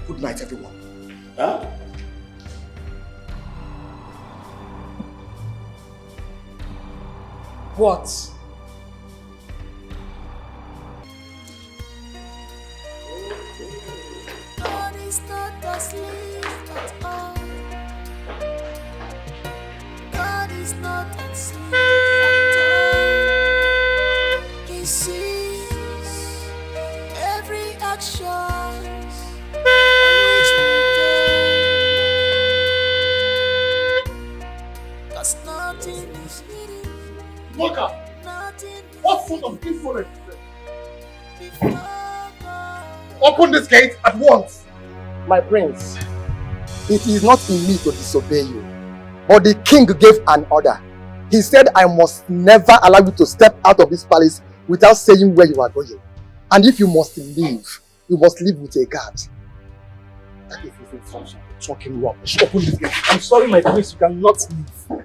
good night, everyone. Huh? What? is not asleep at all. He sees every action which we take. 'Cause nothing is hidden. Walker, what sort of insolence is this? Open this gate at once. My prince, it is not in me to disobey you, but the king gave an order. He said I must never allow you to step out of this palace without saying where you are going. And if you must leave, you must leave with a guard. That is his instruction. Talking rubbish. Open this gate. I'm sorry, my prince, you cannot leave.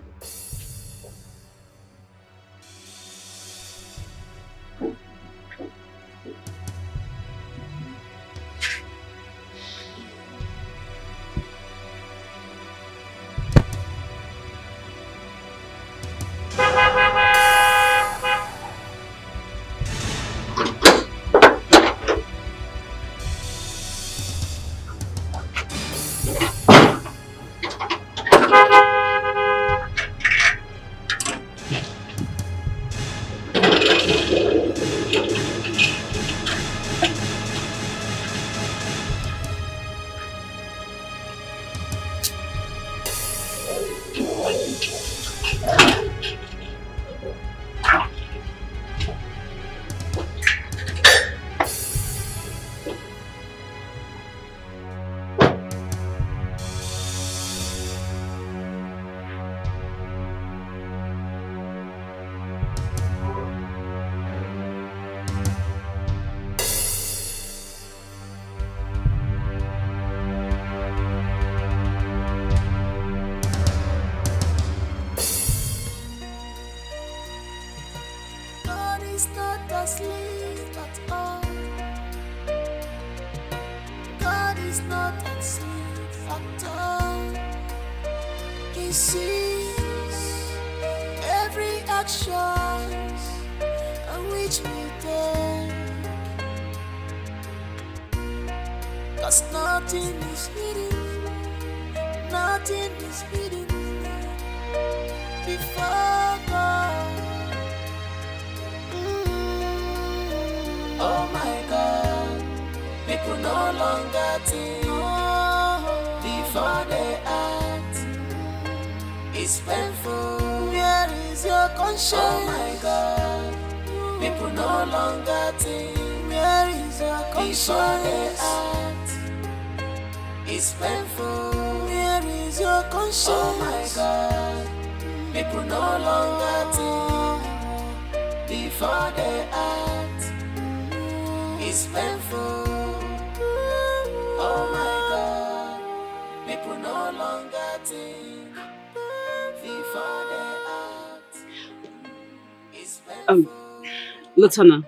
Latana,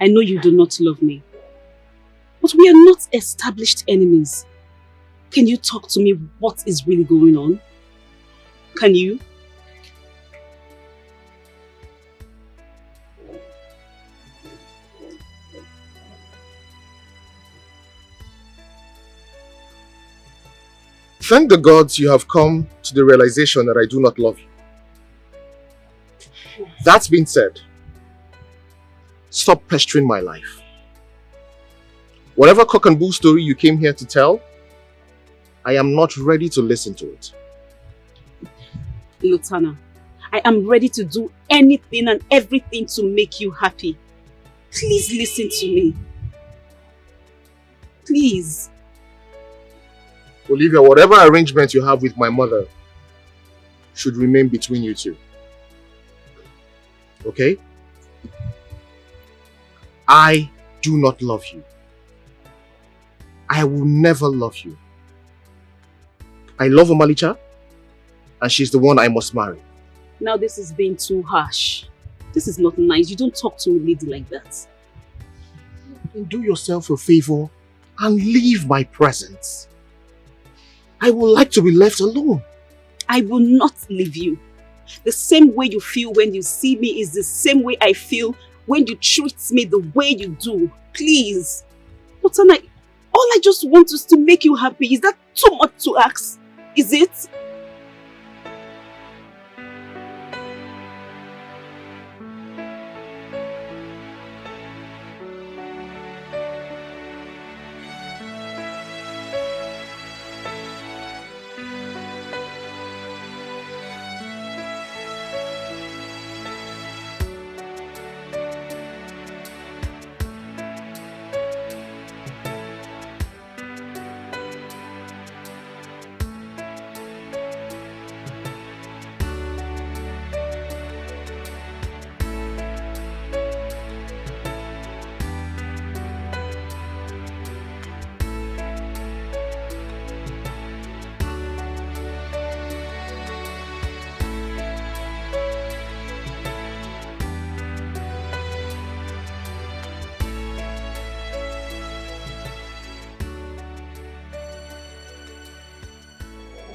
I know you do not love me, but we are not established enemies. Can you talk to me what is really going on? Can you? Thank the gods you have come to the realization that I do not love you. That being said, stop pestering my life. Whatever cock and bull story you came here to tell, I am not ready to listen to it. Latana, I am ready to do anything and everything to make you happy. Please listen to me. Please. Olivia, whatever arrangement you have with my mother should remain between you two. Okay? I do not love you. I will never love you. I love Omalicha, and she's the one I must marry. Now this is being too harsh. This is not nice. You don't talk to a lady like that. Then do yourself a favor and leave my presence. I would like to be left alone. I will not leave you. The same way you feel when you see me is the same way I feel when you treat me the way you do. Please. But all I just want is to make you happy. Is that too much to ask? Is it?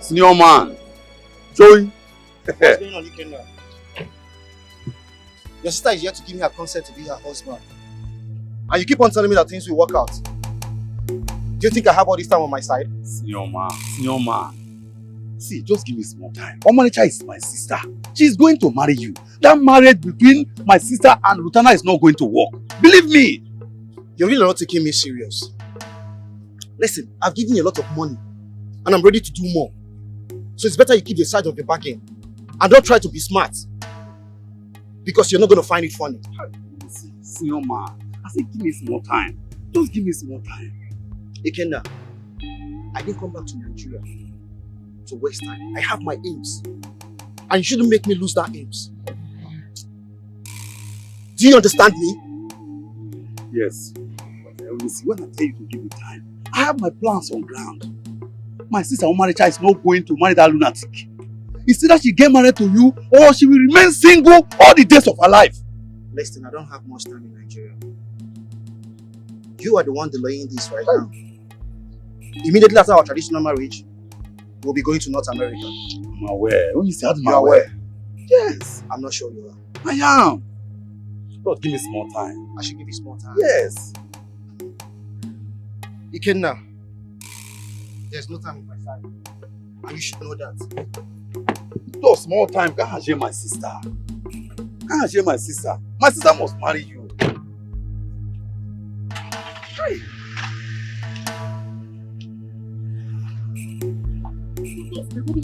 Senior man. Joey. What's going on, Ikenna? Your sister is here to give me her consent to be her husband. And you keep on telling me that things will work out. Do you think I have all this time on my side? Senior man. See, just give me small time. Omalicha is my sister. She's going to marry you. That marriage between my sister and Rutana is not going to work. Believe me. You're really not taking me serious. Listen, I've given you a lot of money. And I'm ready to do more. So it's better you keep the side of the bargain. And don't try to be smart. Because you're not going to find it funny. Senior man, I said give me small time. Just give me small time. Ikenna, I didn't come back to Nigeria to waste time. I have my aims. And you shouldn't make me lose that aims. Do you understand me? Yes. But when I tell you to give me time, I have my plans on ground. My sister Omaricha is not going to marry that lunatic. It's either she get married to you or she will remain single all the days of her life. Listen, I don't have much time in Nigeria. You are the one delaying this right now. Immediately after our traditional marriage, we'll be going to North America. I'm aware. When you say you are aware? Yes. I'm not sure you are. I am. But give me small time. I should give you small time? Yes. Ikenna, there's no time on my side. And you should know that. Just small time. Can't share my sister. Can't share my sister. My sister must marry you. Hey.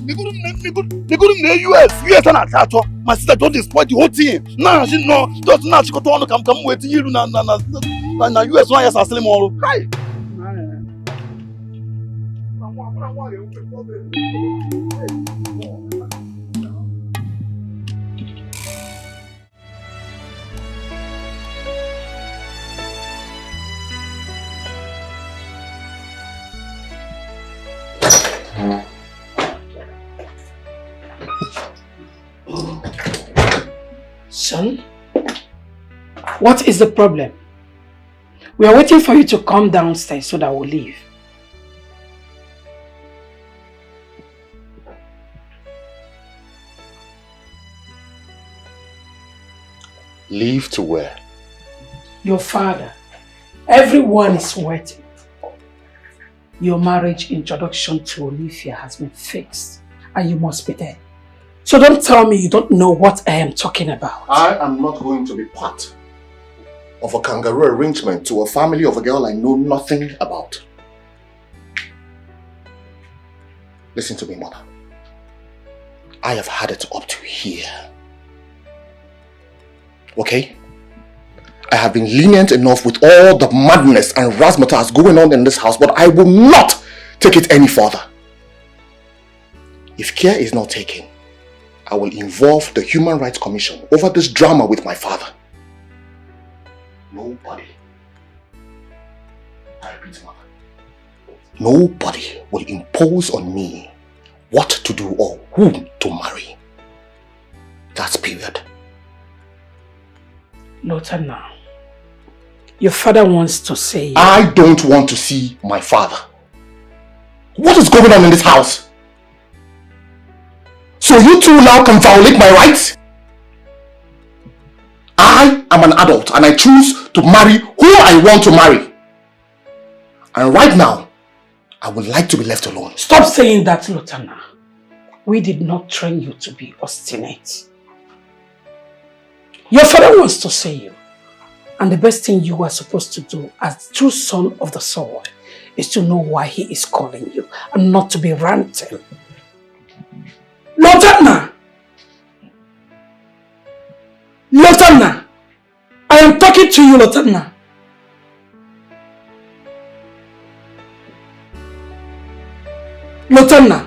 They go to the US and attack. My sister don't spoil the whole thing. Nah, she no. Just now she got to come wait you na US one yes aslim all. Hi. Son, what is the problem? We are waiting for you to come downstairs so that we'll leave. Leave to where? Your father. Everyone is waiting. Your marriage introduction to Olivia has been fixed and you must be there. So don't tell me you don't know what I am talking about. I am not going to be part of a kangaroo arrangement to a family of a girl I know nothing about. Listen to me, mother. I have had it up to here. Okay? I have been lenient enough with all the madness and razzmatazz going on in this house, but I will not take it any further. If care is not taken, I will involve the Human Rights Commission over this drama with my father. Nobody, I repeat, mother, nobody will impose on me what to do or who to marry. That's period. Lotana, your father wants to say... I don't want to see my father. What is going on in this house? So you two now can violate my rights? I am an adult and I choose to marry who I want to marry. And right now, I would like to be left alone. Stop saying that, Lotana. We did not train you to be obstinate. Your father wants to see you. And the best thing you are supposed to do as the true son of the soil is to know why he is calling you and not to be ranting. Lotana! Lotana! I am talking to you, Lotana. Lotana!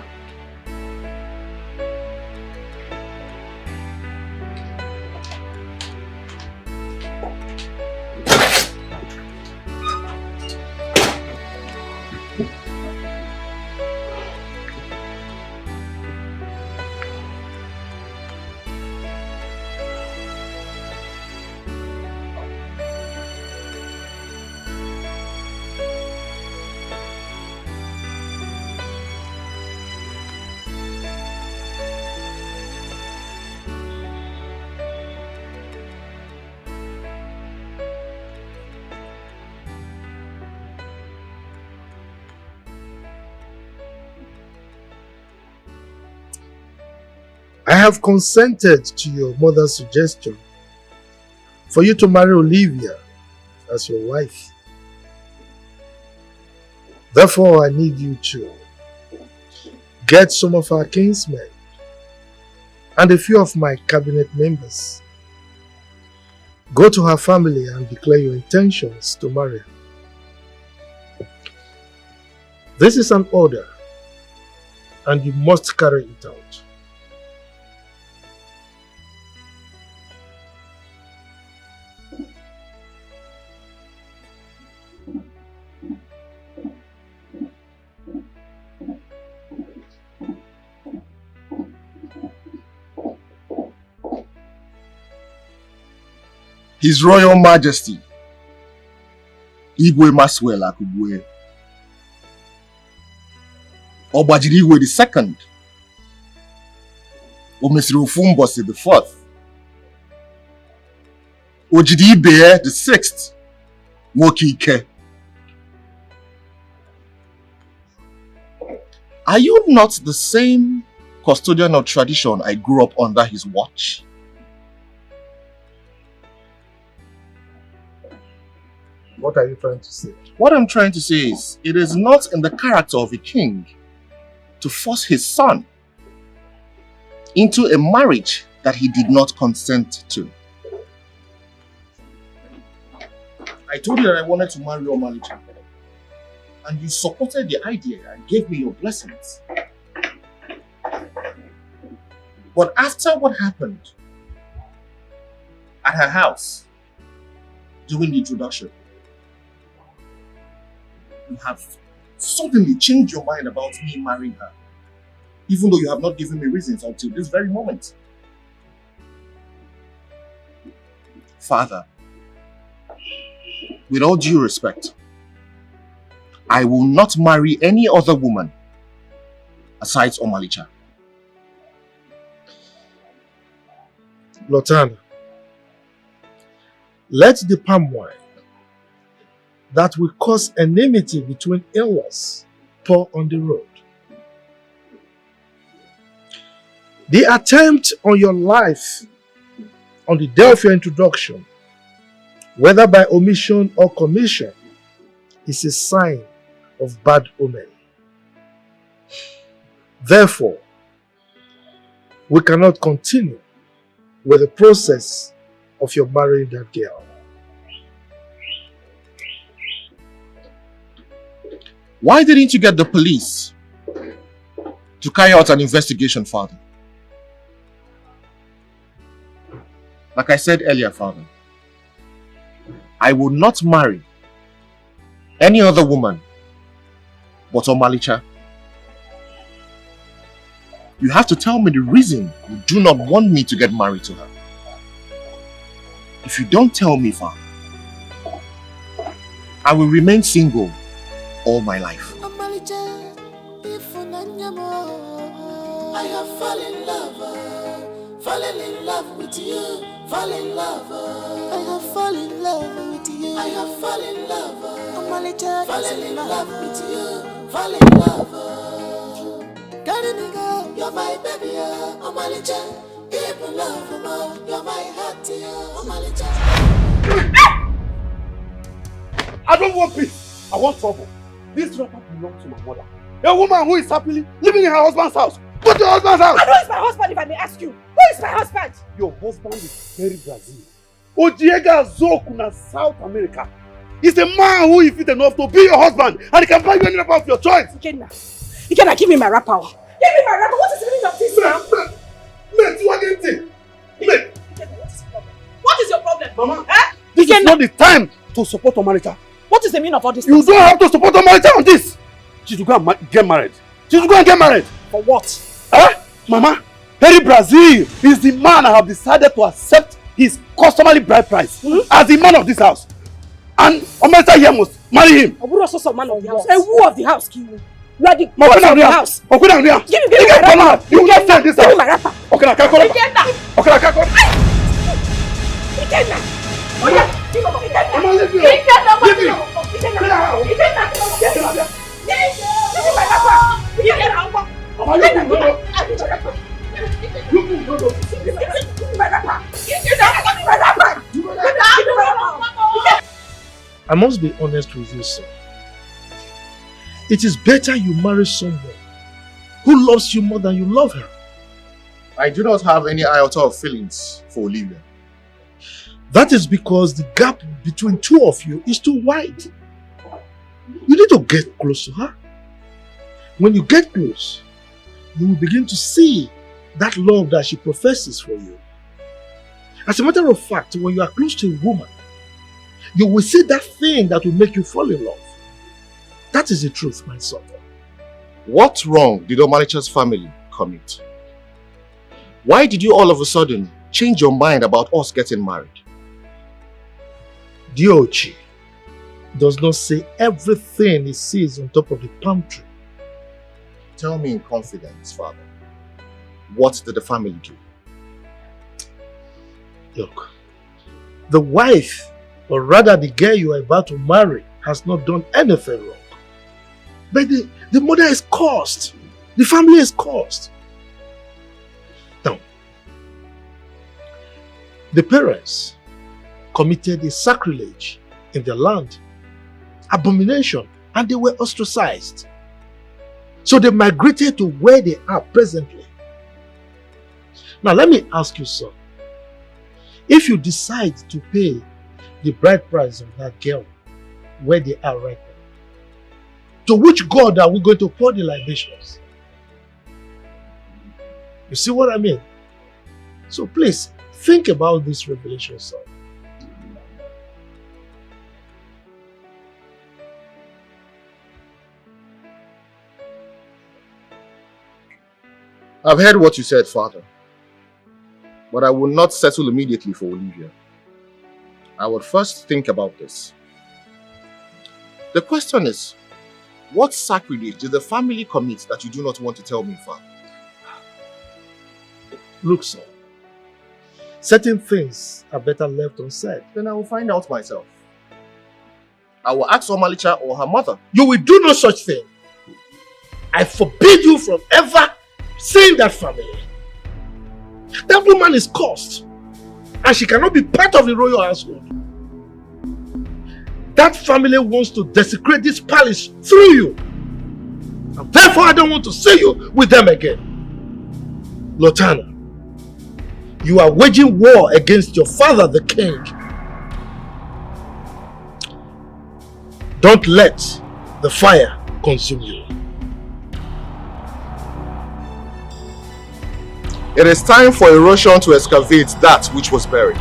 I have consented to your mother's suggestion for you to marry Olivia as your wife. Therefore, I need you to get some of our kinsmen and a few of my cabinet members. Go to her family and declare your intentions to marry her. This is an order, and you must carry it out. His Royal Majesty, Igwe Maswell Akubwe, Obajiri Igwe II, Omesiri Ofumbosi the IV, Ojidi Ibe the VI, Wokike. Are you not the same custodian of tradition I grew up under his watch? What are you trying to say? What I'm trying to say is, it is not in the character of a king to force his son into a marriage that he did not consent to. I told you that I wanted to marry Omalicha, and you supported the idea and gave me your blessings. But after what happened at her house during the introduction, you have suddenly changed your mind about me marrying her, even though you have not given me reasons until this very moment. Father, with all due respect, I will not marry any other woman aside Omalicha. Lotana, let the palm wine that will cause enmity between in-laws pour on the road. The attempt on your life on the day of your introduction, whether by omission or commission, is a sign of bad omen. Therefore, we cannot continue with the process of your marrying that girl. Why didn't you get the police to carry out an investigation, Father? Like I said earlier, Father, I will not marry any other woman but Omalicha. You have to tell me the reason you do not want me to get married to her. If you don't tell me, Father, I will remain single all my life. I have fallen in love with you, fall in love. I have fallen in love with you. I have fallen in love. Fallen in love with you, fall in love. You're my baby, Omalicha. Even love, you're my heart, Omalicha. I don't want peace. I want trouble. This wrapper belongs to my mother. A woman who is happily living in her husband's house. Go to your husband's house. And who is my husband, if I may ask you? Who is my husband? Your husband is very Brazil. Ojiega Zokuna, South America. He's a man who is fit enough to be your husband, and he can buy you any wrapper of your choice. Ikenna, give me my wrapper. Give me my wrapper. What is the meaning of this now? Mate, what is it? Mate. What is your problem? Mama, this is not the time to support Omalicha. What is the meaning of all this? You don't have to support Omalicha on this. She should go and get married. She should go and get married. For what? Mama, Harry Brazil is the man I have decided to accept his customary bride price as the man of this house. And Omalicha here must marry him. A who also man of the house? A who of the house, Kiwu? You are the boss of the house. Give me my wrapper. You will not stay in this house. Give me my wrapper. Okay, I can't call him. Okay, I can't call him. Ikenna. Oh yeah. Give me. I must be honest with you, sir. It is better you marry someone who loves you more than you love her. I do not have any iota of feelings for Olivia. That is because the gap between two of you is too wide. You need to get close to her. When you get close, you will begin to see that love that she professes for you. As a matter of fact, when you are close to a woman, you will see that thing that will make you fall in love. That is the truth, my son. What wrong did Omalicha's family commit? Why did you all of a sudden change your mind about us getting married? Diochi does not say everything he sees on top of the palm tree. Tell me in confidence, Father. What did the family do? Look, the wife, or rather the girl you are about to marry, has not done anything wrong. But the mother is cursed. The family is cursed. Now, the parents committed a sacrilege in their land, abomination, and they were ostracized. So they migrated to where they are presently. Now let me ask you, son, if you decide to pay the bride price of that girl where they are right now, to which God are we going to pour the libations? You see what I mean? So please, think about this revelation, son. I've heard what you said, Father. But I will not settle immediately for Olivia. I would first think about this. The question is, what sacrilege did the family commit that you do not want to tell me, Father? Look, son, certain things are better left unsaid. Then I will find out myself. I will ask Omalicha or her mother. You will do no such thing. I forbid you from ever seeing that family. That woman is cursed, and she cannot be part of the royal household. That family wants to desecrate this palace through you, and therefore I don't want to see you with them again. Lotana, you are waging war against your father, the king. Don't let the fire consume you. It is time for erosion to excavate that which was buried.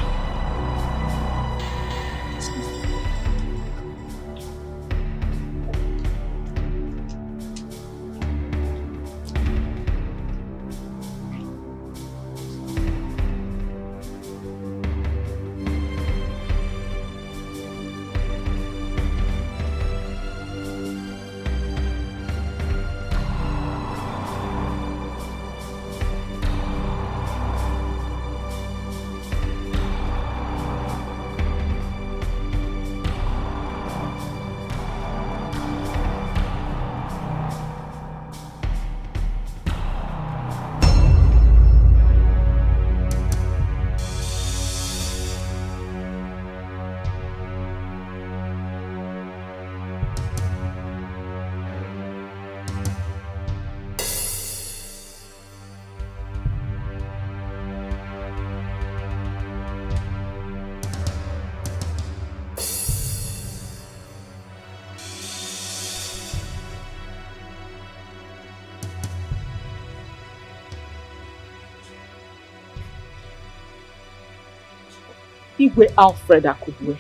Igwe Alfred Akubwe,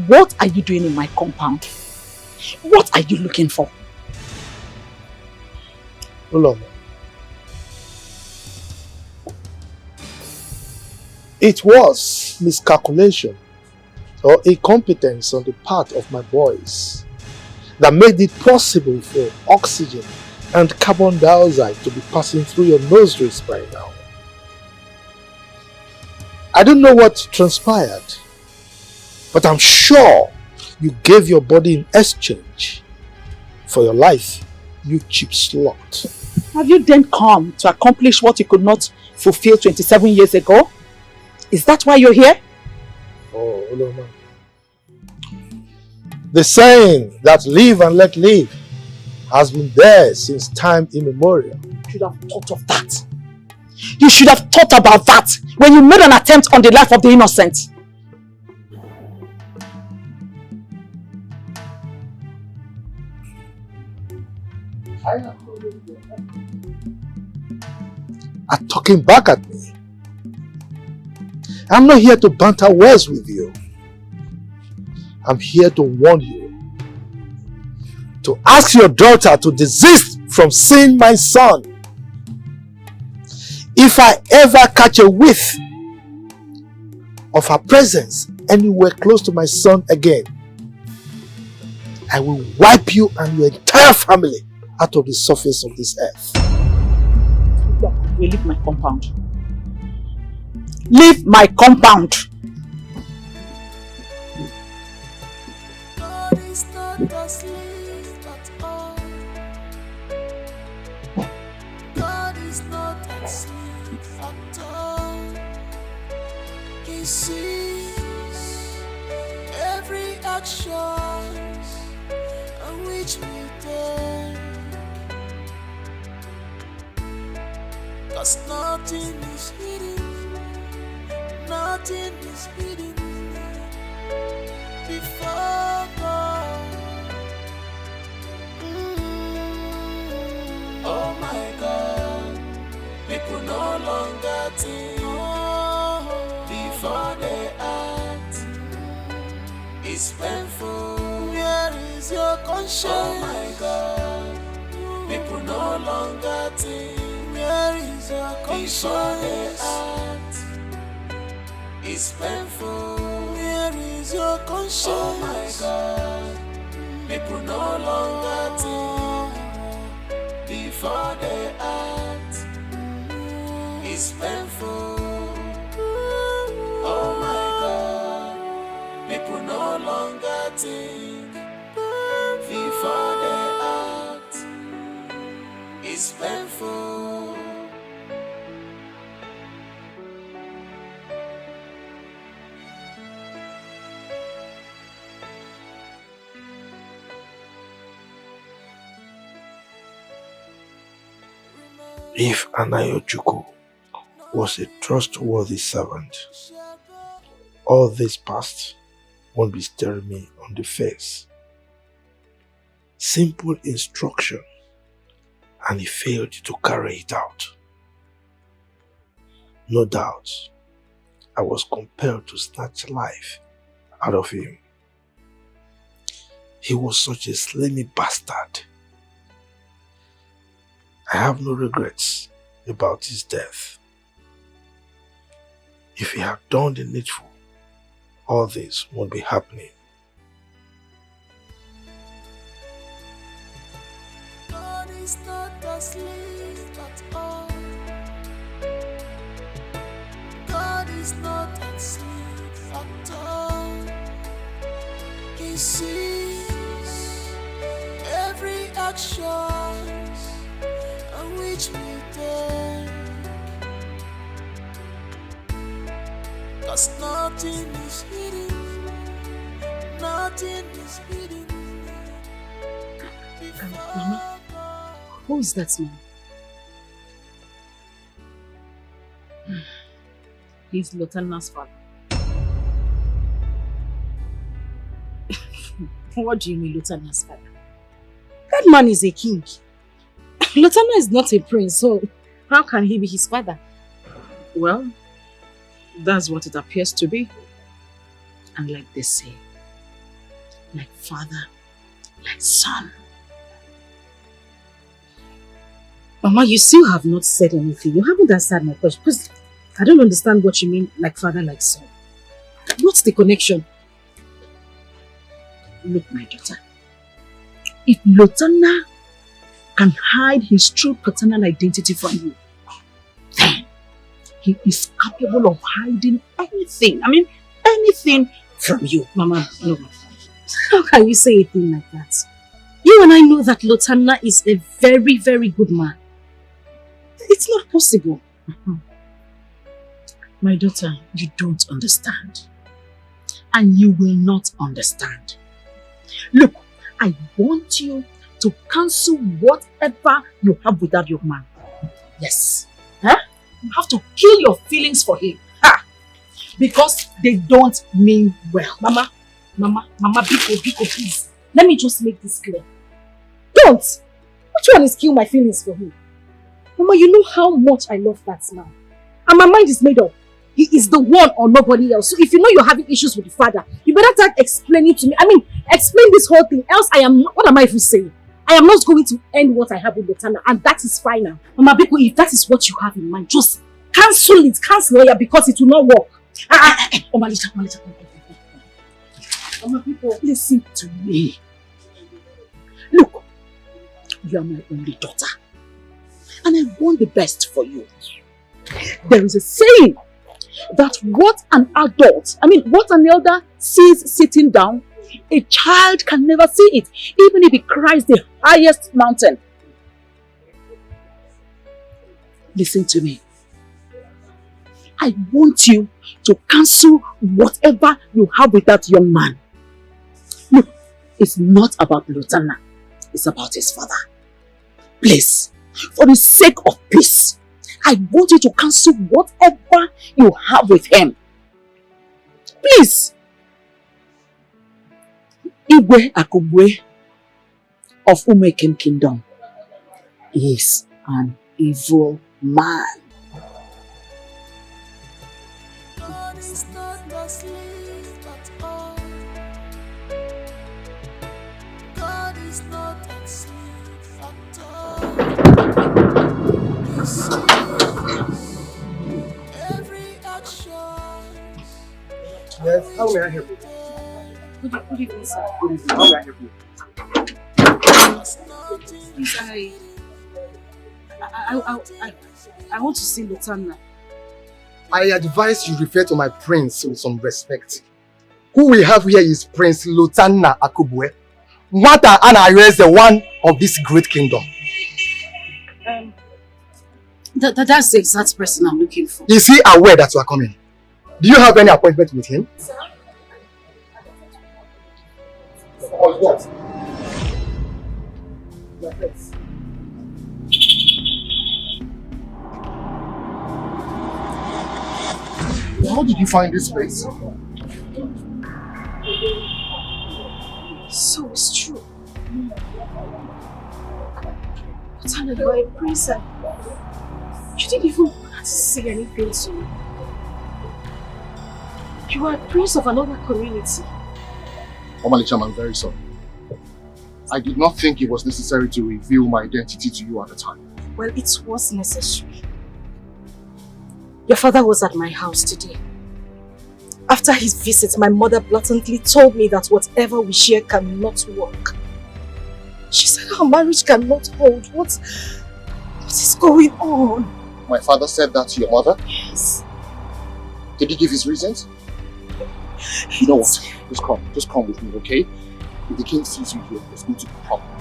what are you doing in my compound? What are you looking for? Uloma, it was miscalculation or incompetence on the part of my boys that made it possible for oxygen and carbon dioxide to be passing through your nostrils by now. I don't know what transpired, but I'm sure you gave your body in exchange for your life, you cheap slut. Have you then come to accomplish what you could not fulfill 27 years ago? Is that why you're here? Oh, no, man. The saying that live and let live has been there since time immemorial. You should have thought of that. You should have thought about that when you made an attempt on the life of the innocent. Are talking back at me. I'm not here to banter words with you. I'm here to warn you. To ask your daughter to desist from seeing my son. If I ever catch a whiff of her presence anywhere close to my son again, I will wipe you and your entire family out of the surface of this earth. You leave my compound. Leave my compound! God is not asleep at all. God is not asleep at all. He sees every action on which we take. 'Cause nothing is hidden. Nothing is hidden before God. Oh my God, people no longer think before they act. It's painful. Where is your conscience? Oh my God, people no longer think. Where is your conscience? Before they act. It's painful. Where is your conscience? Oh my God, people no longer think before they act. It's painful. Oh my God, people no longer think before they act. It's painful. If Anayochukwu was a trustworthy servant, all this past won't be staring me on the face. Simple instruction, and he failed to carry it out. No doubt, I was compelled to snatch life out of him. He was such a slimy bastard. I have no regrets about his death. If he had done the needful, all this won't be happening. God is not asleep at all. God is not asleep at all. He sees every action on which we take. 'Cause nothing is hidden. Nothing is hidden. Mama, who is that man? He's Lotana's father. What do you mean, Lotana's father? That man is a king. Lotana is not a prince, so how can he be his father? Well, that's what it appears to be. And like they say, like father, like son. Mama, you still have not said anything. You haven't answered my question. Because I don't understand what you mean, like father, like son. What's the connection? Look, my daughter. If Lotana can hide his true paternal identity from you, then he is capable of hiding anything. I mean, anything from you. Mama, no. How can you say a thing like that? You and I know that Lotana is a very, very good man. It's not possible. My daughter, you don't understand. And you will not understand. Look, I want you to cancel whatever you have with that young man. Yes. Huh? You have to kill your feelings for him. Because they don't mean well. Mama, Biko, please. Let me just make this clear. Don't! Which one is kill my feelings for him? Mama, you know how much I love that man. And my mind is made up. He is the one or nobody else. So if you know you're having issues with the father, you better start explaining to me. I mean, explain this whole thing. Else I am not, what am I even saying? I am not going to end what I have with Lotana, and that is final. Mama Biko, if that is what you have in mind, just cancel it. Cancel it because it will not work. Malicha. Mama Biko, listen to me. Look, you are my only daughter. And I want the best for you. There is a saying that what an elder sees sitting down, a child can never see it, even if it cries the highest mountain. Listen to me. I want you to cancel whatever you have with that young man. Look, it's not about Lutana. It's about his father. Please, for the sake of peace, I want you to cancel whatever you have with him. Please. Igwe Akubwe of Umekem Kingdom is an evil man. God is not asleep at all. God is not asleep at all. He sees every action. Yes, how may I help you? Good evening, sir. Good evening, how may I help you? Please, I want to see Lutana. I advise you refer to my prince with some respect. Who we have here is Prince Lutana Akubwe. Nwata Anayo is the one of this great kingdom. That's the exact person I'm looking for. Is he aware that you are coming? Do you have any appointment with him? Or what? How did you find this place? So it's true. Lutana, you are a prince and you didn't even have to say anything to me. You are a prince of another community. Omalicham, I'm very sorry. I did not think it was necessary to reveal my identity to you at the time. Well, it was necessary. Your father was at my house today. After his visit, my mother blatantly told me that whatever we share cannot work. She said our marriage cannot hold. What is going on? My father said that to your mother? Yes. Did he give his reasons? You know what? Just come with me, okay? If the king sees you here, there's going to be a problem.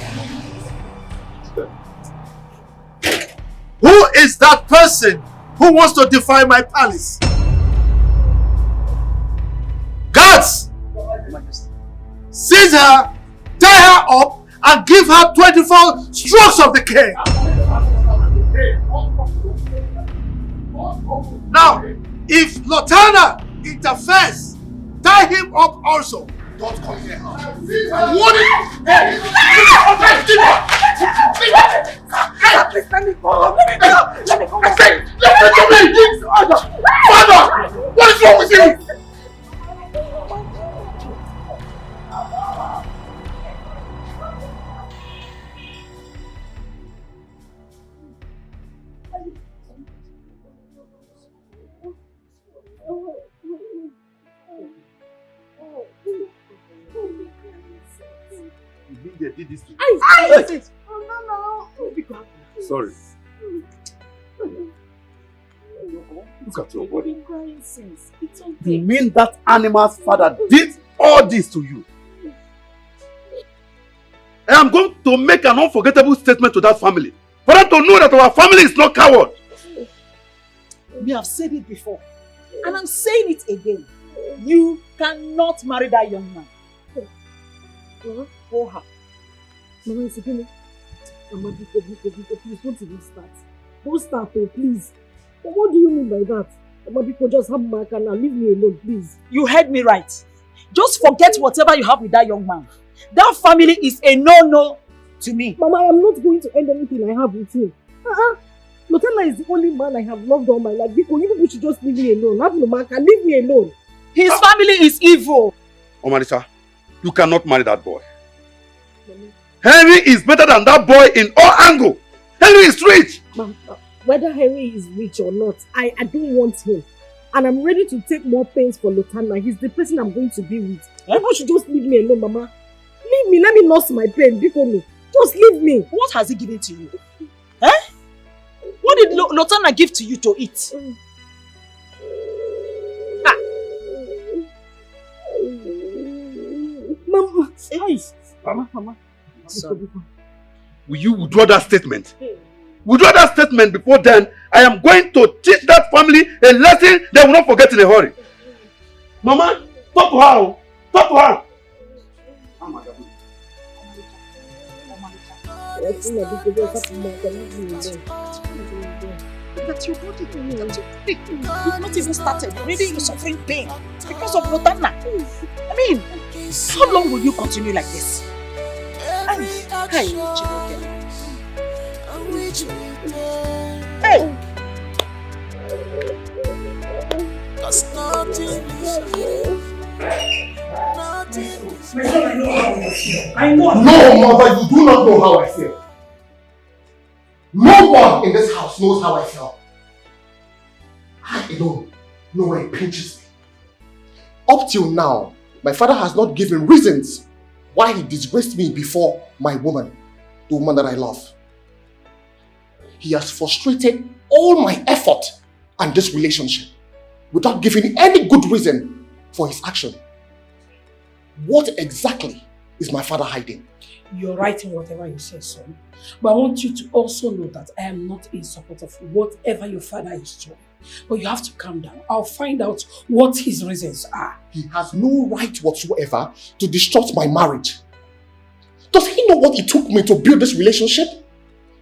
Who is that person who wants to defy my palace? Guards! Seize her, tie her up, and give her 24 strokes of the cane. Now, if Lotana interferes, tie him up also. Don't come here. What is it? Please let me go. Let me go. Listen to me. Father, what is wrong with you? They did this to you. Sorry. Look at your body. You mean that animal's father did all this to you? I am going to make an unforgettable statement to that family. for them to know that our family is not coward. We have said it before, and I'm saying it again. You cannot marry that young man. Go her. Mama, it's okay. Mama, please don't even start. Don't start, please. But what do you mean by that? Mama, people just have my car now. Leave me alone, please. You heard me right. Just forget whatever you have with that young man. That family is a no-no to me. Mama, I am not going to end anything I have with him. Lotana is the only man I have loved all my life. You people should just leave me alone. Have no man can leave me alone. His family is evil. Omarisa, you cannot marry that boy. Henry is better than that boy in all angles. Henry is rich. Mama, whether Henry is rich or not, I don't want him. And I'm ready to take more pains for Lotana. He's the person I'm going to be with. People should just leave me alone, Mama. Leave me. Let me nurse my pain. Just leave me. What has he given to you? Eh? What did Lotana give to you to eat? Mama. Hey. Mama. Will you withdraw that statement? Withdraw that statement. Before then, I am going to teach that family a lesson they will not forget in a hurry. Mama, talk to her. Talk to her. That your body that you pick. You've not even started. Already you're suffering pain. It's because of Lotana. I mean, how long will you continue like this? Hey! Cause nothing is hidden. I know. No, mother, you do not know how I feel. No one in this house knows how I feel. I alone know where it pinches me. Up till now, my father has not given reasons why he disgraced me before my woman, the woman that I love. He has frustrated all my effort and this relationship without giving any good reason for his action. What exactly is my father hiding? You're right in whatever you say, son. But I want you to also know that I am not in support of whatever your father is doing. But you have to calm down. I'll find out what his reasons are. He has no right whatsoever to disrupt my marriage. Does he know what it took me to build this relationship?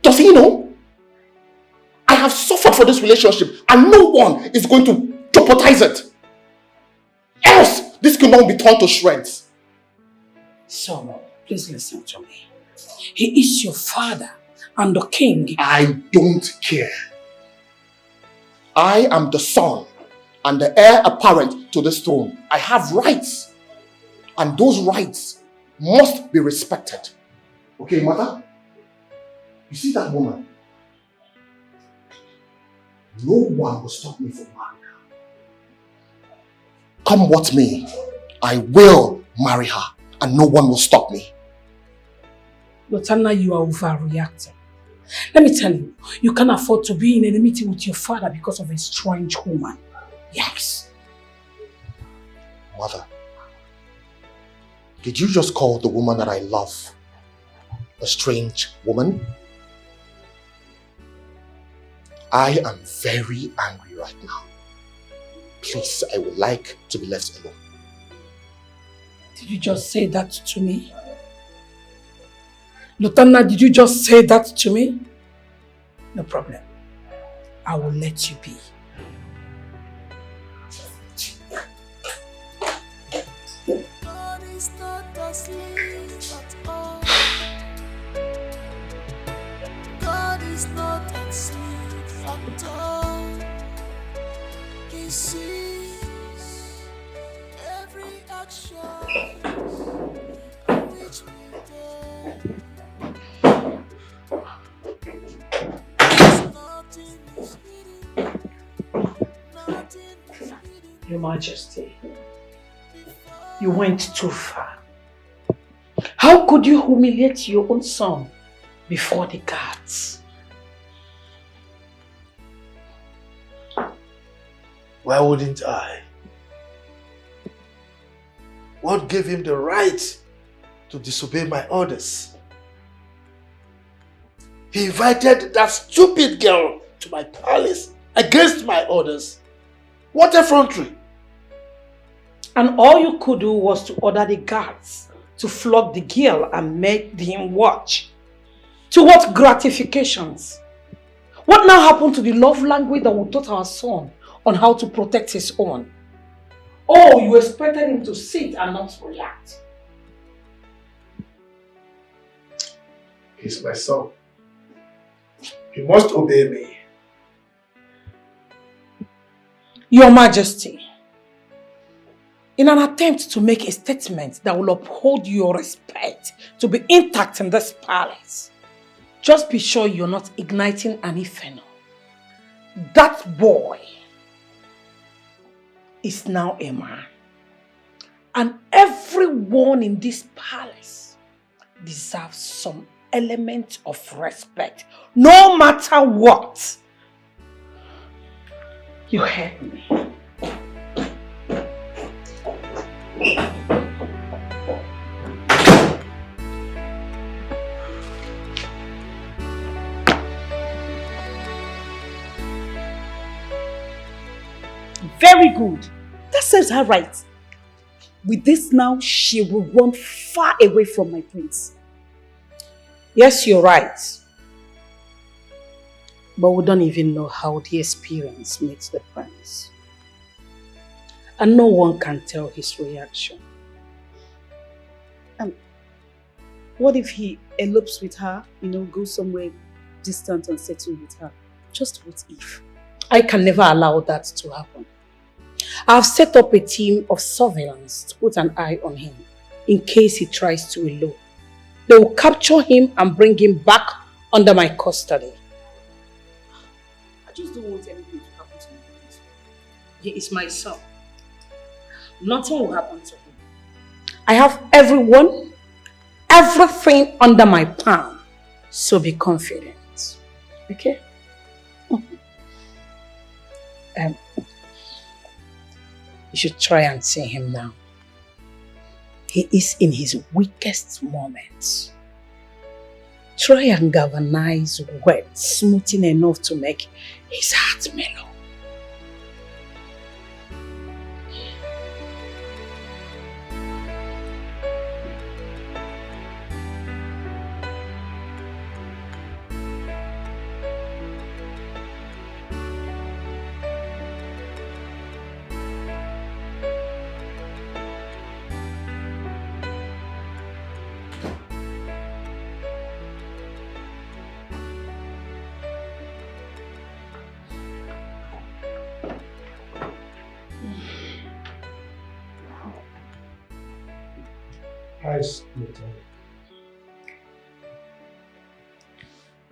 Does he know? I have suffered for this relationship and no one is going to jeopardize it. Else, this cannot be torn to shreds. Son, please listen to me. He is your father and the king. I don't care. I am the son and the heir apparent to this throne. I have rights. And those rights must be respected. Okay, mother? You see that woman? No one will stop me from marrying her. Come what may, I will marry her and no one will stop me. Lotana, you are overreacting. Let me tell you, you can't afford to be in enmity with your father because of a strange woman. Yes. Mother, did you just call the woman that I love a strange woman? I am very angry right now. Please, I would like to be left alone. Did you just say that to me? Lotana, did you just say that to me? No problem. I will let you be. God is not asleep at all. God is not asleep at all. He sees every action which we take. Your Majesty, you went too far. How could you humiliate your own son before the gods? Why wouldn't I? What gave him the right to disobey my orders? He invited that stupid girl to my palace against my orders. What effrontery! And all you could do was to order the guards to flog the girl and make him watch. To what gratifications? What now happened to the love language that we taught our son on how to protect his own? Oh, you expected him to sit and not react. He's my son. He must obey me. Your Majesty, in an attempt to make a statement that will uphold your respect to be intact in this palace, just be sure you're not igniting an inferno. That boy is now a man. And everyone in this palace deserves some element of respect, no matter what. You heard me. Very good. That serves her right. With this now, she will run far away from my prince. Yes, you're right. But we don't even know how the experience makes the prince. And no one can tell his reaction. What if he elopes with her, goes somewhere distant and settle with her? Just what if? I can never allow that to happen. I've set up a team of surveillance to put an eye on him in case he tries to elope. They will capture him and bring him back under my custody. I just don't want anything to happen to him. He is my son. Nothing will happen to him. I have everything under my palm. So be confident. Okay? You should try and see him now. He is in his weakest moments. Try and galvanize words smoothing enough to make his heart mellow.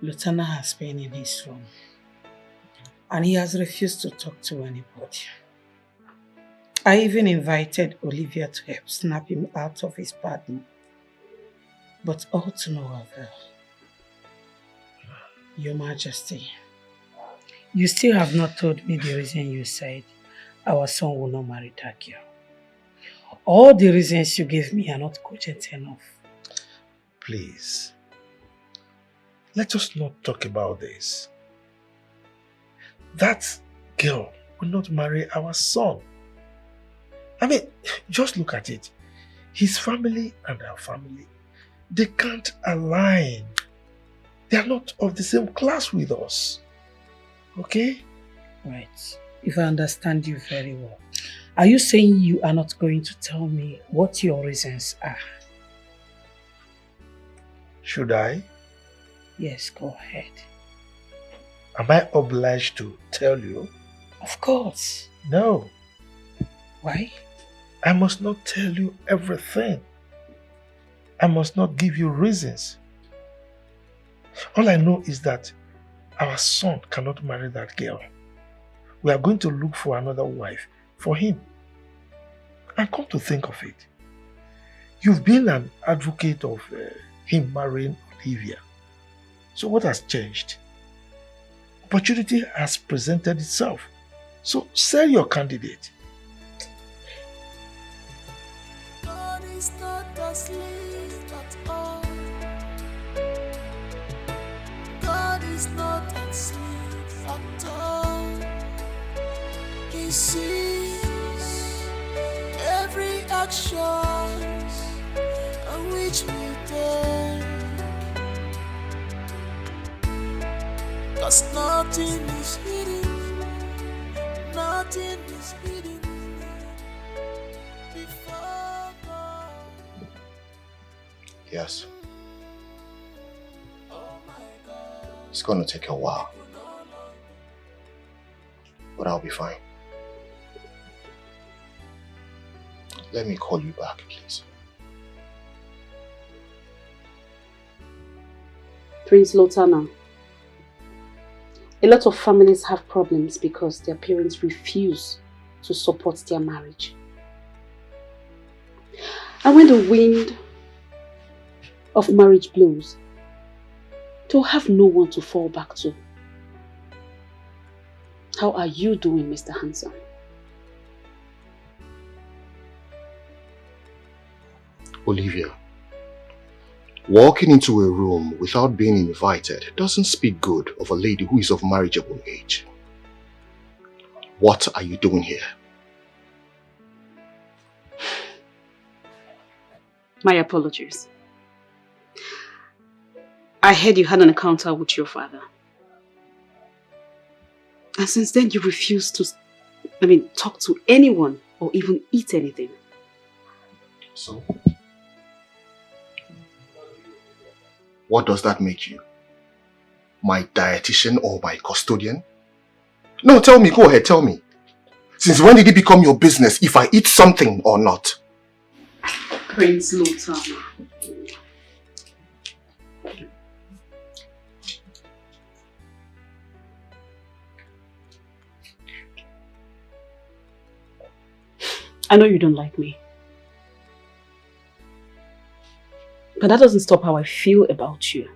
Lieutenant has been in his room and he has refused to talk to anybody. I even invited Olivia to help snap him out of his pardon, but all to no avail. Your Majesty, you still have not told me the reason you said our son will not marry that girl. All the reasons you gave me are not cogent enough. Please, let us not talk about this. That girl will not marry our son. I mean, just look at it. His family and our family, they can't align. They are not of the same class with us. Okay? Right. If I understand you very well, are you saying you are not going to tell me what your reasons are? Should I? Yes, go ahead. Am I obliged to tell you? Of course. No. Why? I must not tell you everything. I must not give you reasons. All I know is that our son cannot marry that girl. We are going to look for another wife for him. And come to think of it, you've been an advocate of him marrying Olivia. So what has changed? Opportunity has presented itself. So sell your candidate. God is not asleep at all. is not asleep at all. He sees every action on which we take. 'Cause nothing is hidden, nothing is hidden before God. Yes. It's gonna take a while. But I'll be fine. Let me call you back, please. Prince Lotana, a lot of families have problems because their parents refuse to support their marriage. And when the wind of marriage blows, they'll have no one to fall back to. How are you doing, Mr. Handsome? Olivia, walking into a room without being invited doesn't speak good of a lady who is of marriageable age. What are you doing here? My apologies. I heard you had an encounter with your father. And since then you refuse to, talk to anyone or even eat anything. So? What does that make you? My dietitian or my custodian? No, tell me, go ahead, tell me. Since when did it become your business if I eat something or not? Prince Lotana. I know you don't like me. But that doesn't stop how I feel about you.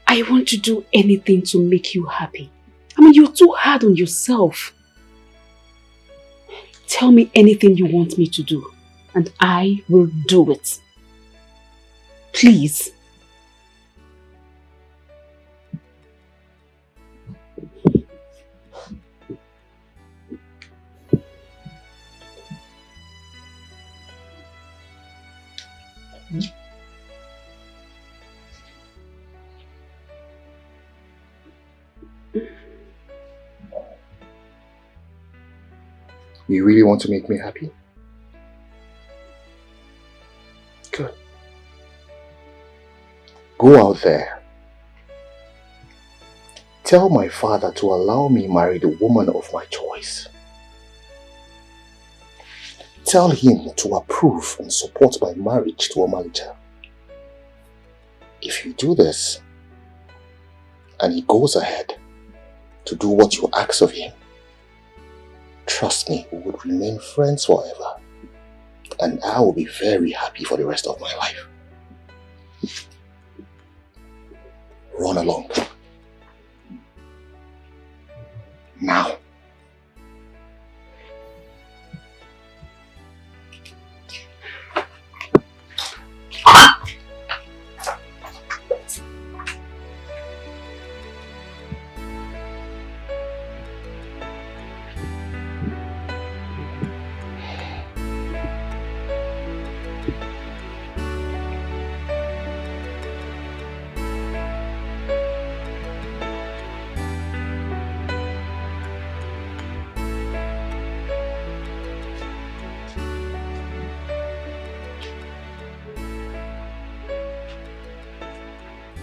I want to do anything to make you happy. You're too hard on yourself. Tell me anything you want me to do, and I will do it. Please. You really want to make me happy? Good. Go out there. Tell my father to allow me marry the woman of my choice. Tell him to approve and support my marriage to Omalicha. If you do this, and he goes ahead to do what you ask of him, trust me, we would remain friends forever. And I will be very happy for the rest of my life. Run along. Now.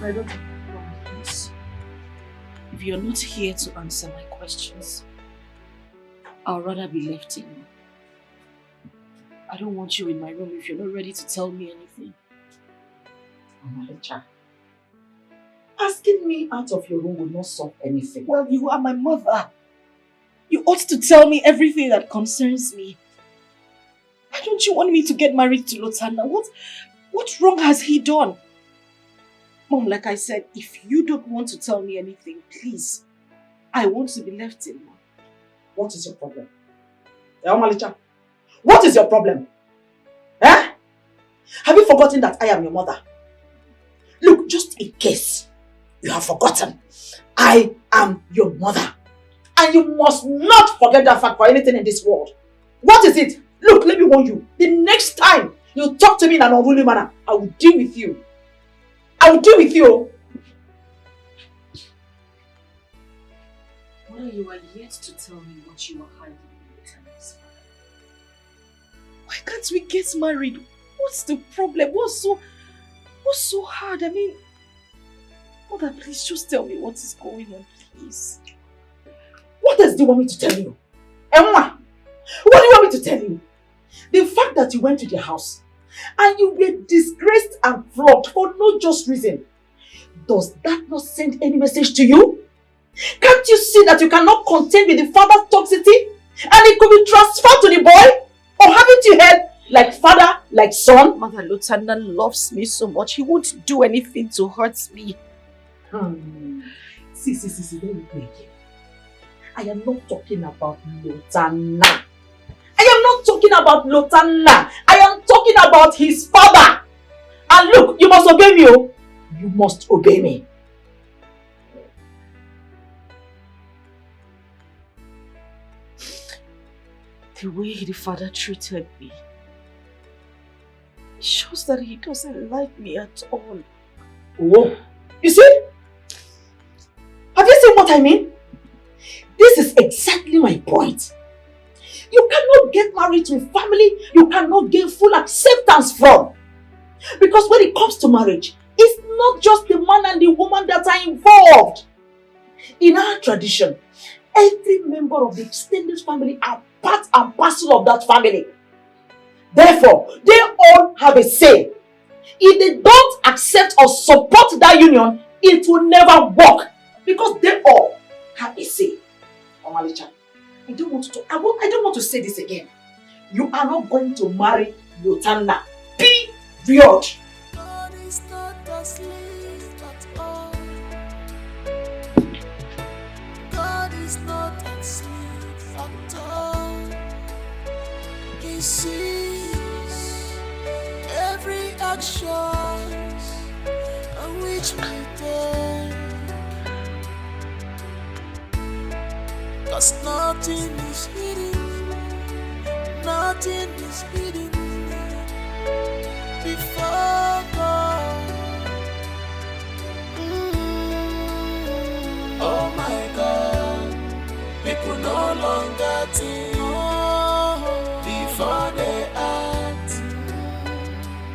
My daughter, please. If you're not here to answer my questions, I'll rather be left alone. I don't want you in my room if you're not ready to tell me anything. Omalicha, asking me out of your room will not solve anything. Well, you are my mother. You ought to tell me everything that concerns me. Why don't you want me to get married to Lotana? What wrong has he done? Mom, like I said, if you don't want to tell me anything, please, I want to be left alone. What is your problem? Omalicha, what is your problem? Eh? Have you forgotten that I am your mother? Look, just just in case you have forgotten, I am your mother. And you must not forget that fact for anything in this world. What is it? Look, let me warn you. The next time you talk to me in an unruly manner, I will deal with you. I will deal with you. Mother, you are yet to tell me what you are hiding in the tennis. Why can't we get married? What's the problem? What's so hard? I mean, Mother, please just tell me what is going on, please. What else do you want me to tell you? Emma, what do you want me to tell you? The fact that you went to their house and you were disgraced and flogged for no just reason, does that not send any message to you? Can't you see that you cannot contend with the father's toxicity and it could be transferred to the boy? Or haven't you heard, like father, like son? Mother, Lieutenant loves me so much. He won't do anything to hurt me. See, let me play again. I am not talking about Lotana. I am not talking about Lotana. I am talking about his father. And look, you must obey me. Oh. You must obey me. The way the father treated me shows that he doesn't like me at all. Oh, you see? Have you seen what I mean? This is exactly my point. You cannot get married to a family you cannot gain full acceptance from. Because when it comes to marriage, it's not just the man and the woman that are involved. In our tradition, every member of the extended family are part and parcel of that family. Therefore, they all have a say. If they don't accept or support that union, it will never work. Because they all have a say. Omalicha, I don't want to say this again. You are not going to marry Lotana. Period. God is not asleep at all. God is not asleep at all. He sees every action on which we take. 'Cause nothing is hidden, nothing is hidden before God. Oh my God, people no longer think before they act.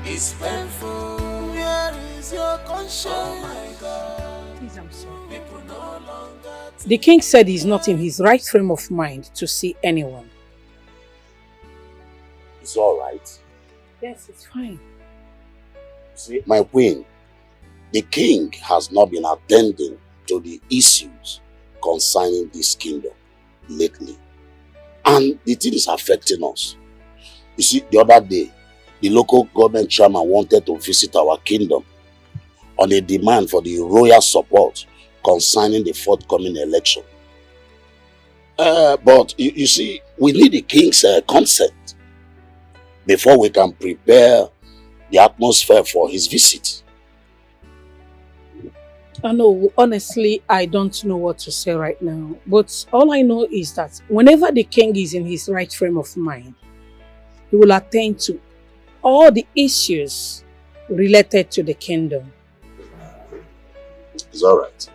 It's painful. Where is your conscience? Oh my God, Please, I'm sorry. people no longer think. The king said he's not in his right frame of mind to see anyone. It's all right. Yes, it's fine. See, my queen, the king has not been attending to the issues concerning this kingdom lately. And the thing is affecting us. You see, the other day, the local government chairman wanted to visit our kingdom on a demand for the royal support concerning the forthcoming election. But you see, we need the king's consent before we can prepare the atmosphere for his visit. I know, honestly, I don't know what to say right now. But all I know is that whenever the king is in his right frame of mind, he will attend to all the issues related to the kingdom. It's all right.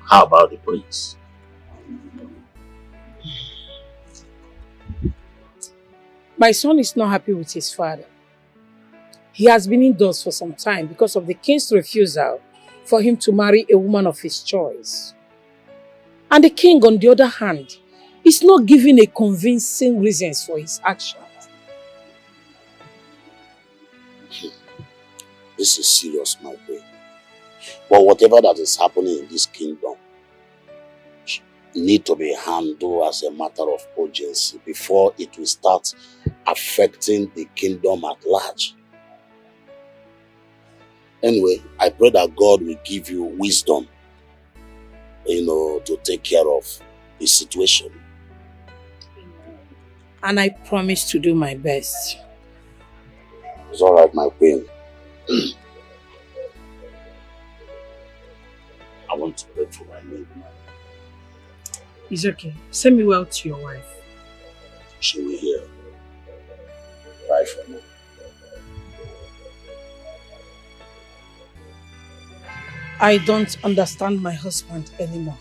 How about the prince? My son is not happy with his father. He has been indoors for some time because of the king's refusal for him to marry a woman of his choice. And the king, on the other hand, is not giving a convincing reasons for his actions. This is serious, my boy. But whatever that is happening in this kingdom need to be handled as a matter of urgency before it will start affecting the kingdom at large. Anyway, I pray that God will give you wisdom, to take care of the situation. And I promise to do my best. It's all right, my queen. I want to wait for my maid. It's okay. Send me well to your wife. She will hear. Bye for now. I don't understand my husband anymore.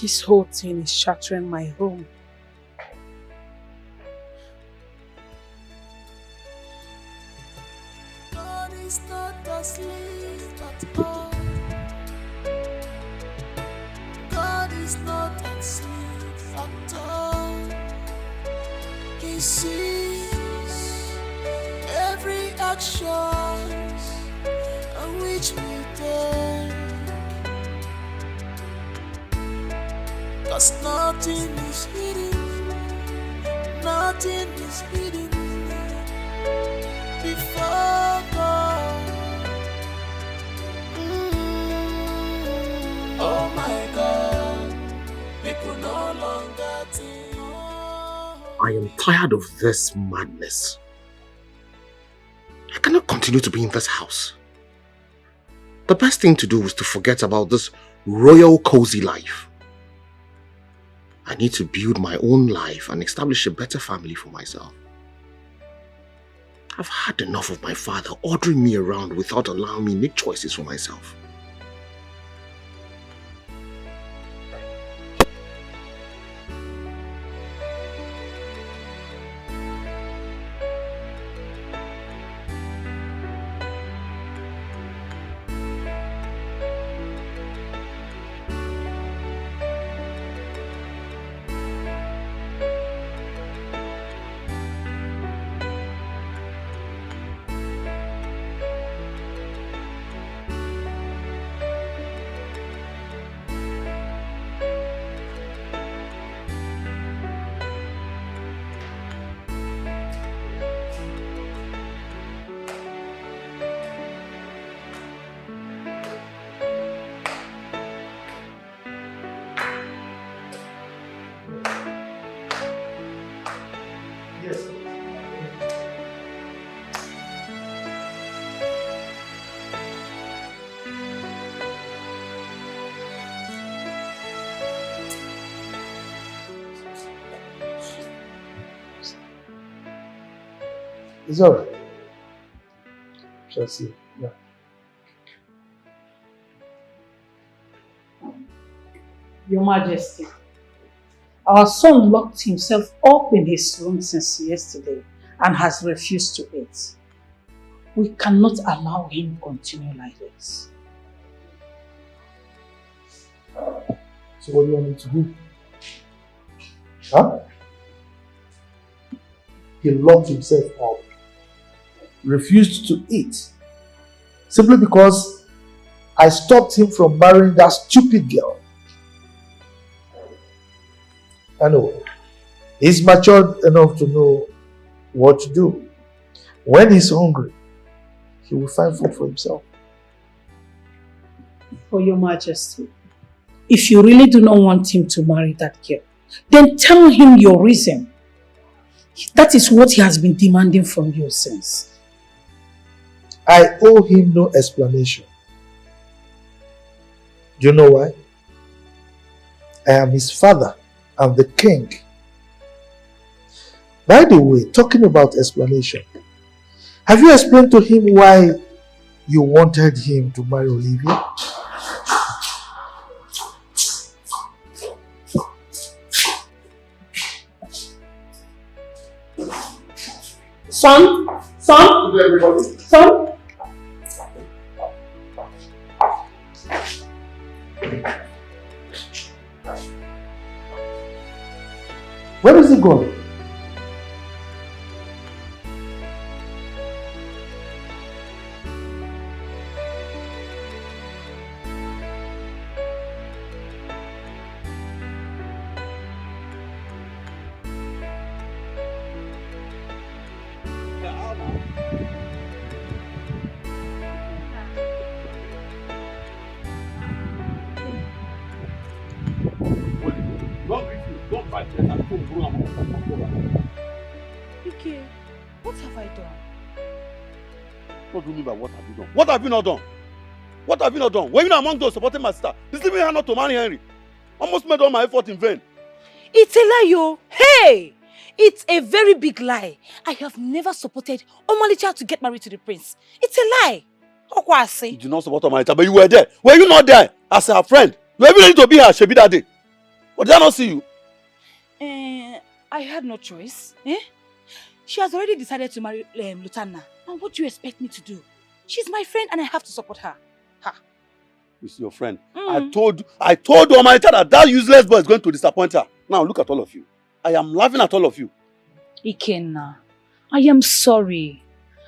This whole thing is shattering my home. God is not asleep at all. God is not asleep at all. He sees every action which we take. 'Cause nothing is hidden, nothing is hidden before God. Oh my God, people no longer think. I am tired of this madness. I cannot continue to be in this house. The best thing to do is to forget about this royal cozy life. I need to build my own life and establish a better family for myself. I've had enough of my father ordering me around without allowing me to make choices for myself. It's all right. Shall see. Yeah. Your Majesty, our son locked himself up in his room since yesterday and has refused to eat. We cannot allow him to continue like this. So what do you want me to do? Huh? He locked himself up, refused to eat, simply because I stopped him from marrying that stupid girl. I know. He's matured enough to know what to do. When he's hungry, he will find food for himself. For Your Majesty, if you really do not want him to marry that girl, then tell him your reason. That is what he has been demanding from you since. I owe him no explanation. Do you know why? I am his father. I'm the king. By the way, talking about explanation, have you explained to him why you wanted him to marry Olivia? Son? Good everybody. Son? Where is he going? Ike, what have I done? What do you mean by what have you done? What have you not done? What have you not done? Were you not among those supporting my sister? Deceiving her not to marry Henry? Almost made all my effort in vain. It's a lie, yo. Hey! It's a very big lie. I have never supported Omalicha to get married to the prince. It's a lie. You did not support Omalicha, but you were there. Were you not there as her friend? You were ready to be her Shebi that day. But did I not see you? I had no choice. She has already decided to marry Lutana. And what do you expect me to do? She's my friend and I have to support her. It's your friend. I told Omalicha that useless boy is going to disappoint her. Now look at all of you. I am laughing at all of you. Ikenna, I am sorry.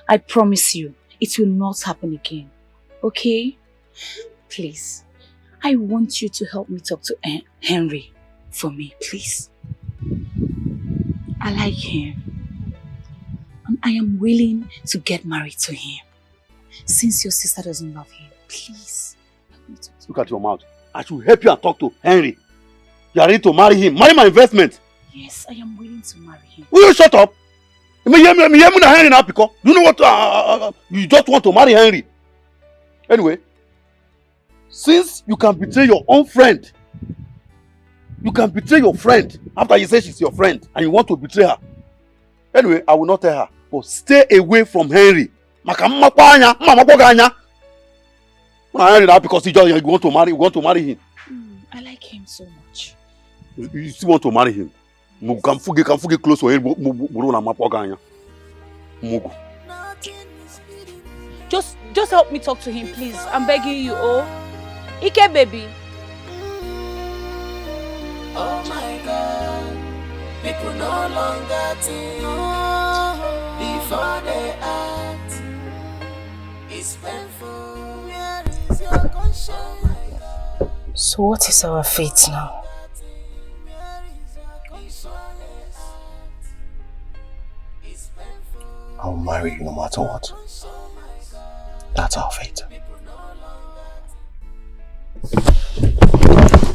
I promise you, it will not happen again. Okay? Please, I want you to help me talk to Henry for me, please. I like him. And I am willing to get married to him. Since your sister doesn't love him, please. Look at your mouth. I should help you and talk to Henry. You are ready to marry him. Marry my investment. Yes, I am willing to marry him. Will you shut up? You hear me Henry now because you know what? You just want to marry Henry. Anyway, since you can betray your own friend, you can betray your friend after you say she's your friend and you want to betray her. Anyway, I will not tell her, but stay away from Henry. Henry now because you want to marry him. I like him so much. You still want to marry him? Yes. Can fugi close to him. Just help me talk to him, please. I'm begging you, oh. Ike, baby. Oh my God, people no longer think before they act. It's painful. Where is your conscience? So what is our fate now? I'll marry you no matter what. That's our fate.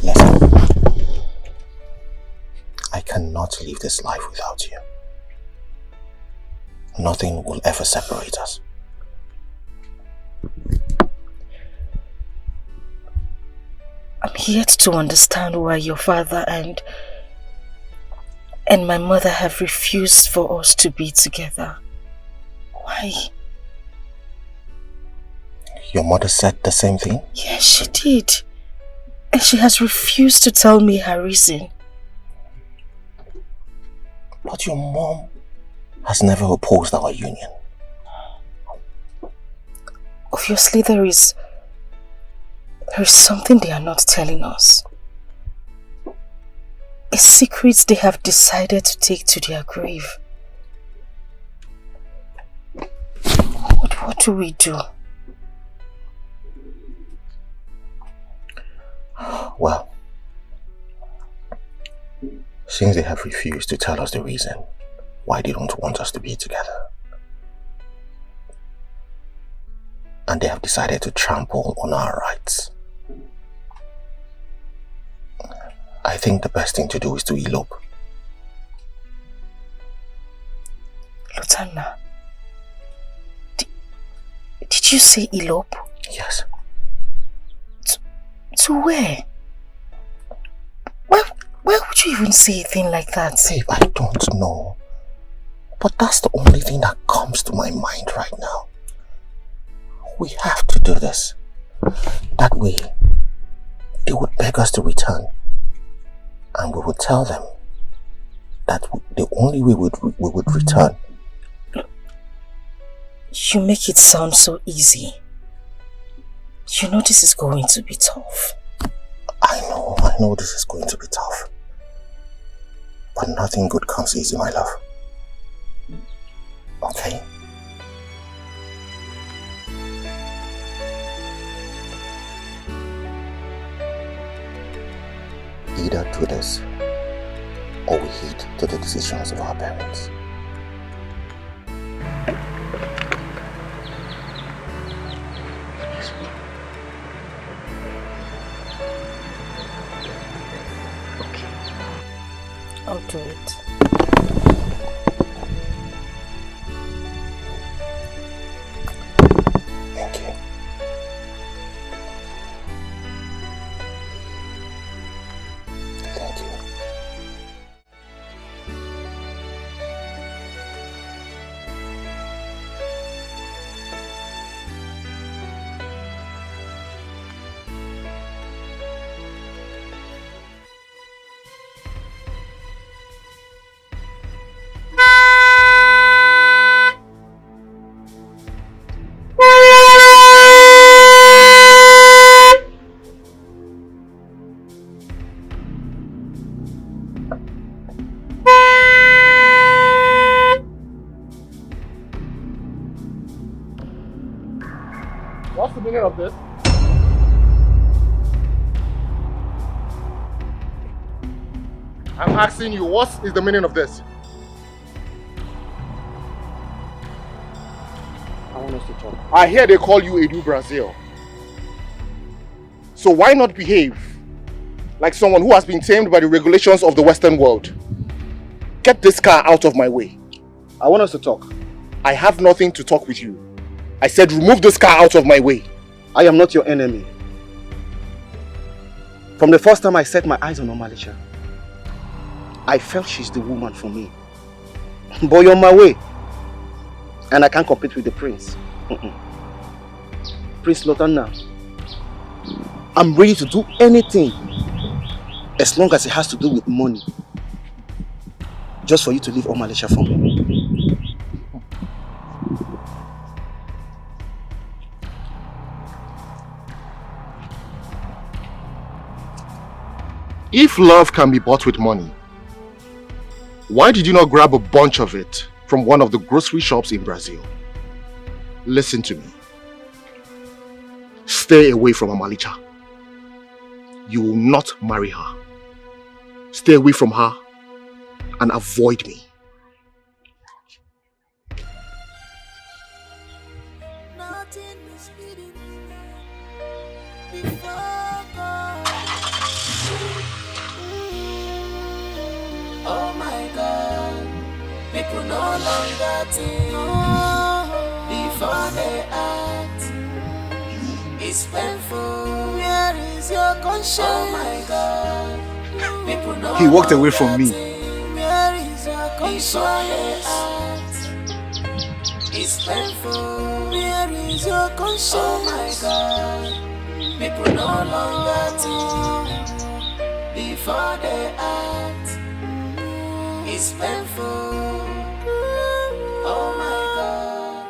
Listen, I cannot live this life without you. Nothing will ever separate us. I'm yet to understand why your father and my mother have refused for us to be together. Why? Your mother said the same thing? Yes, she did. And she has refused to tell me her reason. But your mom has never opposed our union. Obviously there is something they are not telling us. A secret they have decided to take to their grave. What do we do? Well, since they have refused to tell us the reason why they don't want us to be together, and they have decided to trample on our rights, I think the best thing to do is to elope. Lutana, did you say elope? Yes. To where? Why would you even say a thing like that? Babe, I don't know. But that's the only thing that comes to my mind right now. We have to do this. That way, they would beg us to return. And we would tell them that the only way we would return. You make it sound so easy. You know this is going to be tough. I know this is going to be tough. But nothing good comes easy, my love. Okay? Either do this, or we heed to the decisions of our parents. I'll do it. Thank you. meaning of this? I'm asking you, what is the meaning of this? I want us to talk. I hear they call you Edu Brazil. So why not behave like someone who has been tamed by the regulations of the Western world? Get this car out of my way. I want us to talk. I have nothing to talk with you. I said remove this car out of my way. I am not your enemy. From the first time I set my eyes on Omalicha, I felt she's the woman for me. But you're on my way. And I can't compete with the prince. Prince Lotana, I'm ready to do anything as long as it has to do with money. Just for you to leave Omalicha for me. If love can be bought with money, why did you not grab a bunch of it from one of the grocery shops in Brazil? Listen to me. Stay away from Omalicha. You will not marry her. Stay away from her and avoid me. Oh my God, people no longer think before they act. It's painful. Where is your conscience? Oh my God, people no He walked away from me. Where is your conscience? It's painful. Where is your conscience? Oh my God, people no longer think before they act. It's painful. Oh my God,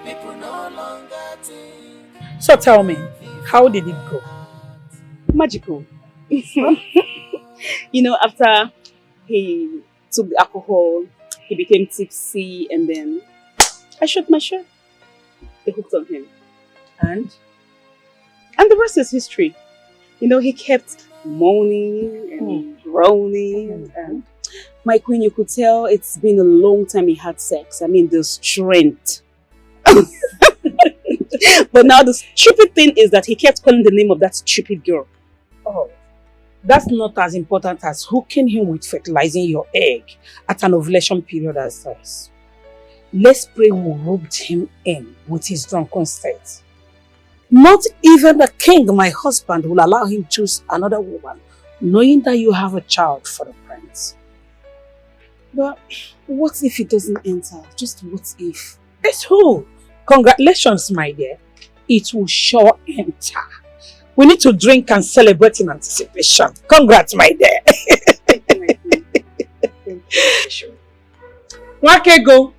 people no longer think. So tell me, how did it go? Magical. You know, after he took the alcohol, he became tipsy, and then I shot my shot. They hooked on him. And the rest is history. You know, he kept moaning and groaning. And my queen, you could tell it's been a long time he had sex. I mean, the strength. But now the stupid thing is that he kept calling the name of that stupid girl. Oh, that's not as important as hooking him with fertilizing your egg at an ovulation period as this. Let's pray we roped him in with his drunken state. Not even the king, my husband, will allow him to choose another woman, knowing that you have a child for the prince. But what if it doesn't enter? Just what if? It's who? Congratulations, my dear. It will sure enter. We need to drink and celebrate in anticipation. Congrats, my dear. Wake go.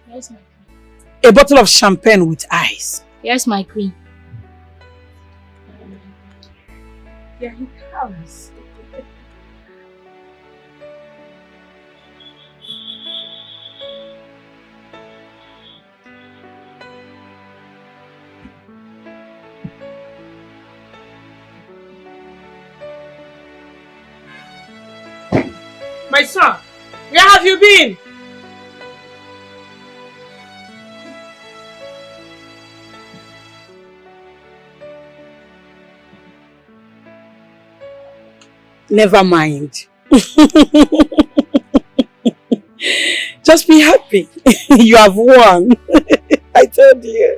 Yes, my queen. A bottle of champagne with ice. Yes, my queen. Yeah, he comes. My son, where have you been? Never mind. Just be happy. You have won. I told you.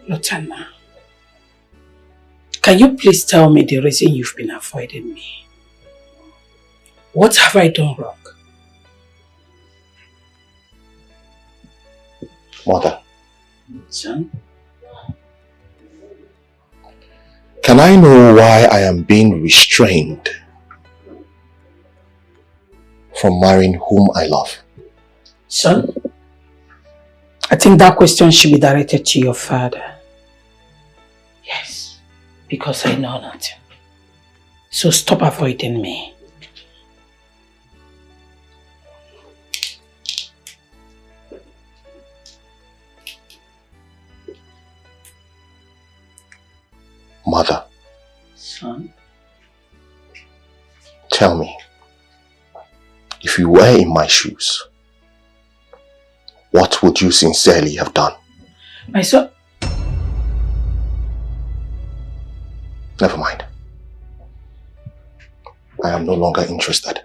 Lotana, can you please tell me the reason you've been avoiding me? What have I done wrong? Mother. Son? Can I know why I am being restrained? from marrying whom I love? Son, I think that question should be directed to your father. Yes, because I know nothing. So stop avoiding me. Mother. Son? Tell me, if you were in my shoes, what would you sincerely have done? My son... Never mind. I am no longer interested.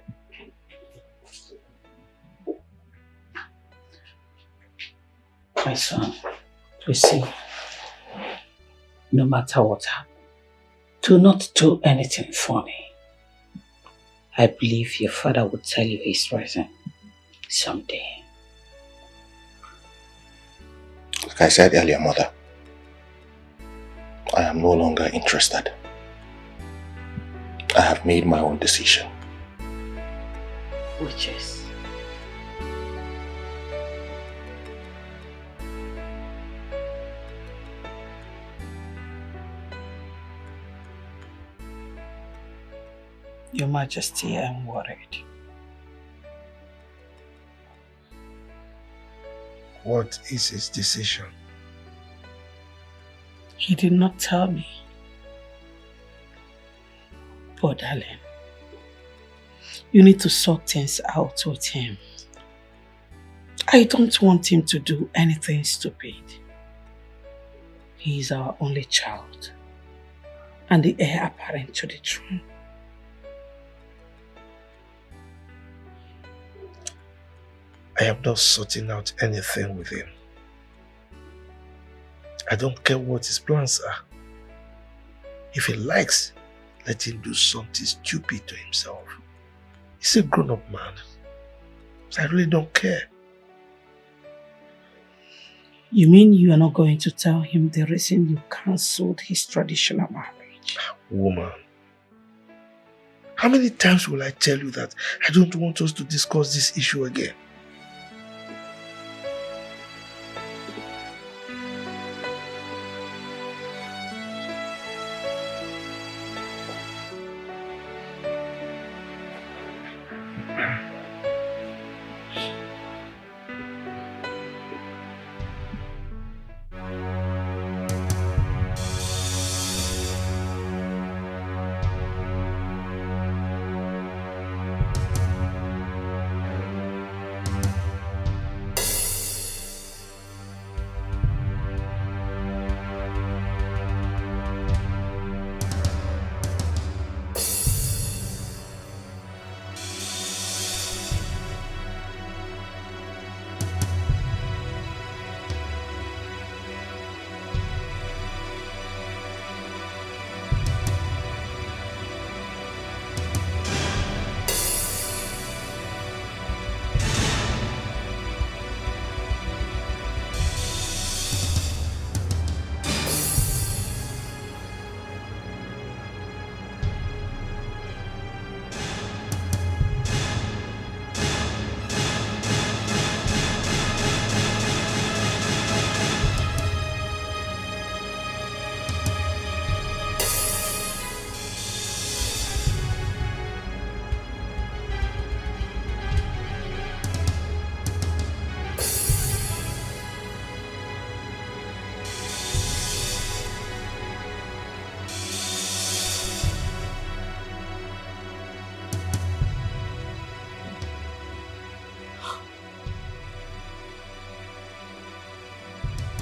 My son, you see, no matter what happens, do not do anything funny. I believe your father would tell you his reason someday. Like I said earlier, Mother, I am no longer interested. I have made my own decision. Which is? Your Majesty, I am worried. What is his decision? He did not tell me. But darling, you need to sort things out with him. I don't want him to do anything stupid. He is our only child and the heir apparent to the throne. I am not sorting out anything with him. I don't care what his plans are. If he likes, let him do something stupid to himself. He's a grown-up man. So I really don't care. You mean you are not going to tell him the reason you cancelled his traditional marriage? Woman, how many times will I tell you that I don't want us to discuss this issue again?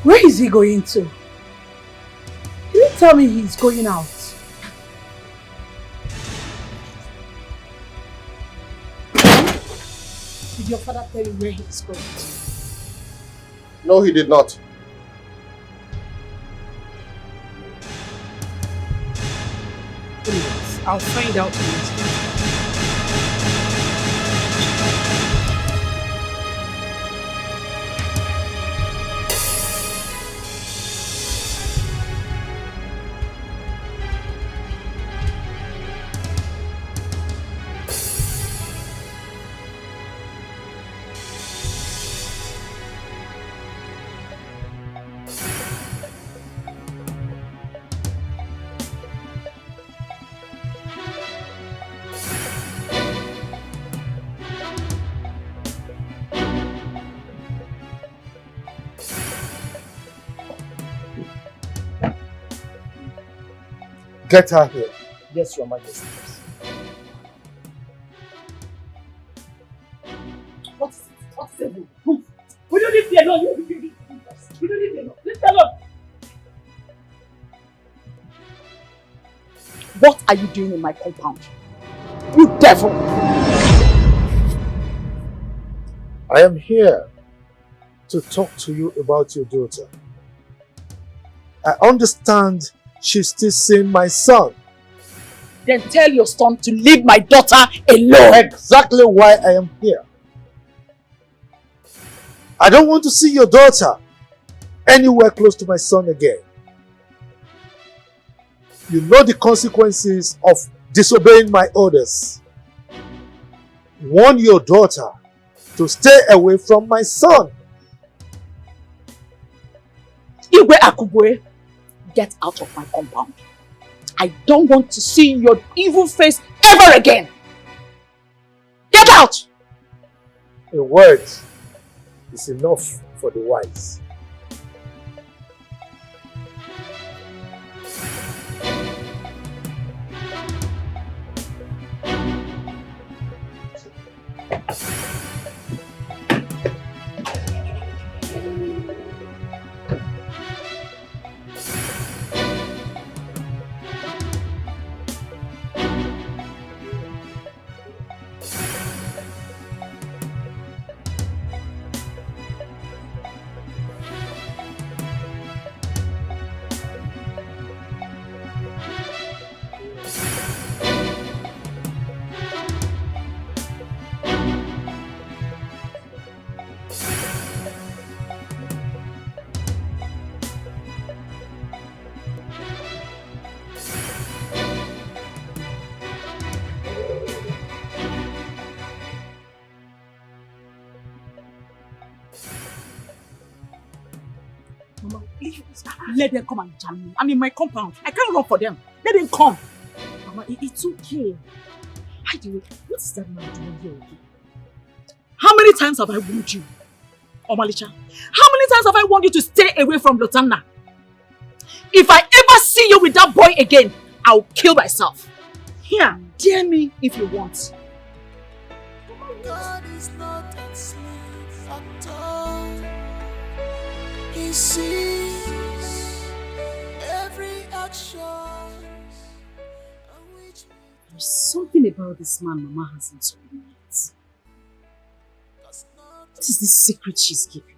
Where is he going to? You didn't tell me he's going out. Did your father tell you where he's going to? No, he did not. Anyways, I'll find out later. Get her here. Yes, Your Majesty. What is it? Move. We don't leave me alone. We don't leave me alone. Leave me alone. What are you doing in my compound? You devil! I am here to talk to you about your daughter. I understand she's still seeing my son. Then tell your son to leave my daughter alone. Exactly why I am here. I don't want to see your daughter anywhere close to my son again. You know the consequences of disobeying my orders. Warn your daughter to stay away from my son. Igwe Akugwe, get out of my compound. I don't want to see your evil face ever again. Get out! A word is enough for the wise. Let them come and jam me. I'm in my compound. I can't run for them. Let them come. Mama, it's okay. What is that man doing here again? How many times have I warned you, Omalicha? How many times have I warned you to stay away from Lotanna? If I ever see you with that boy again, I'll kill myself. Here, dare me if you want. God is not asleep at all. He sees every action. There's something about this man Mama hasn't told me yet. What is this secret she's keeping?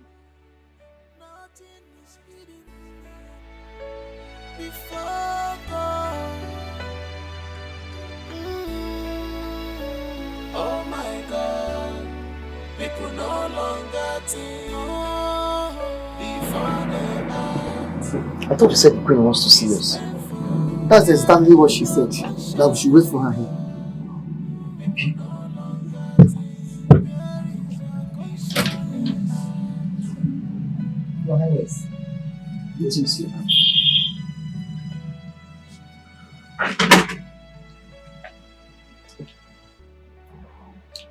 Before God. Oh my God, people no longer think before they act. I thought you said the queen wants to see us. That's exactly what she said. That we should wait for her here. Your Highness, this is you.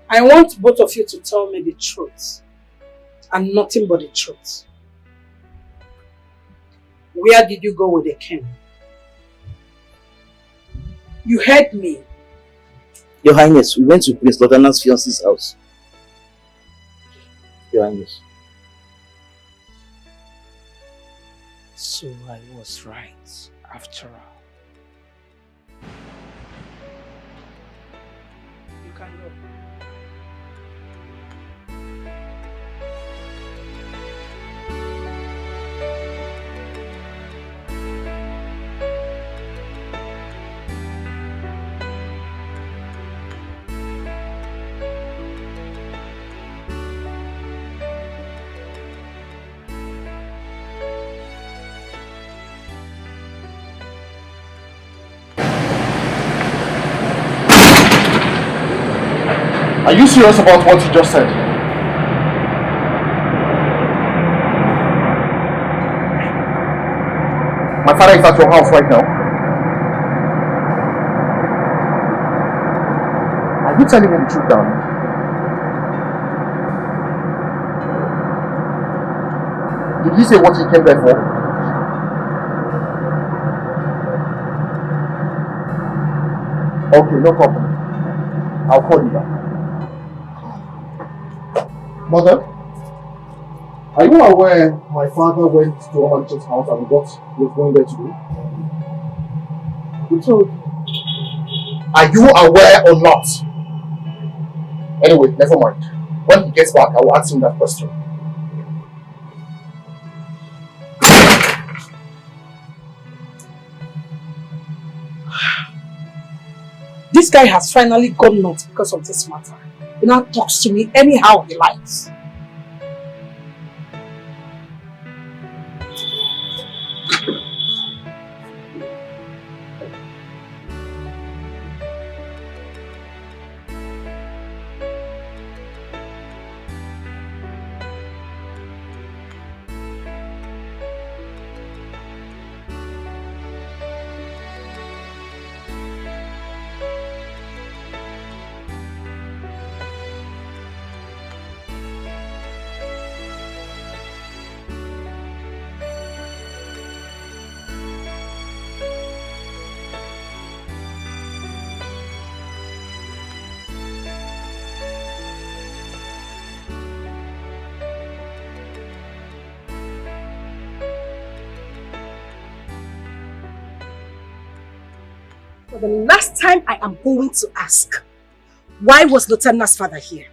I want both of you to tell me the truth and nothing but the truth. Where did you go with the king? You heard me. Your Highness, we went to Prince Lotana's fiance's house. Your Highness. So I was right, after all. You can go. Are you serious about what you just said? My father is at your house right now. Are you telling me the truth, darling? Did he say what he came there for? Okay, no problem. I'll call you back. Mother, are you aware my father went to Omalicha's house and what he was going there to do? Who told you? Are you aware or not? Anyway, never mind. When he gets back, I will ask him that question. This guy has finally gone nuts because of this matter. He now talks to me anyhow he likes. For the last time, I am going to ask, why was Lotanna's father here?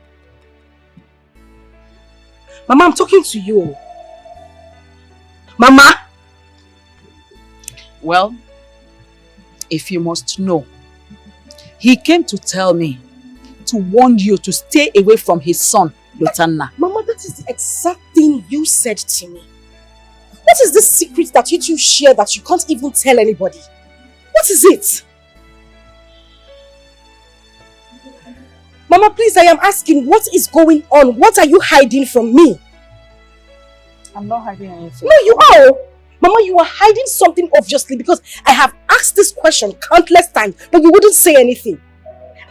Mama, I'm talking to you. Mama! Well, if you must know, he came to tell me to warn you to stay away from his son, Lotanna. Mama, that is the exact thing you said to me. What is this secret that you two share that you can't even tell anybody? What is it? Mama, please, I am asking, what is going on? What are you hiding from me? I'm not hiding anything. No, you are. Mama, you are hiding something obviously because I have asked this question countless times, but you wouldn't say anything.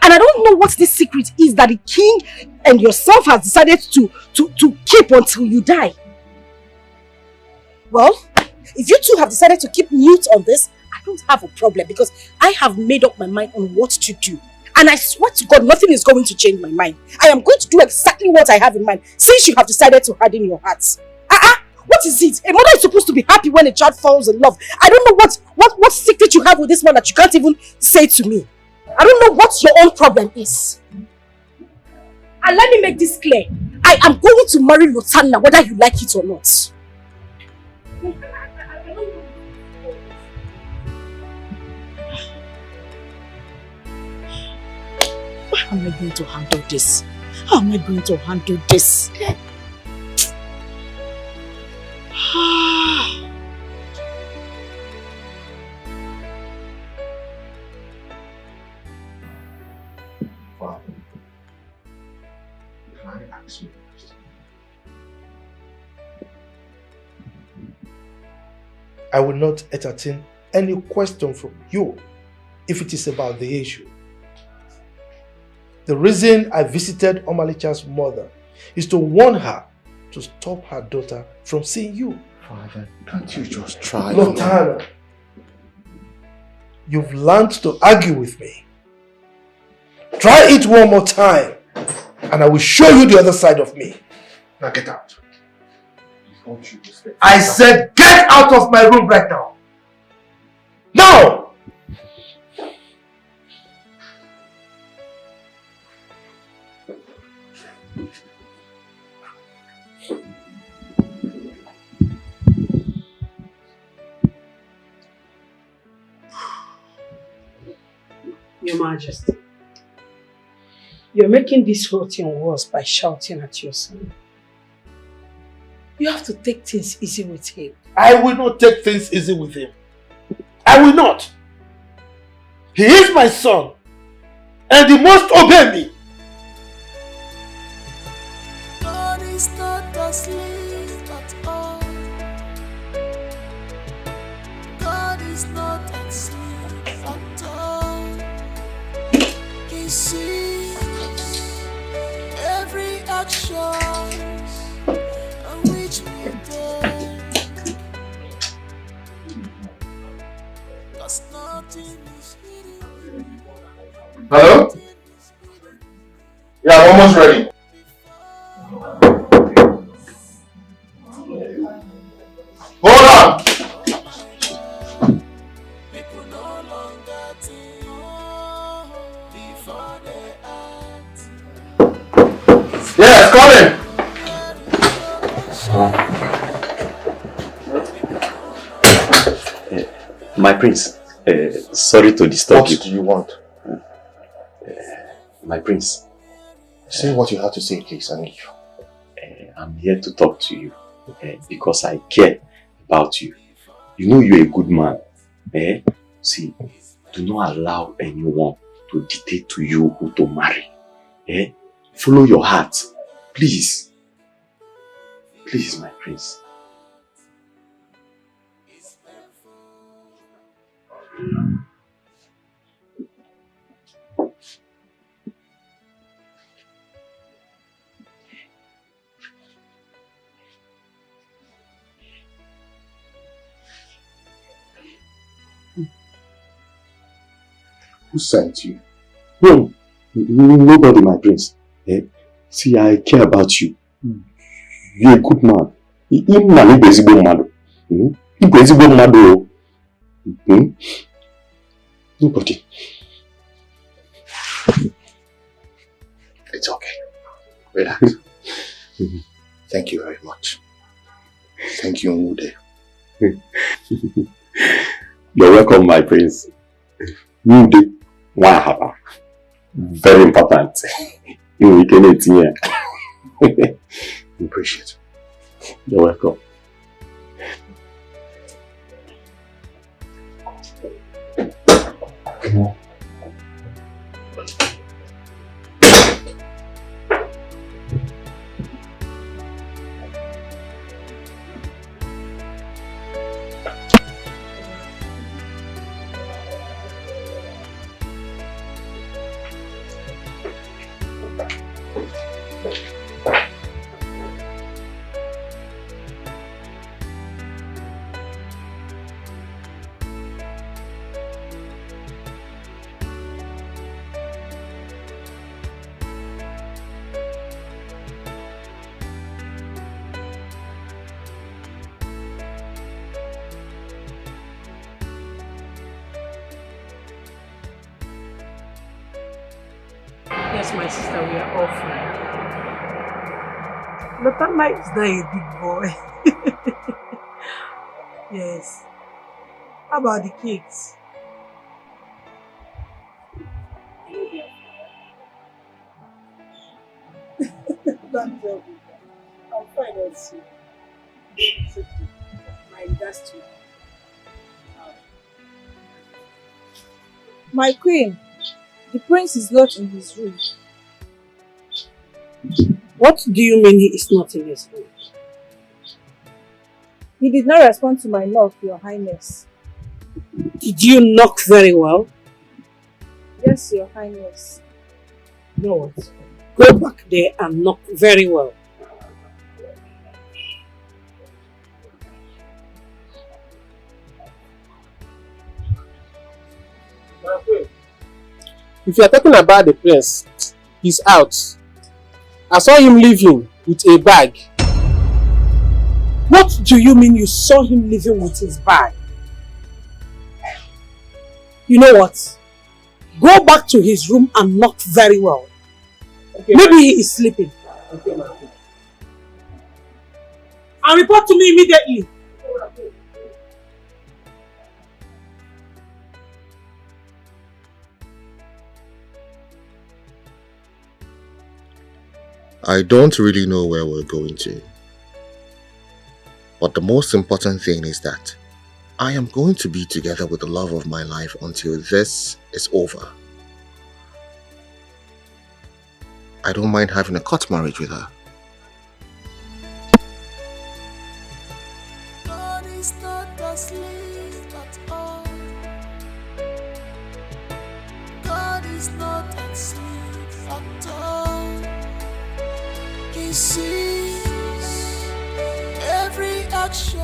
And I don't know what this secret is that the king and yourself has decided to keep until you die. Well, if you two have decided to keep mute on this, I don't have a problem because I have made up my mind on what to do. And I swear to God, nothing is going to change my mind. I am going to do exactly what I have in mind since you have decided to harden your hearts. What is it? A mother is supposed to be happy when a child falls in love. I don't know what secret you have with this man that you can't even say to me. I don't know what your own problem is. And let me make this clear. I am going to marry Lotanna whether you like it or not. How am I going to handle this? How am I going to handle this? Father, can I ask you a question? I will not entertain any question from you if it is about the issue. The reason I visited Omalicha's mother is to warn her to stop her daughter from seeing you. Father, can't you just try? Lotanna, you've learned to argue with me. Try it one more time and I will show you the other side of me. Now get out. I said get out of my room right now. Now! Your Majesty, you're making this whole thing worse by shouting at your son. You have to take things easy with him. I will not take things easy with him. I will not. He is my son and he must obey me. God is not asleep at all. God is not asleep at all. He sees every action which we do. Hello? Yeah, I'm almost ready. Hold on! Yes, coming! My prince, sorry to disturb you. What do you want? My prince. Say what you have to say, please. I need you. I'm here to talk to you because I care about you. You know you're a good man. See, do not allow anyone to dictate to you who to marry. Follow your heart. Please. Please, my prince. Who sent you? No, nobody, my prince. See, I care about you. You're a good man. Nobody. It's okay. Relax. Thank you very much. Thank you, Nwude. You're welcome, my prince. Nwude, Wahaba. Very important. You can eat here. Appreciate it. You're welcome. Yes, my sister, we are all fine. Latama is not a big boy. Yes. How about the kids? Don't tell me that. I'm fine also. It's okay. My regards to you. My queen, the prince is not in his room. What do you mean he is not in his room? He did not respond to my knock, Your Highness. Did you knock very well? Yes, Your Highness. You know what? Go back there and knock very well. If you are talking about the prince, he's out. I saw him leaving with a bag. What do you mean you saw him leaving with his bag? You know what? Go back to his room and knock very well. Okay, maybe he is sleeping. Okay, and report to me immediately. I don't really know where we're going to. But the most important thing is that I am going to be together with the love of my life until this is over. I don't mind having a court marriage with her. God is not asleep at all. God is not asleep at all. He sees every action.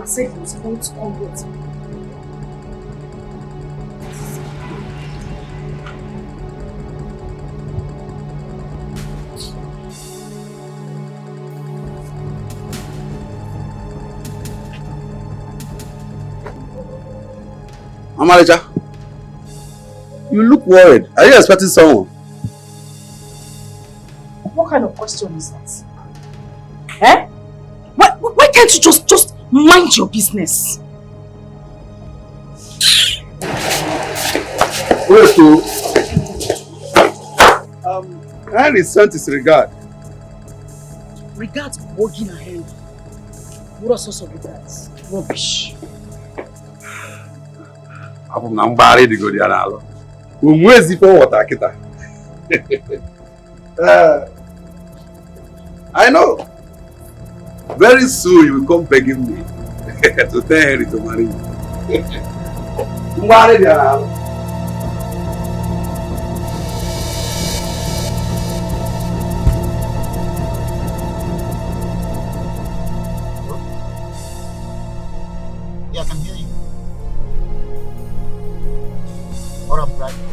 said he was going to come with me. Amaleja, you look worried. Are you expecting someone? What kind of question is that? Eh? Why can't you just mind your business? Wait, to Henry sent his regard. Regards Bogin and Henry. What are sorts of regards? Rubbish. I'm not married to go there. Where is it for water, Kita? I know. Very soon you will come begging me to tell Henry to marry you. Married there. Yeah, I can hear you. Or I'm driving.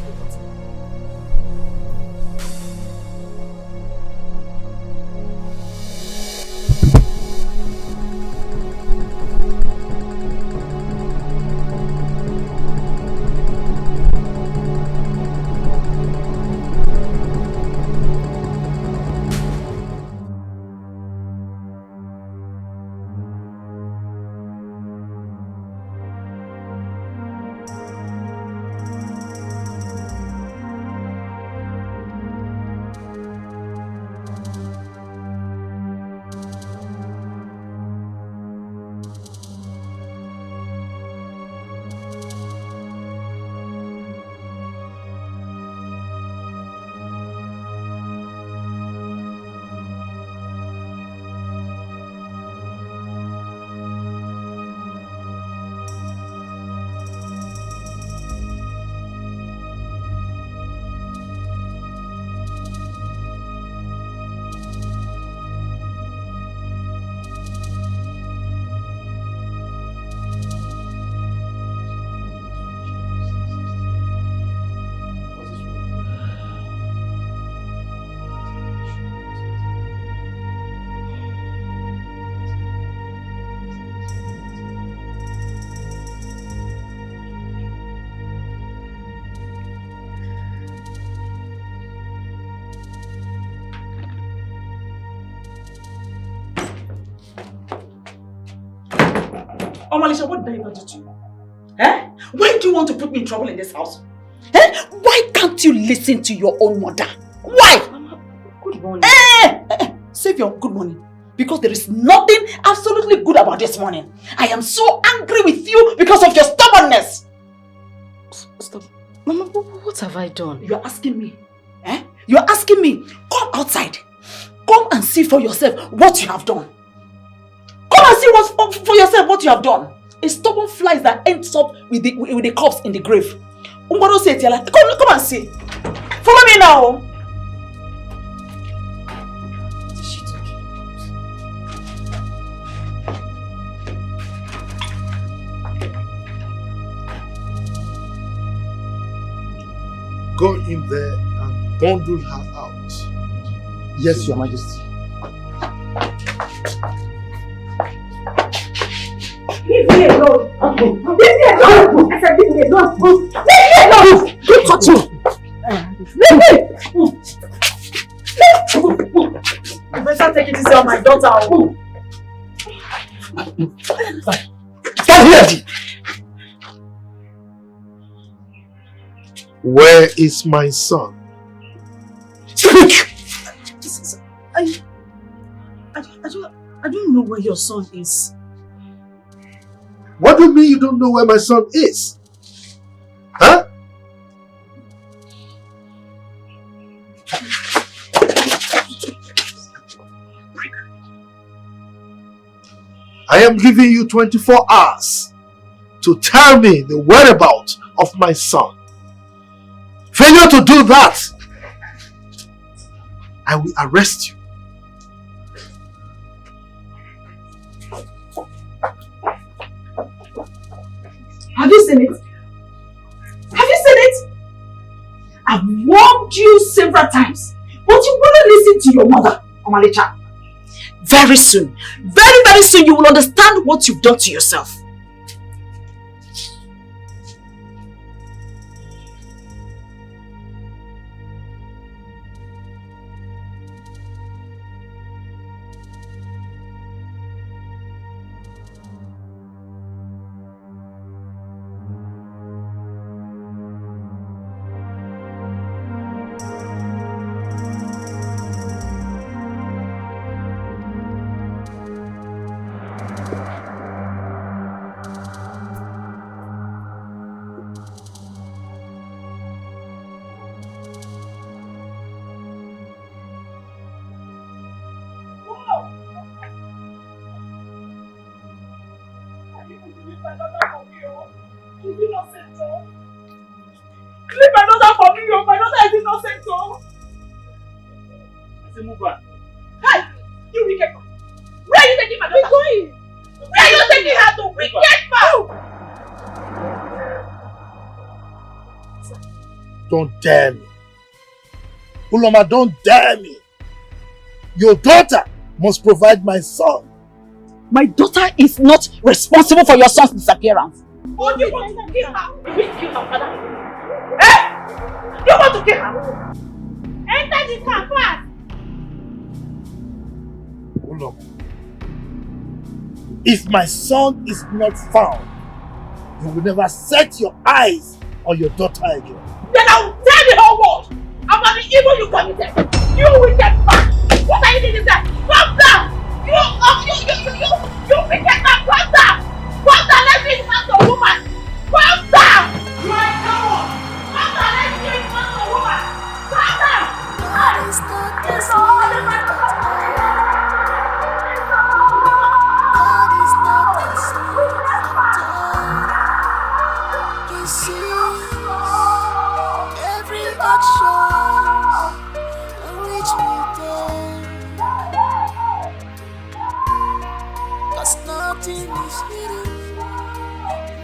Oh, Malisha, what did I do to you? Eh? Why do you want to put me in trouble in this house? Eh? Why can't you listen to your own mother? Why? Mama, good morning. Save your good morning. Because there is nothing absolutely good about this morning. I am so angry with you because of your stubbornness. Stop. Mama, what have I done? You are asking me. Eh? You are asking me. Come outside. Come and see for yourself what you have done. Come and see for yourself what you have done. A stubborn fly that ends up with the corpse in the grave. Come and see. Follow me now. Go in there and bundle her out. Yes, Your Majesty. Leave me alone! Leave me alone! I said leave me alone! Leave me alone! Don't touch me! Leave me! You better take it easy on my daughter. Come here! Where is my son? Speak! I don't know where your son is. What do you mean you don't know where my son is? Huh? I am giving you 24 hours to tell me the whereabouts of my son. Failure to do that, I will arrest you. Have you seen it? Have you seen it? I've warned you several times, but you wouldn't listen to your mother, Omalicha. Very soon, very soon, you will understand what you've done to yourself. Don't dare me. Uloma, don't dare me. Your daughter must provide my son. My daughter is not responsible for your son's disappearance. Oh, you want to kill her? You will kill her father. Eh? You want to kill her? Enter the car fast. Uloma, if my son is not found, you will never set your eyes on your daughter again. Then I will tell the whole world about the evil you committed. You wicked man! What are you doing there? Come down! You wicked man! Come down! Come down! Let's bring him out to a woman! Come down! You are a coward! Come down! Let's bring him out to a woman! Come down! It's all the man!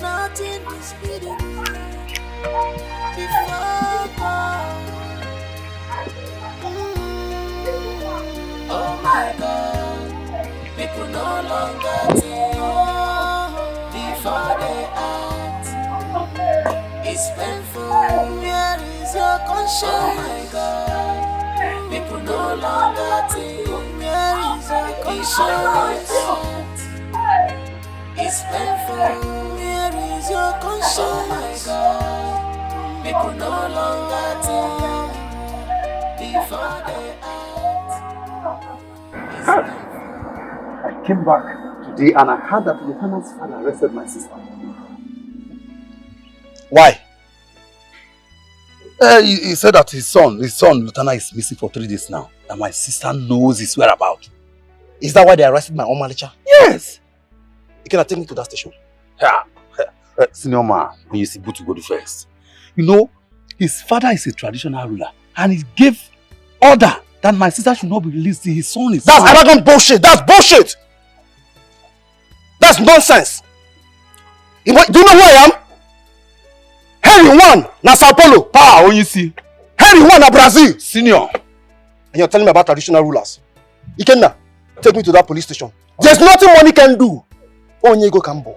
Nothing is hidden before God. Oh my God, people no longer think before they act. It's painful. Where is your conscience? Oh my God, people no longer think. Where is your conscience? It's painful. Where is your conscience? Oh my God, people no longer think before they act. I came back today and I heard that Lieutenant's father arrested my sister. Why? He said that his son, Lieutenant, is missing for 3 days now. And my sister knows his whereabouts. Is that why they arrested my Omalicha? Yes! You cannot take me to that station. Senior man, when you see Butu go to first. You know, his father is a traditional ruler and he gave order that my sister should not be released till his son is... That's arrogant bullshit! That's bullshit! That's nonsense! Do you know who I am? Henry 1 na Sao Paulo. Pa, when you see. Henry 1 na Brazil. Senior. And you're telling me about traditional rulers. Ikenna, take me to that police station. There's nothing money can do. Onye go Kambo.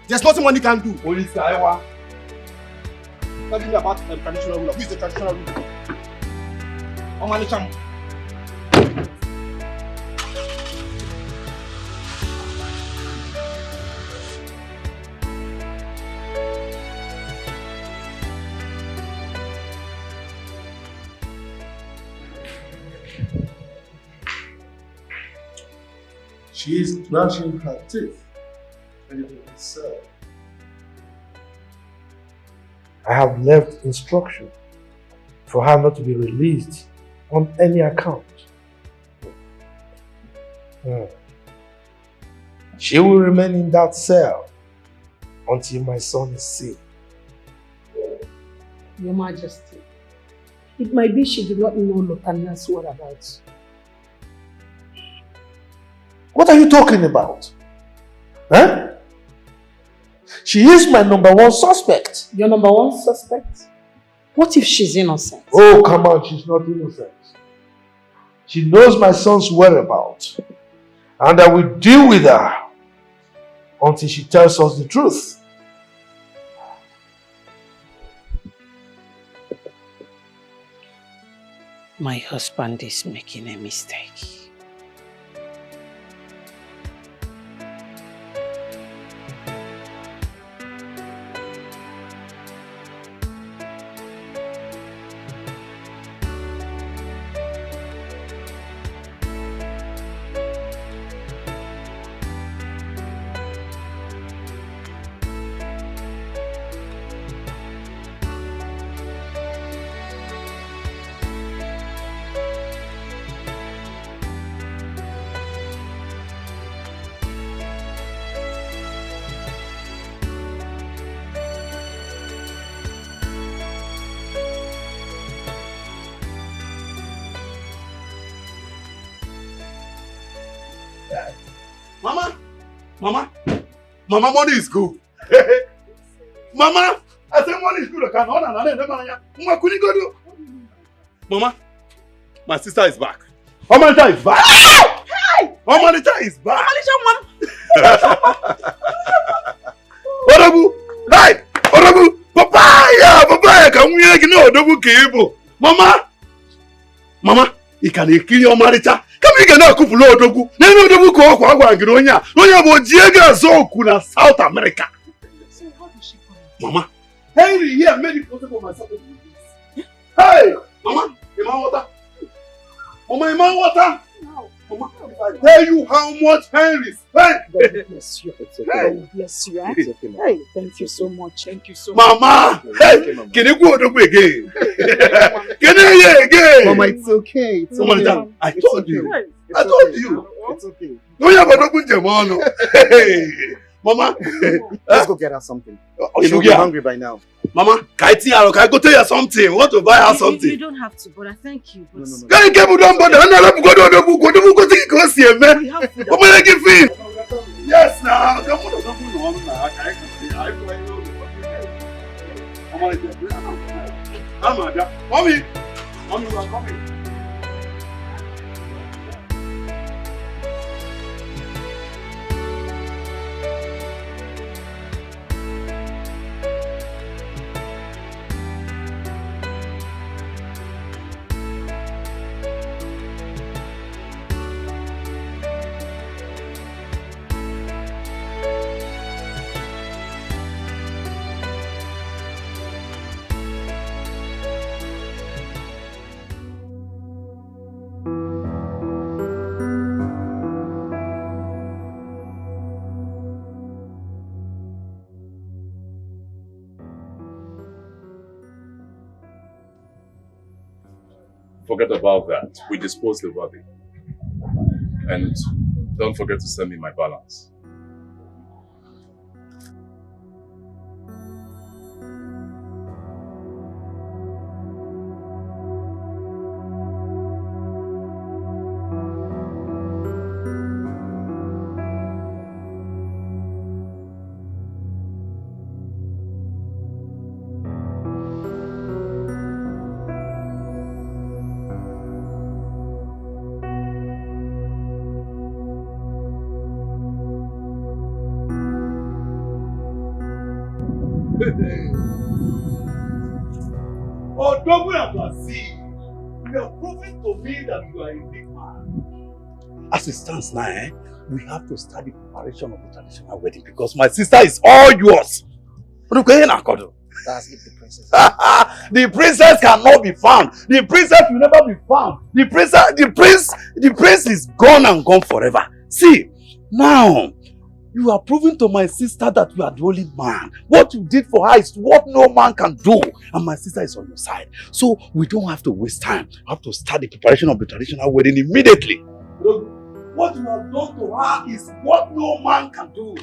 There's nothing money can do. Police Kaiwa. Tell me about traditional ruler. Who is the traditional ruler? Omalicham. She is gnashing her teeth and it will be said. I have left instruction for her not to be released on any account. She will remain in that cell until my son is safe. Your Majesty, it might be she did not know Lotana's whereabouts. What are you talking about? Huh? She is my number one suspect. Your number one suspect? What if she's innocent? Oh, come on, she's not innocent. She knows my son's whereabouts. And I will deal with her until she tells us the truth. My husband is making a mistake. Mama, money is good. Mama, I say money is good. Mama, my sister is back. Omalita is back. Hey! Omalita is back. Omalita, Hey! Odabu! Papaya! Can we get no Odabu cable? Mama, you can kill your Omalita. Come here na kupulo Odabu. Nene Odabu ko kwa ngironya. Onya bo jiega zo kuna South America. So how did she come? Mama, Henry here made it possible for myself to do this. Hey! Mama, Iman water. Mama, Iman water. No. Mama, if I tell you how much Henry spent. God bless you. It's okay. God bless you. It's okay, Hey, thank you so much. Thank you so much. Mama! Hey! Can you go Odabu again? Can you hear again? Mama, it's okay. It's Mama, okay. I told you. It's I told okay. you. It's okay. Don't you have Odabu Jamano? Hey! Mama! Let's go get her something. Oh, She'll be hungry by now. Mama, can I go tell you something? I want to buy her something. You don't have to, but I thank you. But No. Can you get me down, but I'm not going to go take it, see, man. we have food. What will I give you? Yes, now. Come on, Mommy, you are coming. Forget about that. We disposed the body. And don't forget to send me my balance. Oh, double and see. You are proving to me that you are a big man. As it stands now, we have to start the preparation of the traditional wedding because my sister is all yours. That's if the princess. The princess cannot be found. The princess will never be found. The prince is gone and gone forever. See, now you are proving to my sister that you are the only man. What you did for her is what no man can do. And my sister is on your side. So we don't have to waste time. We have to start the preparation of the traditional wedding immediately. What you have done to her is what no man can do.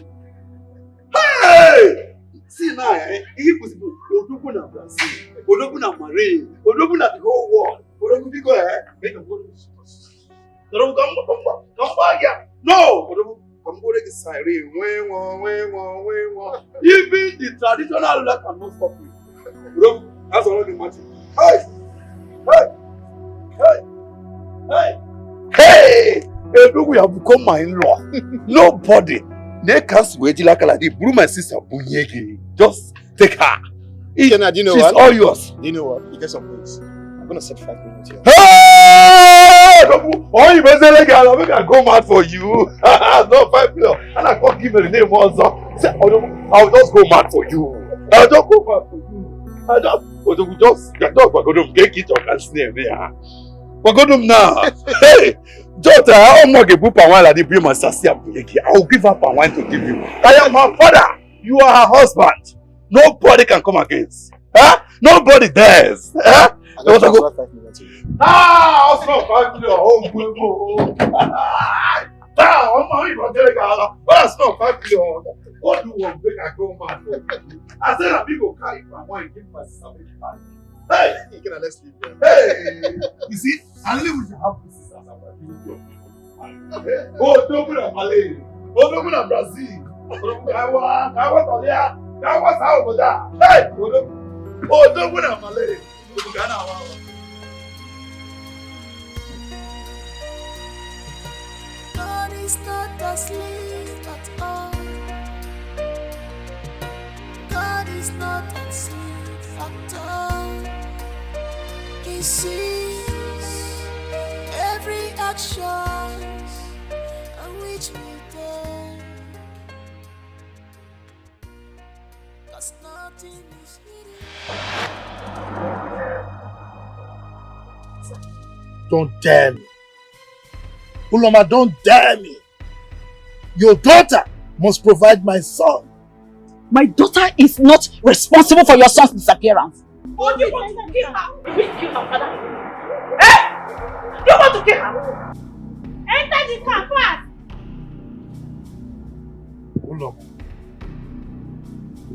Hey! See now, if possible, Odogu na Brazil, Odogu na Marine, Odogu na the whole world, Odogu because make a good. Odogu come back here. No, Odogu. Even the traditional ruler cannot stop you. Bro, that's already magic. Hey! Hey! Hey! Hey! Hey, look, we have become my in-law. Nobody. Bring my sister Bunyegi. Just take her. Kenna, do you know She's what? all yours. Do you know what? You get some place. I'm gonna set 5 minutes here. Hey! Oh, you better like I make I go mad for you. No 5 million. And I can't give her the name also. Say, I'll just go mad for you. I'll just go mad for you. We just get it on that name there. We're going now. Hey! Daughter, I'm not going to put wine like they bring my sassy up. I'll give up a wine to give you. I am her father. You are her husband. Nobody can come against. Huh? Nobody dares. Huh? I got 5 minutes here. Ah, also 5 million. Oh, now, I'm not even telling you. That's not 5 million. What do you want? Make I go mad for you. I said that people carry my wine and give my sister money. Hey! Let's leave there. Hey! You see, I live with your house sisters and my oh, don't put a Malay. Oh, don't put a Brazil. I want Korea. I want South Korea. Hey! Oh, don't put a Malay. God is not asleep at all. God is not asleep at all. He sees every action on which we take. 'Cause nothing is hidden. Don't dare me. Uloma, don't dare me. Your daughter must provide my son. My daughter is not responsible for your son's disappearance. Oh, you want to kill her? You will kill her father. Eh? You want to kill her? Enter the car fast. Uloma,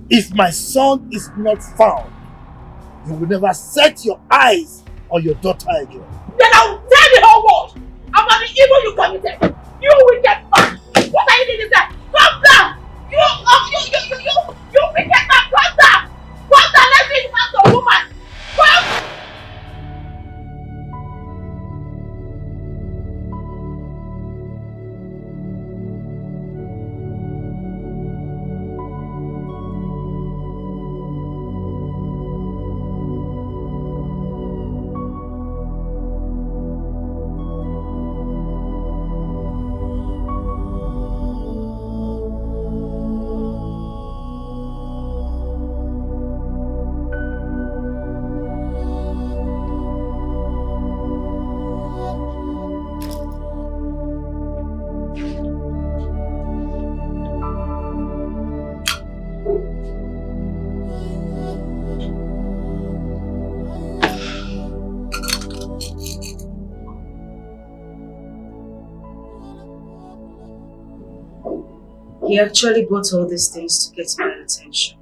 if my son is not found, you will never set your eyes on your daughter again. Then I will tell the whole world about the evil you committed. You wicked man. What are you doing there? Come down. You wicked man. Come down. Come down. Let's be man to woman. Come. He actually bought all these things to get my attention.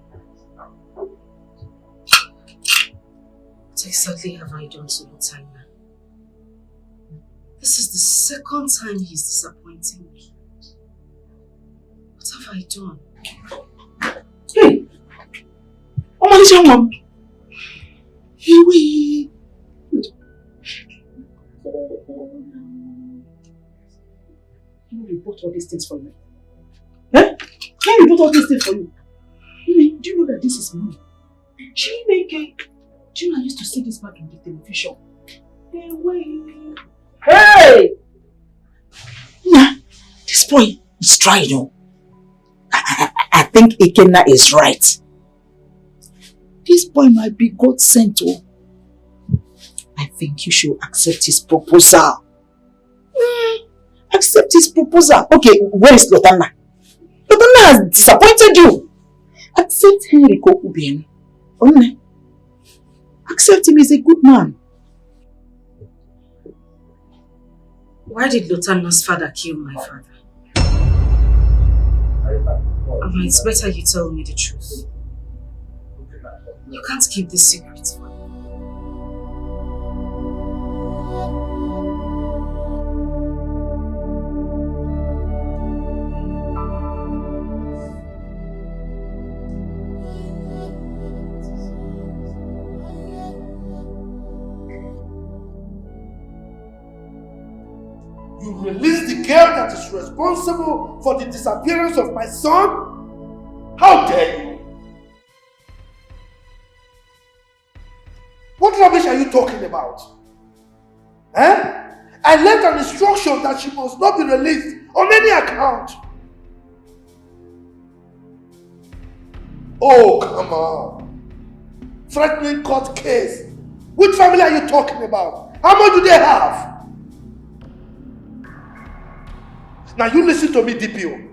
What exactly have I done to Lutanya? This is the second time he's disappointing me. What have I done? Hey! Oh, this young mom. Can you report all these things for me? Eh? Can you report all these things for you? Do you know that this is money? Chineke. Do you know I used to see this back in the television? Hey! Nah, this boy is trying, you know. I think Ikenna is right. This boy might be God sent, oh. I think you should accept his proposal. Accept his proposal. Okay, where is Lotana? Lotana has disappointed you. Accept Henrico Ubien. Onne. Accept him, he's a good man. Why did Lotana's father kill my father? Ama, it's better you tell me the truth. You can't keep this secret from me. You release the girl that is responsible for the disappearance of my son? How dare you? What rubbish are you talking about? Eh? I left an instruction that she must not be released on any account. Oh, come on. Threatening court case. Which family are you talking about? How much do they have? Now you listen to me, DPO.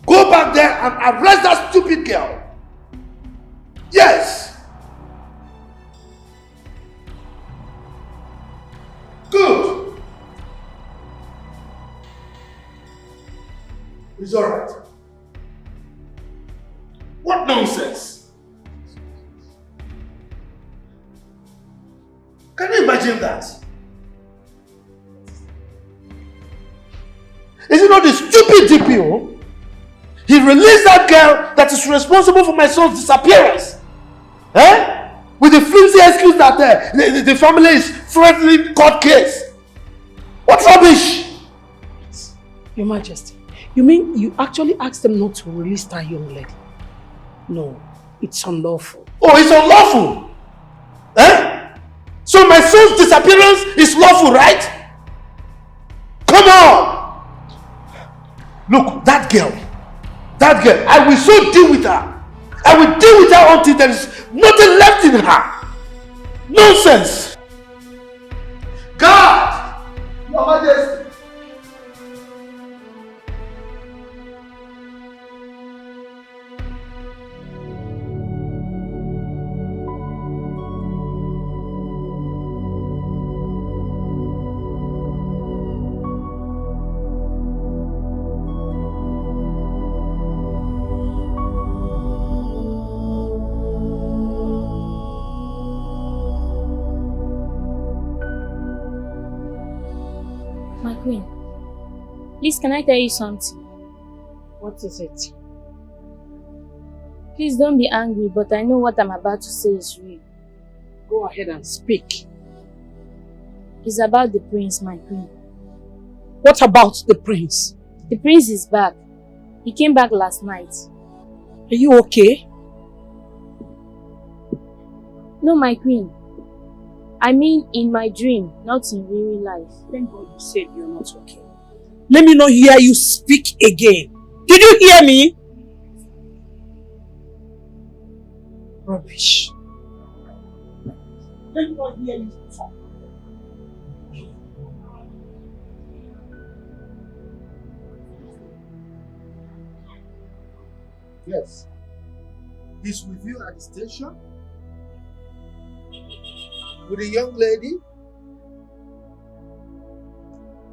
Go back there and arrest that stupid girl. Yes. Good. It's alright. What nonsense? Can you imagine that? Is it not the stupid DPO? He released that girl that is responsible for my son's disappearance. Eh? With the flimsy excuse that the family is threatening court case. What rubbish? Your Majesty, you mean you actually asked them not to release that young lady? No, it's unlawful. Oh, it's unlawful? Eh? So my son's disappearance is lawful, right? Come on! Look, that girl, I will so deal with her. I will deal with her until there is nothing left in her. Nonsense! God! Your Majesty! Queen, please can I tell you something? What is it? Please don't be angry, but I know what I'm about to say is real. Go ahead and speak. It's about the prince, my queen. What about the prince? The prince is back. He came back last night. Are you okay? No, my queen. I mean in my dream, not in real life. Thank God you said you're not okay. Let me not hear you speak again. Did you hear me? Rubbish. Let me not hear you talk. Yes. He's with you at the station? With a young lady?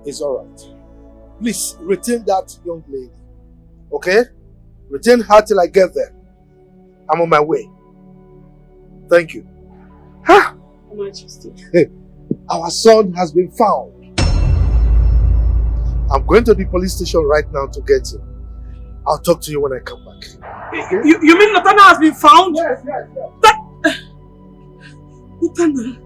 It's alright. Please retain that young lady. Okay? Retain her till I get there. I'm on my way. Thank you. Ha! Your Majesty. Our son has been found. I'm going to the police station right now to get him. I'll talk to you when I come back. Okay? You mean Latana has been found? Yes, yes, yes. Latana.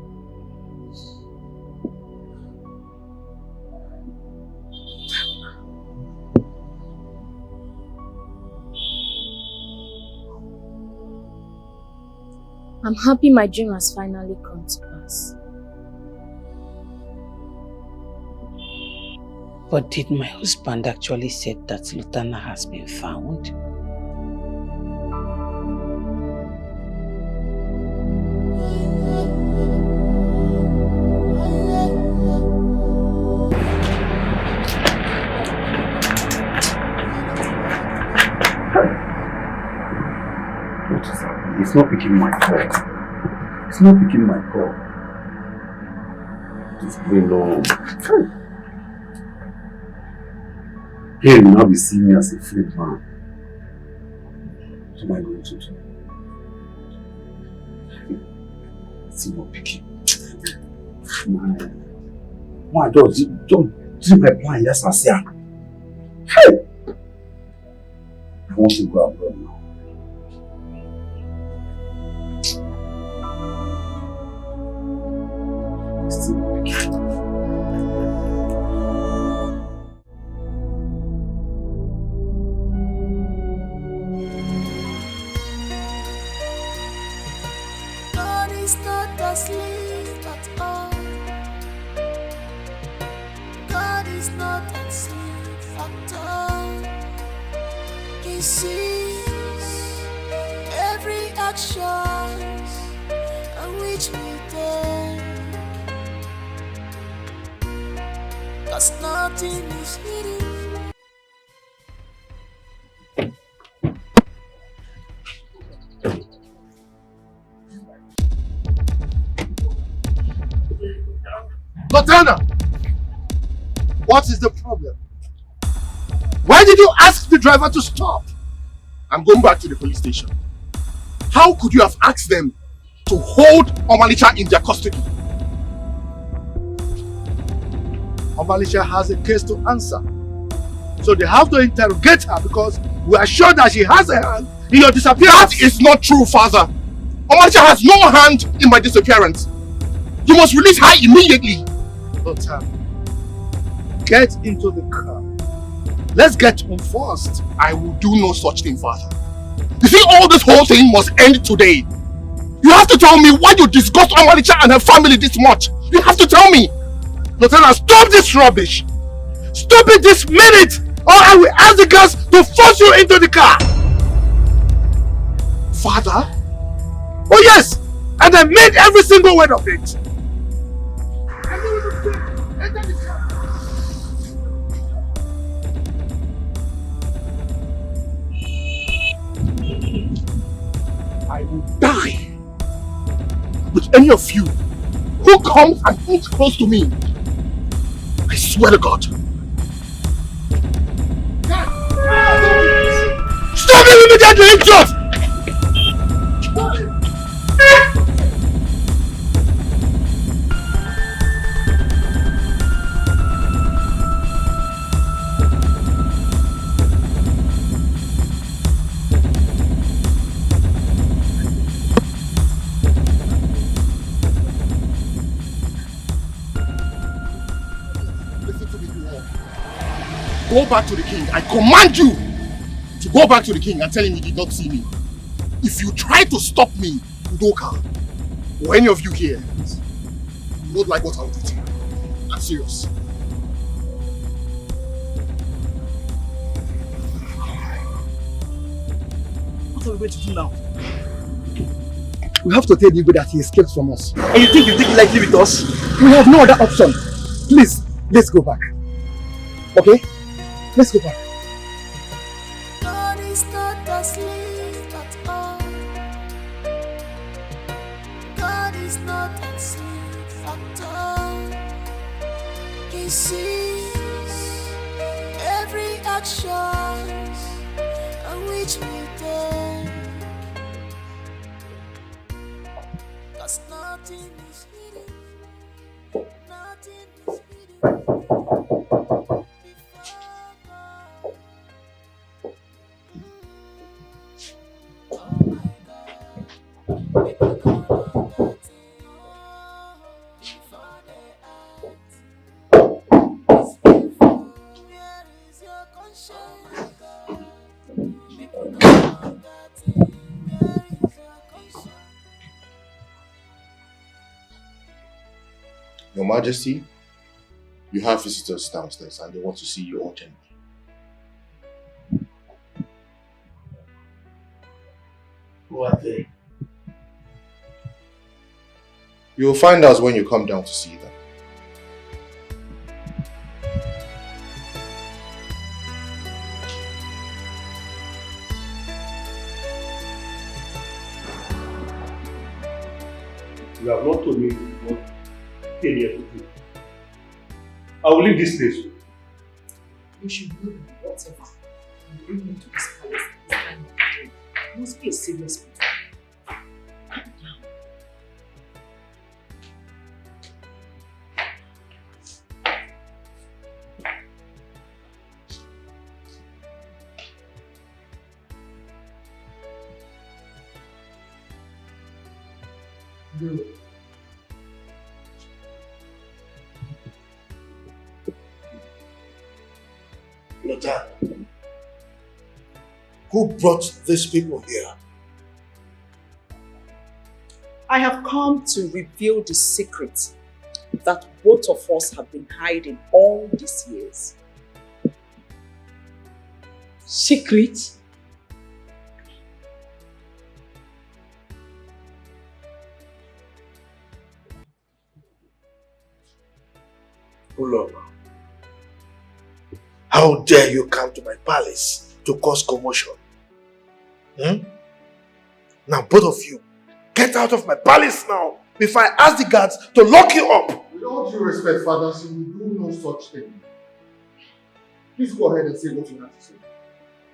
I'm happy my dream has finally come to pass. But did my husband actually say that Latana has been found? It's not picking my call. It's not picking my call. It's going on. He will now be seeing me as a freed man. What am I going to do? It's not picking. My don't do my plan, yes, I say. Hey! I want to go abroad now. is not asleep at all. God is not asleep at all. He sees every action on which we take. 'Cause nothing is hidden. Latana! What is the problem? Why did you ask the driver to stop? I'm going back to the police station. How could you have asked them to hold Omalicha in their custody? Omalicha has a case to answer. So they have to interrogate her because we are sure that she has a hand in your disappearance. That is not true, Father. Omalicha has no hand in my disappearance. You must release her immediately. Lotan, get into the car. Let's get home first. I will do no such thing, Father. You see, all this whole thing must end today. You have to tell me why you disgust Omalicha and her family this much. You have to tell me. Lieutenant, stop this rubbish. Stop it this minute, or I will ask the girls to force you into the car. Father? Oh yes, and I meant every single word of it. Enter the car. I will die with any of you who comes and comes close to me. I swear to God. Stop it immediately, just! Go back to the king. I command you to go back to the king and tell him you did not see me. If you try to stop me, Udoka, or any of you here, you don't like what I'll do to you. I'm serious. What are we going to do now? We have to tell Igwe that he escaped from us. And you think you take it lightly with us? We have no other option. Please, let's go back. Okay? Let's go back. God is not asleep at all. God is not asleep at all. He sees every action on which we take. 'Cause nothing is hidden. Nothing is hidden. Your Majesty, you have visitors downstairs and they want to see you urgently. Who are they? You will find out when you come down to see them. You have not told me what you came here to do. I will leave this place. You should know that whatever you bring me to this palace this time of day must be a serious matter. Good. Lothar, who brought these people here? I have come to reveal the secret that both of us have been hiding all these years. Secret? Uloma, how dare you come to my palace to cause commotion? Now both of you, get out of my palace now before I ask the guards to lock you up. With all due respect, fathers, you will do no such thing. Please go ahead and say what you have to say.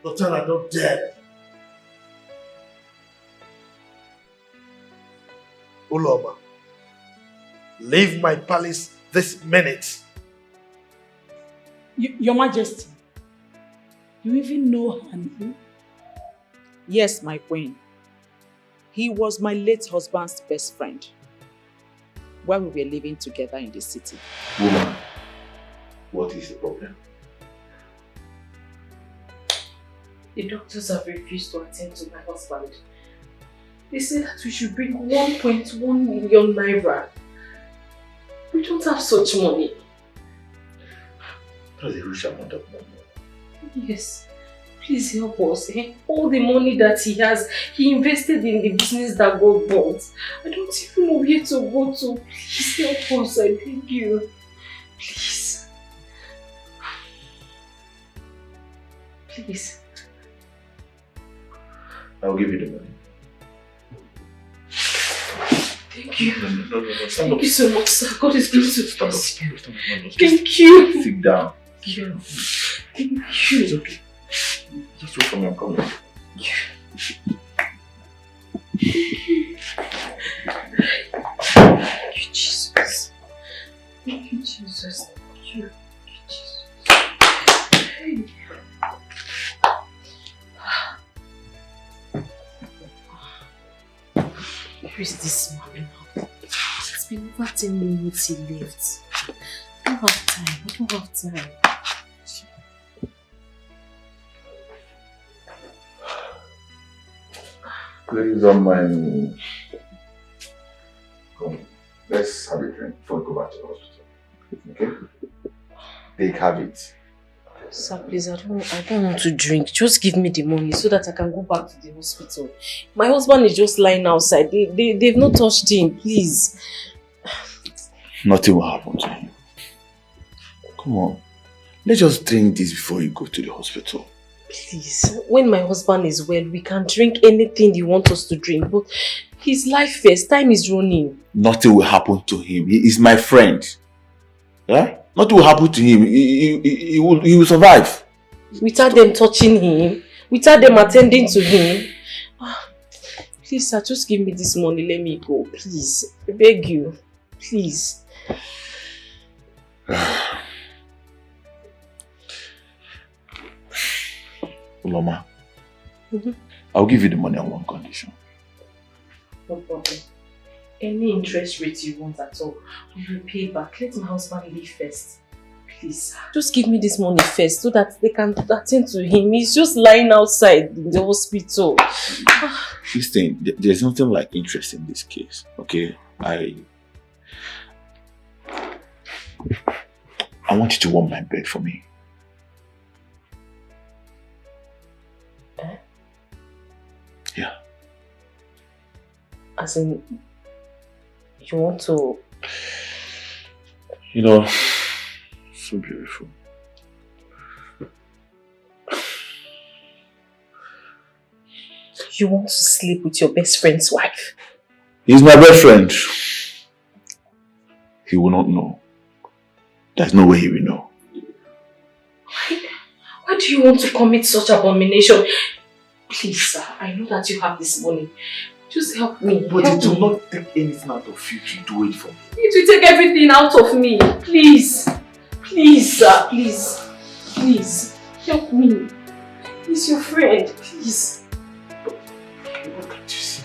Lotana, don't dare. Uloma, leave my palace this minute. Your Majesty, you even know Hanhu? Yes, my queen. He was my late husband's best friend when we were living together in the city. Woman, what is the problem? The doctors have refused to attend to my husband. They said that we should bring 1.1 million naira. We don't have such money. That's a huge amount of money. Yes. Please help us. All the money that he has, he invested in the business that got bought. I don't even know where to go to. Please help us, I beg you. Please. Please. I'll give you the money. Thank you. No. Thank you so much, sir. God is going to bless you. Stand up. Thank you. Sit down. Thank you. It's okay. Just wait for me, I'm coming. Thank you, Jesus. Thank you, Jesus. Thank you, Jesus. Hey. Where is this man now? It's been over 10 minutes he left. I don't have time. Please don't mind me. Come, let's have a drink before we go back to the hospital. Okay? Take, have it. Sir, please, I don't want to drink. Just give me the money so that I can go back to the hospital. My husband is just lying outside. They've not touched him, please. Nothing will happen to him. Come on. Let's just drink this before you go to the hospital. Please, when my husband is well, we can drink anything you want us to drink. But his life first, time is running. Nothing will happen to him. He is my friend. Yeah? Nothing will happen to him. He will survive. Without them touching him, without them attending to him. Please, sir, just give me this money. Let me go, please. I beg you. Please. Uloma, I'll give you the money on one condition. No problem. Any interest rate you want at all, we will pay back. Let my husband leave first. Please. Just give me this money first so that they can attend to him. He's just lying outside in the hospital. Listen, there's nothing like interest in this case, okay? I want you to warm my bed for me. Yeah. As in, you want to... You know, so beautiful. You want to sleep with your best friend's wife? He's my best friend. He will not know. There's no way he will know. Why do you want to commit such abomination? Please, sir, I know that you have this money. Just help me. But it will not take anything out of you to do it for me. It will take everything out of me. Please. Please, sir. Please. Please. Help me. He's your friend. Please. What can't you see?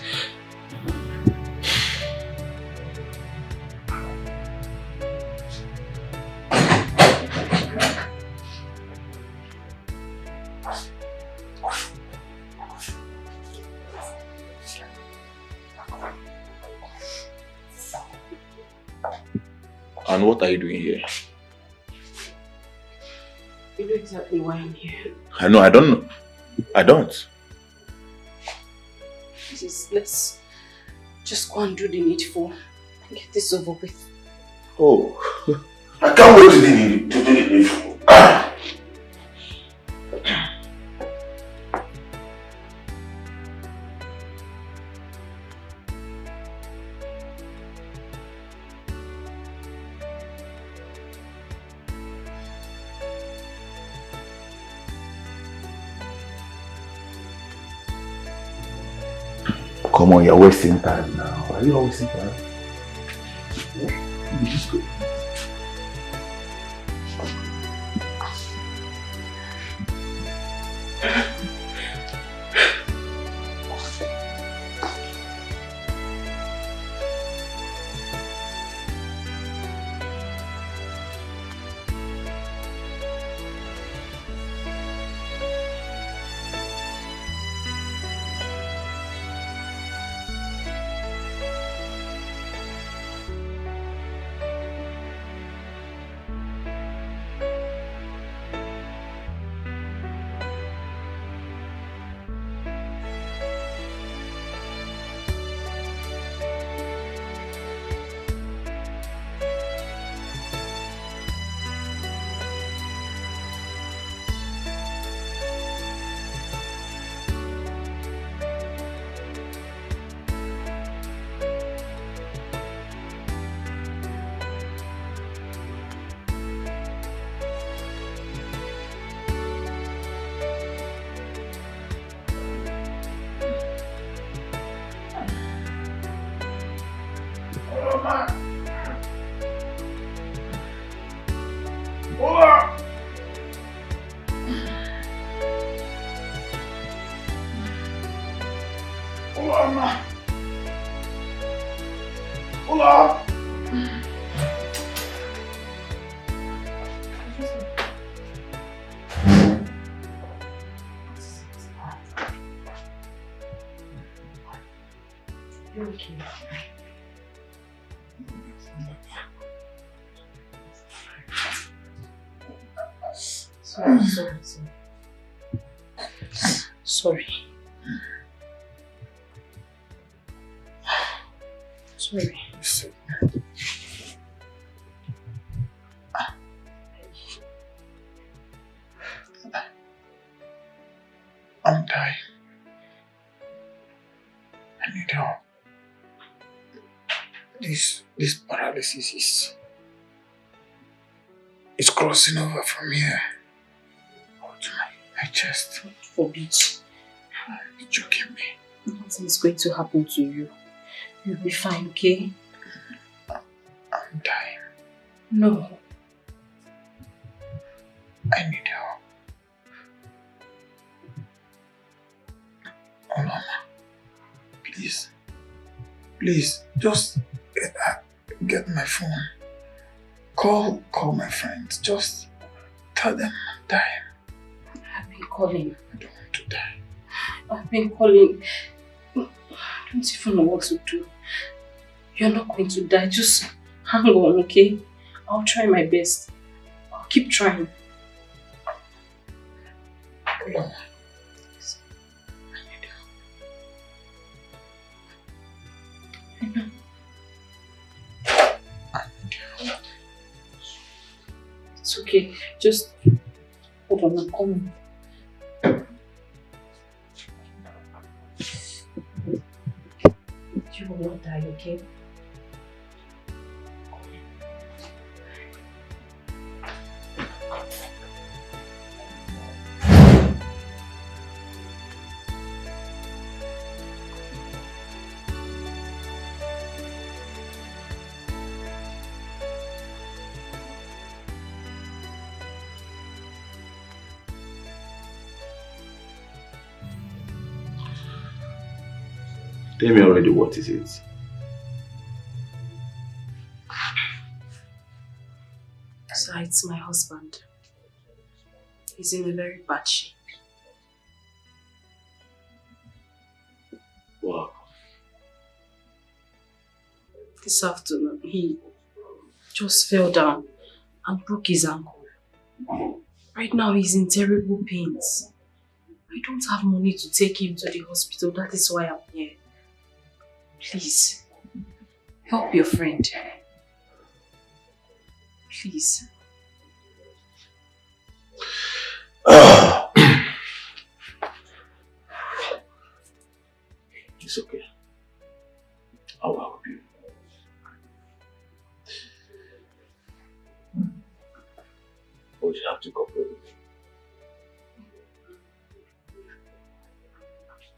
And what are you doing here? You know exactly why I'm here. I know, I don't know. I don't. Let's just go and do the needful and get this over with. Oh. I can't wait to do the needful. Come on, you're wasting time now. Are you all wasting time? You just go. Sorry. I'm dying. I need help. This paralysis is crossing over from here to my chest. God forbid. It's choking me. Nothing is going to happen to you. You'll be fine, okay? I'm dying. No. I need help. Oh, Mama. Please. Please, just get my phone. Call my friends. Just tell them I'm dying. I've been calling. I don't want to die. I've been calling. I don't even know what to do. You're not going to die. Just hang on, okay? I'll try my best. I'll keep trying. Mama. I know. It's okay. Just hold on, I'm coming. You will not die, okay? Tell me already, what is it? So it's my husband. He's in a very bad shape. Wow. This afternoon, he just fell down and broke his ankle. Right now he's in terrible pains. I don't have money to take him to the hospital. That is why I'm here. Please, help your friend. Please. It's okay. I will help you. But you have to cooperate with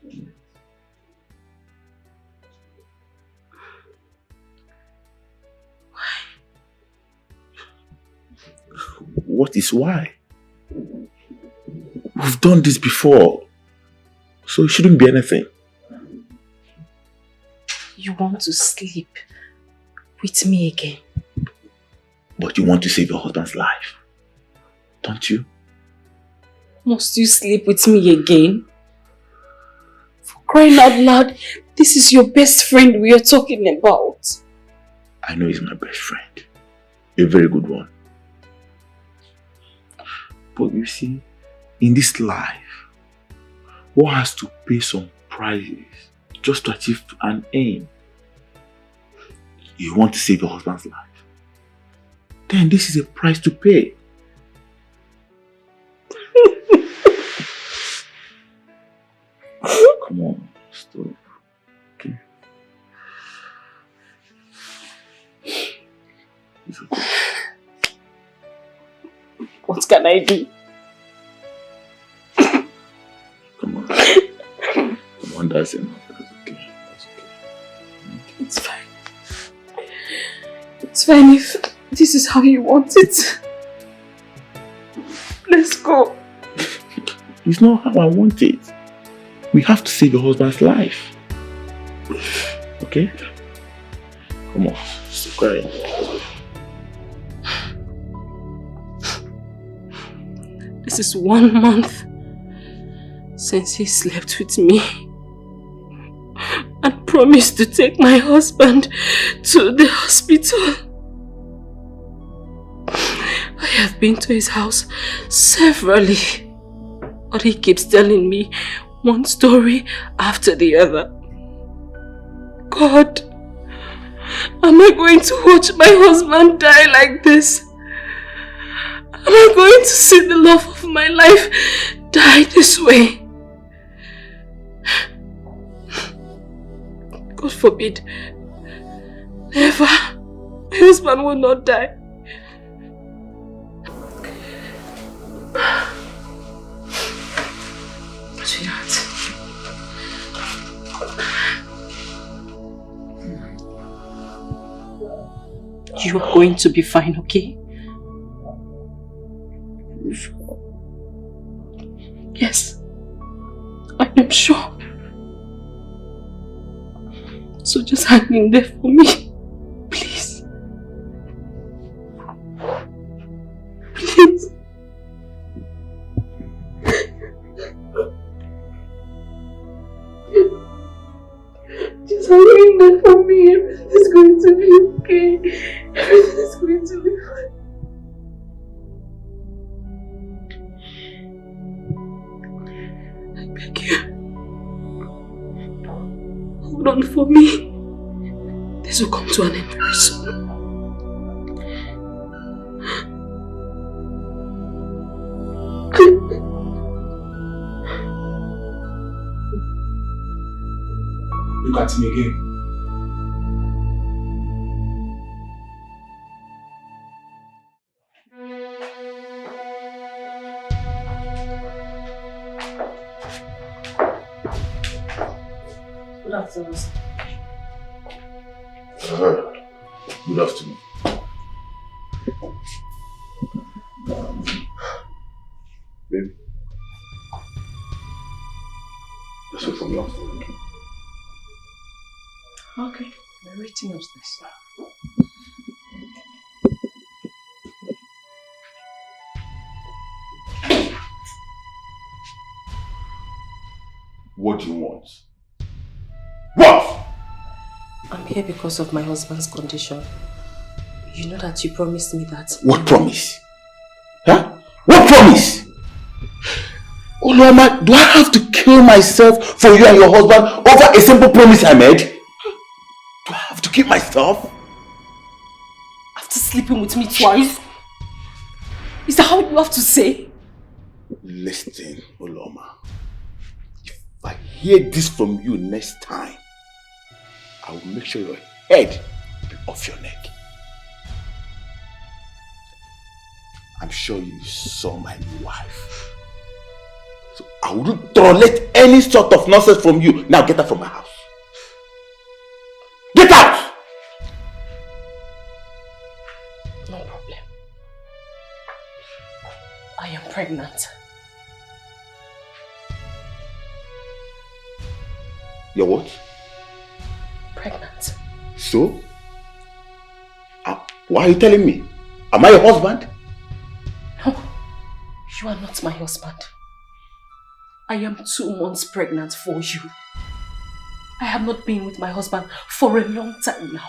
me. What is why? We've done this before, so it shouldn't be anything. You want to sleep with me again? But you want to save your husband's life, don't you? Must you sleep with me again? For crying out loud, this is your best friend we are talking about. I know he's my best friend. A very good one. But you see, in this life, one has to pay some prices just to achieve an aim. You want to save your husband's life, then this is a price to pay. Come on, stop. Okay. It's okay. What can I do? Come on. Come on, that's enough. That's okay. That's okay. It's fine. It's fine if this is how you want it. Let's go. It's not how I want it. We have to save your husband's life. Okay? Come on, stop crying. This is 1 month since he slept with me and promised to take my husband to the hospital. I have been to his house severally, but he keeps telling me one story after the other. God, am I going to watch my husband die like this? Am I going to see the love of my life die this way? God forbid. Never. My husband will not die. Sweetheart. You are going to be fine, okay? Yes, I am sure. So just hang in there for me, please. Please. Just hang in there for me. Everything is going to be okay. Everything is going to be fine. Beg you. Hold on for me. This will come to an end very soon. Look at him again. Good afternoon. Good afternoon. Baby. Just wait for me upstairs. Okay, we're waiting upstairs. What do you want? What? I'm here because of my husband's condition. You know that you promised me that. What promise? Huh? What promise? Oloma, do I have to kill myself for you and your husband over a simple promise I made? Do I have to kill myself? After sleeping with me twice? Is that how you have to say? Listen, Oloma. If I hear this from you next time, I will make sure your head will be off your neck. I'm sure you saw my new wife. So I wouldn't tolerate any sort of nonsense from you. Now get out from my house. Get out! No problem. I am pregnant. You're what? Pregnant. So? Why are you telling me? Am I your husband? No, you are not my husband. I am 2 months pregnant for you. I have not been with my husband for a long time now.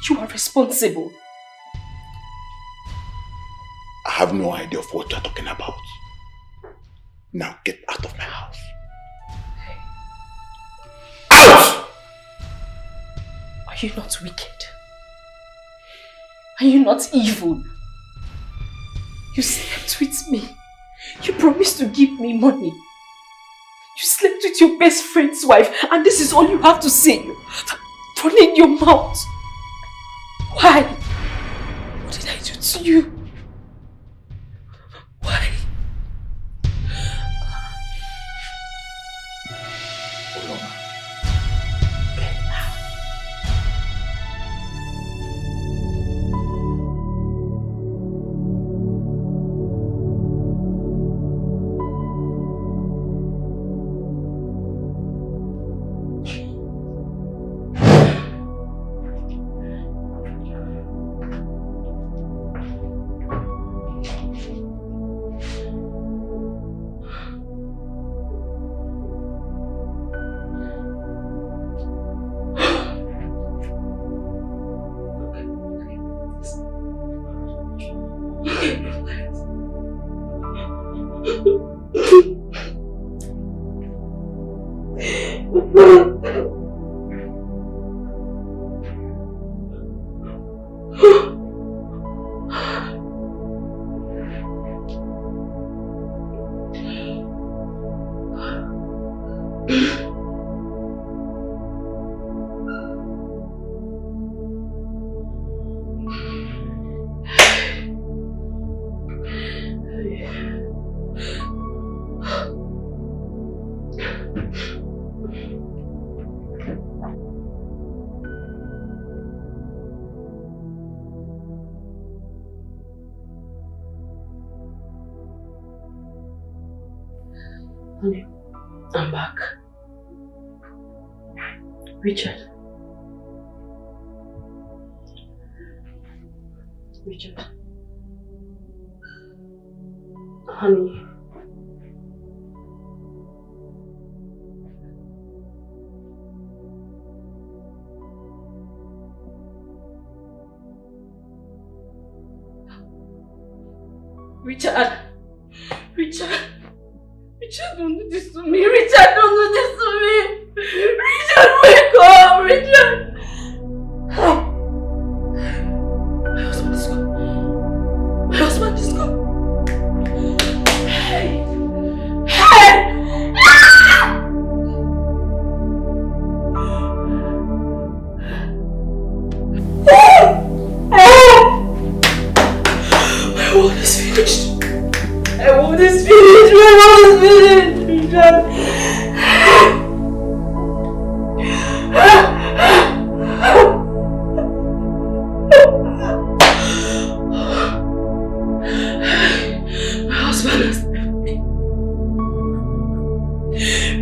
You are responsible. I have no idea of what you're talking about. Now get out of my house. Out! Are you not wicked? Are you not evil? You slept with me. You promised to give me money. You slept with your best friend's wife, and this is all you have to say. Running your mouth. Why? What did I do to you? Why? Honey, I'm back. Richard. Richard. Honey. Richard. Richard. Richard, don't do this to me. Richard, don't do this to me. Richard, wake up. Richard. My husband is gone. My husband is gone. Hey. Hey. Ah! My world is finished. My world is finished. My world is finished. Richard. My husband has left me.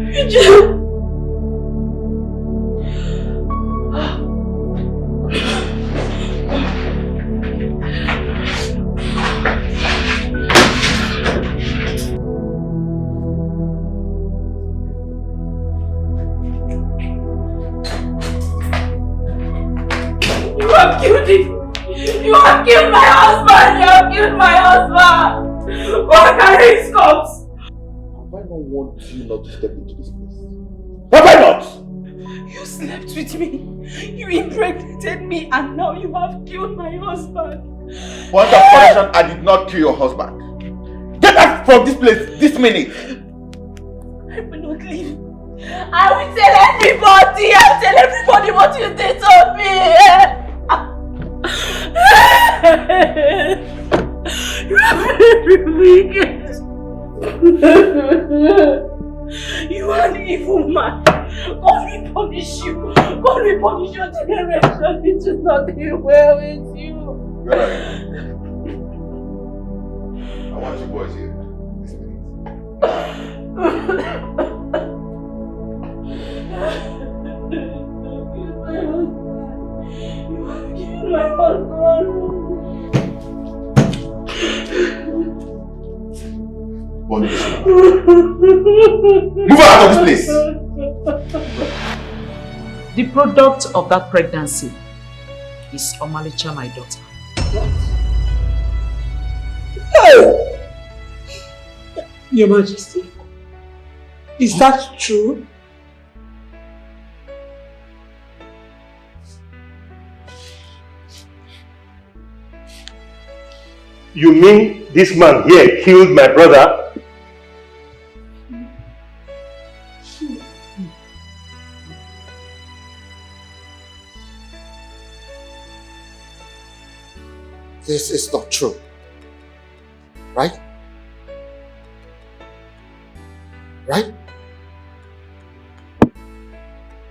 Richard. You have killed him. You have killed my husband! You have killed my husband! What can his corpse? Have I not warned you not to step into this place? Have I not? You slept with me. You impregnated me and now you have killed my husband. For that punishment, I did not kill your husband. Get out from this place this minute. I will not leave. I will tell everybody. I will tell everybody what you did to me. You are very wicked. You are an evil man. God will punish you. God will punish your generation. It is not deal well with you. Right. I want you boys here. This minute. You have killed my husband. Move out of this place. The product of that pregnancy is Omalicha, my daughter. Oh! Your Majesty, is that true? You mean this man here killed my brother? This is not true. Right? Right?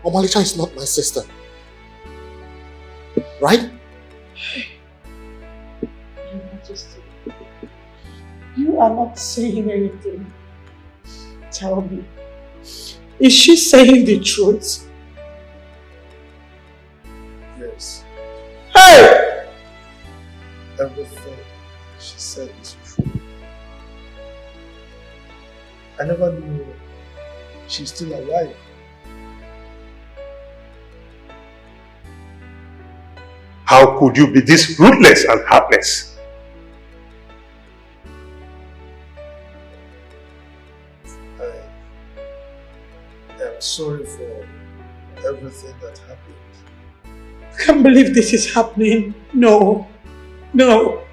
Omalicha is not my sister. Right? Your Majesty, you are not saying anything. Tell me, is she saying the truth? Yes. Hey! Everything she said is true. I never knew she's still alive. How could you be this ruthless and heartless? I am sorry for everything that happened. I can't believe this is happening. No. No.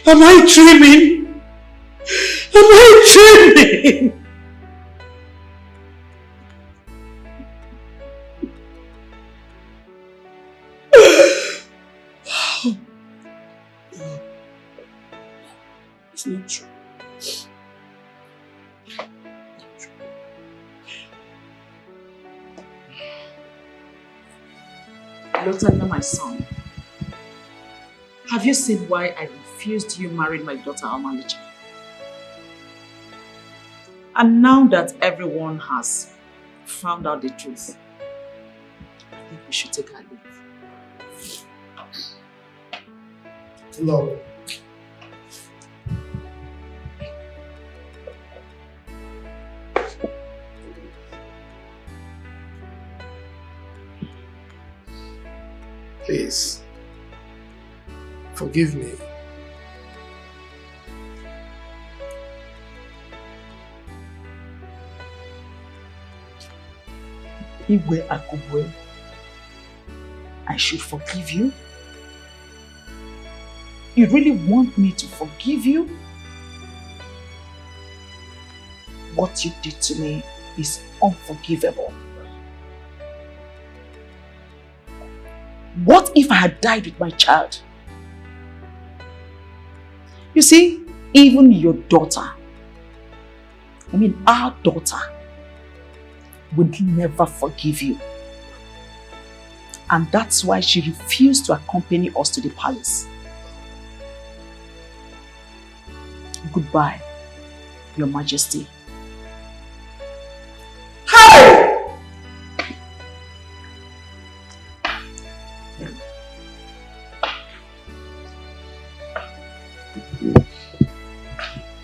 Am I dreaming? Am I dreaming? Wow. No. It's not true. Lotana, my son, have you seen why I refused you marrying my daughter Omalicha? And now that everyone has found out the truth, I think we should take our leave. No. Please, forgive me. Igwe Akubwe, I should forgive you? You really want me to forgive you? What you did to me is unforgivable. What if I had died with my child? You see, even your daughter, our daughter, would never forgive you. And that's why she refused to accompany us to the palace. Goodbye, Your Majesty. Hey!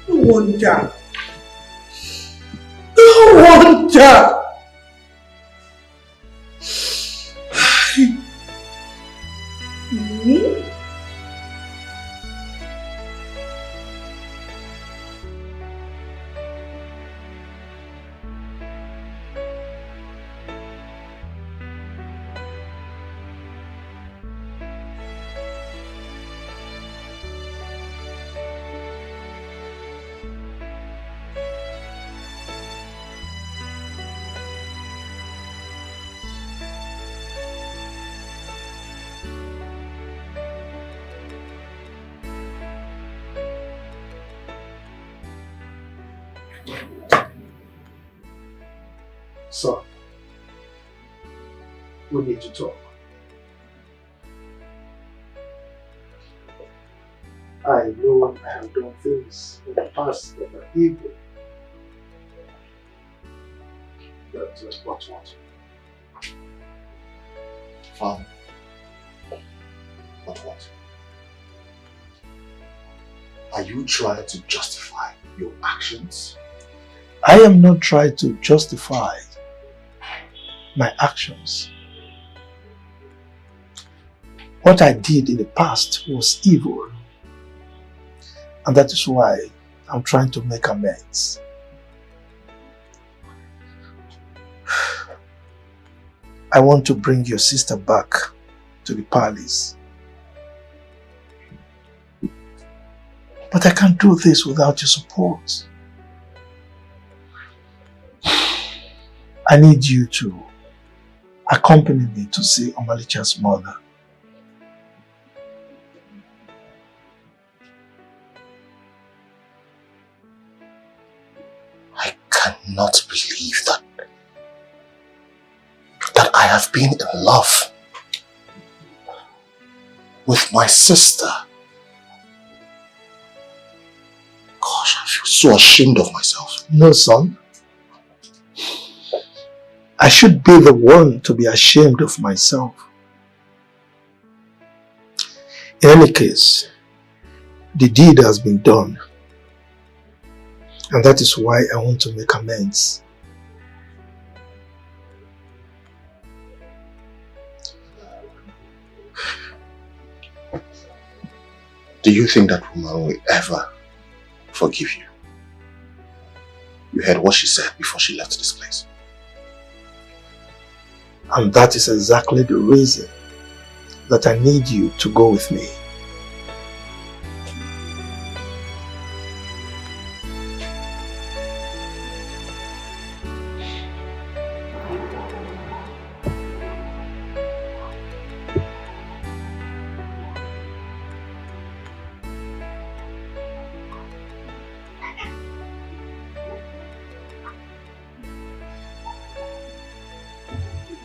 No wonder. No wonder. Me? We need to talk. I know I have done things in the past that are evil. But what? Father, but what? Are you trying to justify your actions? I am not trying to justify my actions. What I did in the past was evil. And that is why I'm trying to make amends. I want to bring your sister back to the palace. But I can't do this without your support. I need you to accompany me to see Omalicha's mother. I cannot believe that I have been in love with my sister. Gosh, I feel so ashamed of myself. No, son. I should be the one to be ashamed of myself. In any case, the deed has been done. And that is why I want to make amends. Do you think that woman will ever forgive you? You heard what she said before she left this place. And that is exactly the reason that I need you to go with me.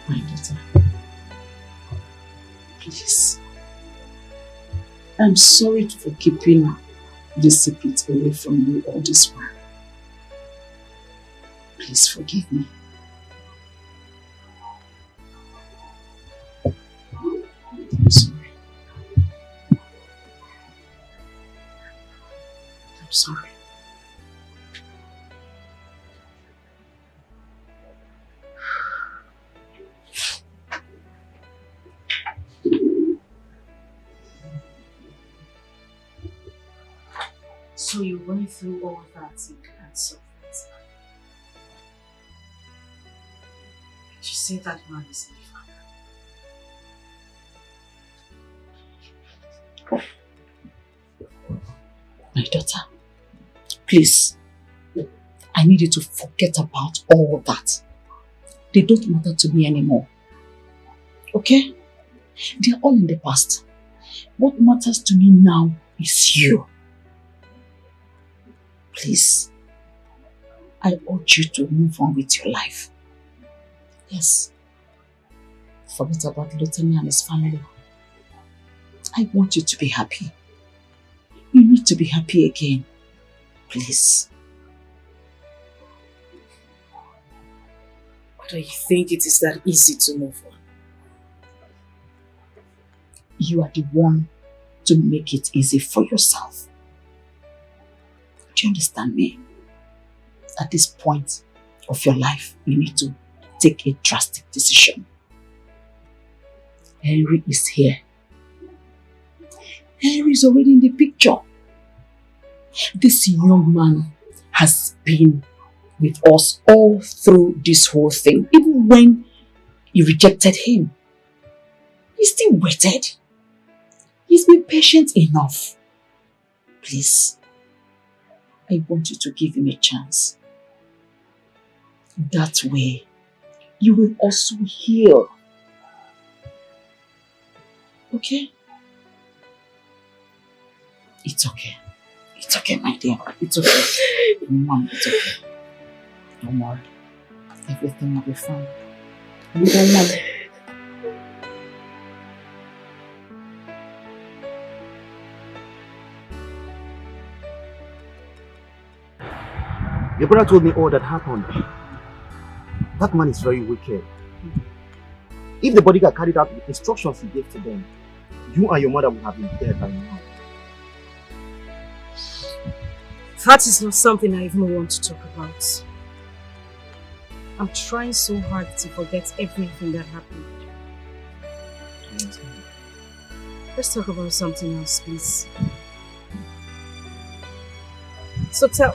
My daughter, please. I'm sorry for keeping this secret away from you all this while. Please forgive me. I'm sorry. I'm sorry. So you went through all that you can't solve it. You say that man is my father. My daughter, please, I need you to forget about all that. They don't matter to me anymore. Okay? They are all in the past. What matters to me now is you. Please, I urge you to move on with your life. Yes. Forget about Luteni and his family. I want you to be happy. You need to be happy again. Please. But I think it is that easy to move on. You are the one to make it easy for yourself. Do you understand me? At this point of your life, you need to take a drastic decision. Henry is here. Henry is already in the picture. This young man has been with us all through this whole thing. Even when you rejected him, he still waited. He's been patient enough. Please, I want you to give him a chance. That way, you will also heal. Okay? It's okay. It's okay, my dear. It's okay. Mom, it's okay. Don't worry. Everything will be fine. You don't worry. Your brother told me all that happened. That man is very wicked. If the bodyguard carried out the instructions he gave to them, you and your mother would have been dead by now. That is not something I even want to talk about. I'm trying so hard to forget everything that happened. Let's talk about something else, please. So tell...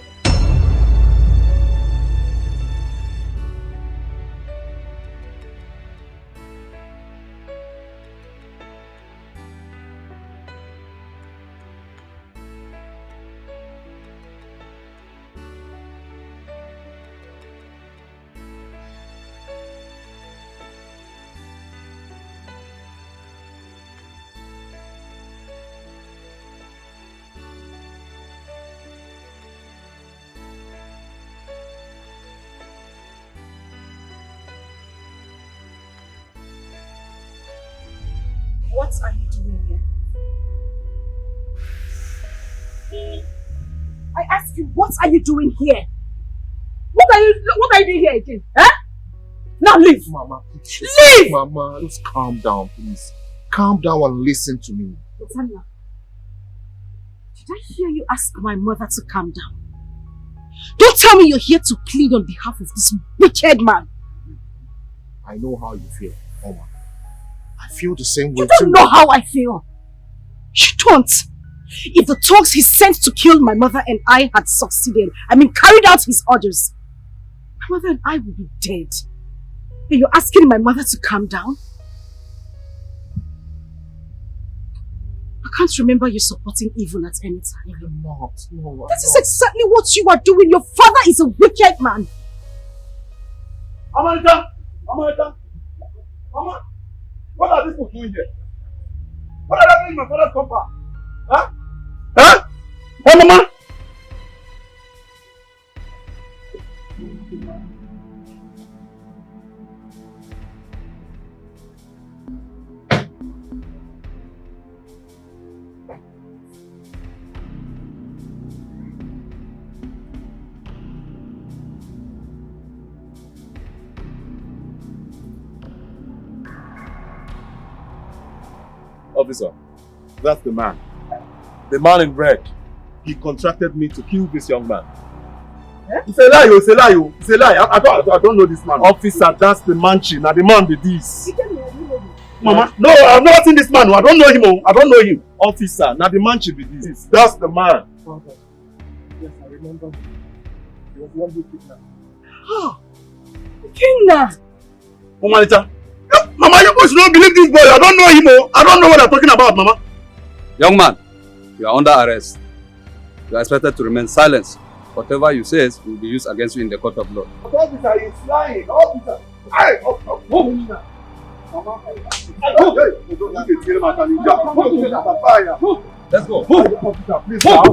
What are you doing here? I ask you, what are you doing here? What are you doing here again? Huh? Now leave! Mama, leave! Mama, just calm down, please. Calm down and listen to me. Latanya, did I hear you ask my mother to calm down? Don't tell me you're here to plead on behalf of this wicked man. I know how you feel, Mama. I feel the same way too. You don't know how I feel. You don't. If the thugs he sent to kill my mother and I had succeeded, carried out his orders, my mother and I would be dead. And you're asking my mother to calm down? I can't remember you supporting evil at any time. I'm not. No, that is exactly what you are doing. Your father is a wicked man. Amanita! Amanita! Mama! What are these people doing here? What are they doing in my father's compound? Huh? Huh? Hey, Mama! Officer, that's the man. The man in red. He contracted me to kill this young man. Eh? It's a lie, it's a lie, it's a lie. I don't know this man. Officer, that's the manchi. Now the man be this. Mama, no, I've never seen this man. I don't know him. I don't know him. Officer, now the manchi be this. That's the man. Father, yes, I remember. He was one who kidnapped. Oh, kidnapped. Mama, Mama, you must not believe this boy. I don't know him. I don't know what I'm talking about, Mama. Young man, you are under arrest. You are expected to remain silent. Whatever you say will be used against you in the court of law. Officer, he's lying. Officer. Hey, Mama. Let's go. Officer, please. My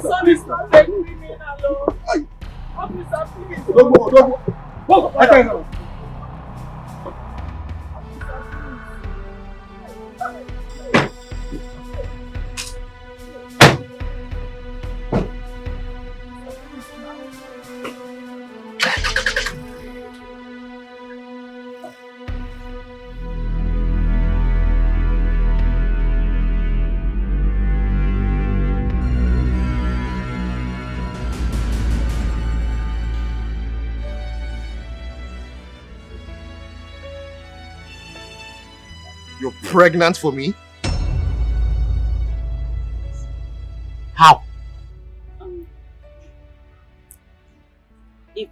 son is not a criminal. Officer, please. You're pregnant for me? How? It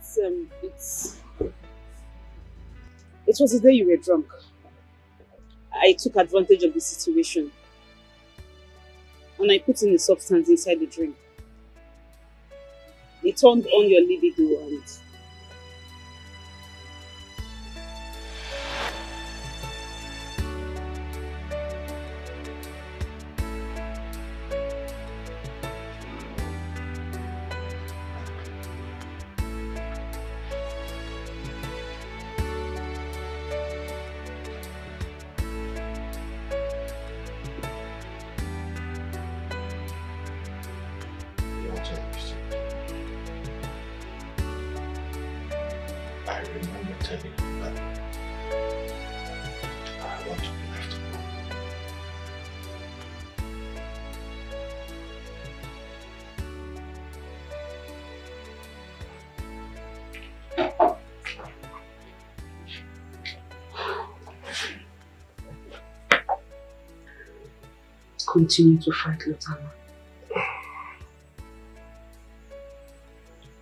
was the day you were drunk. I took advantage of the situation and I put in a substance inside the drink. It turned on your libido and I remember telling you that I want to be left alone. Continue to fight, Lotana.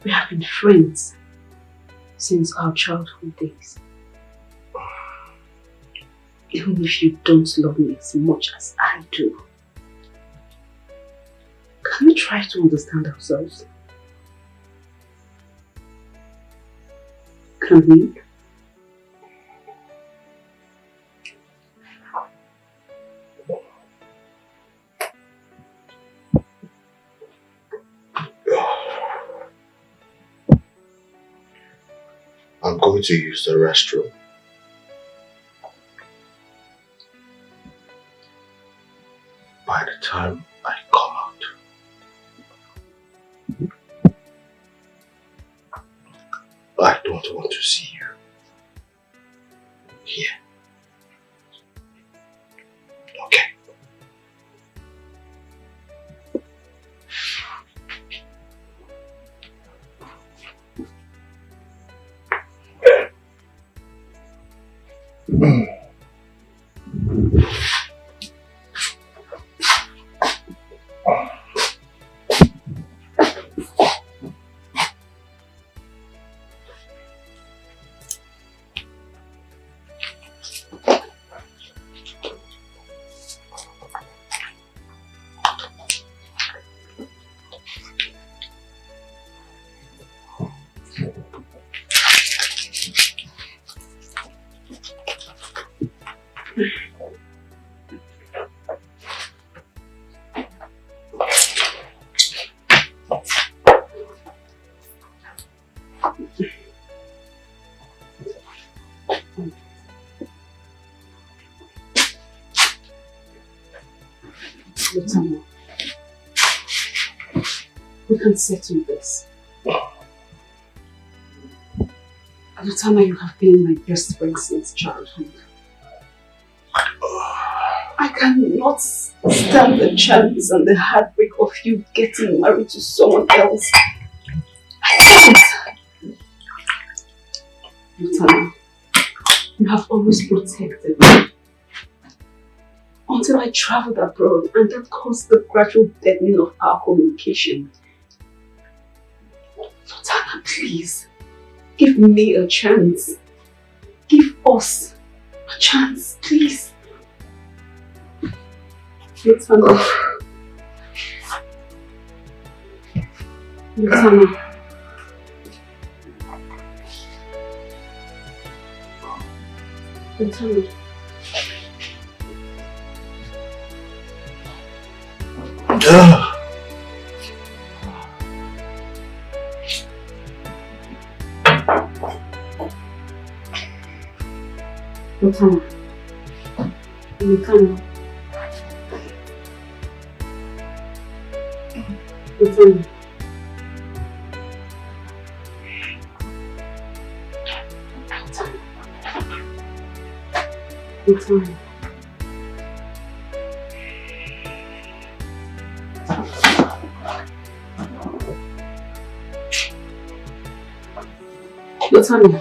We have been friends since our childhood days. Even if you don't love me as much as I do, can we try to understand ourselves? Can we? I'm going to use the restroom. By the time I come out, I don't want to see you here. Okay. Lotana, we can settle this. Lotana, you have been my best friend since childhood. I cannot stand the chance and the heartbreak of you getting married to someone else. I can't. Lotana, you have always protected me. Until I traveled abroad, and that caused the gradual deadening of our communication. Lotana, please, give me a chance. Give us a chance, please. Lotana. Lotana. Lotana. Lotana. Lotana. Lotana. Lotana. Lotana.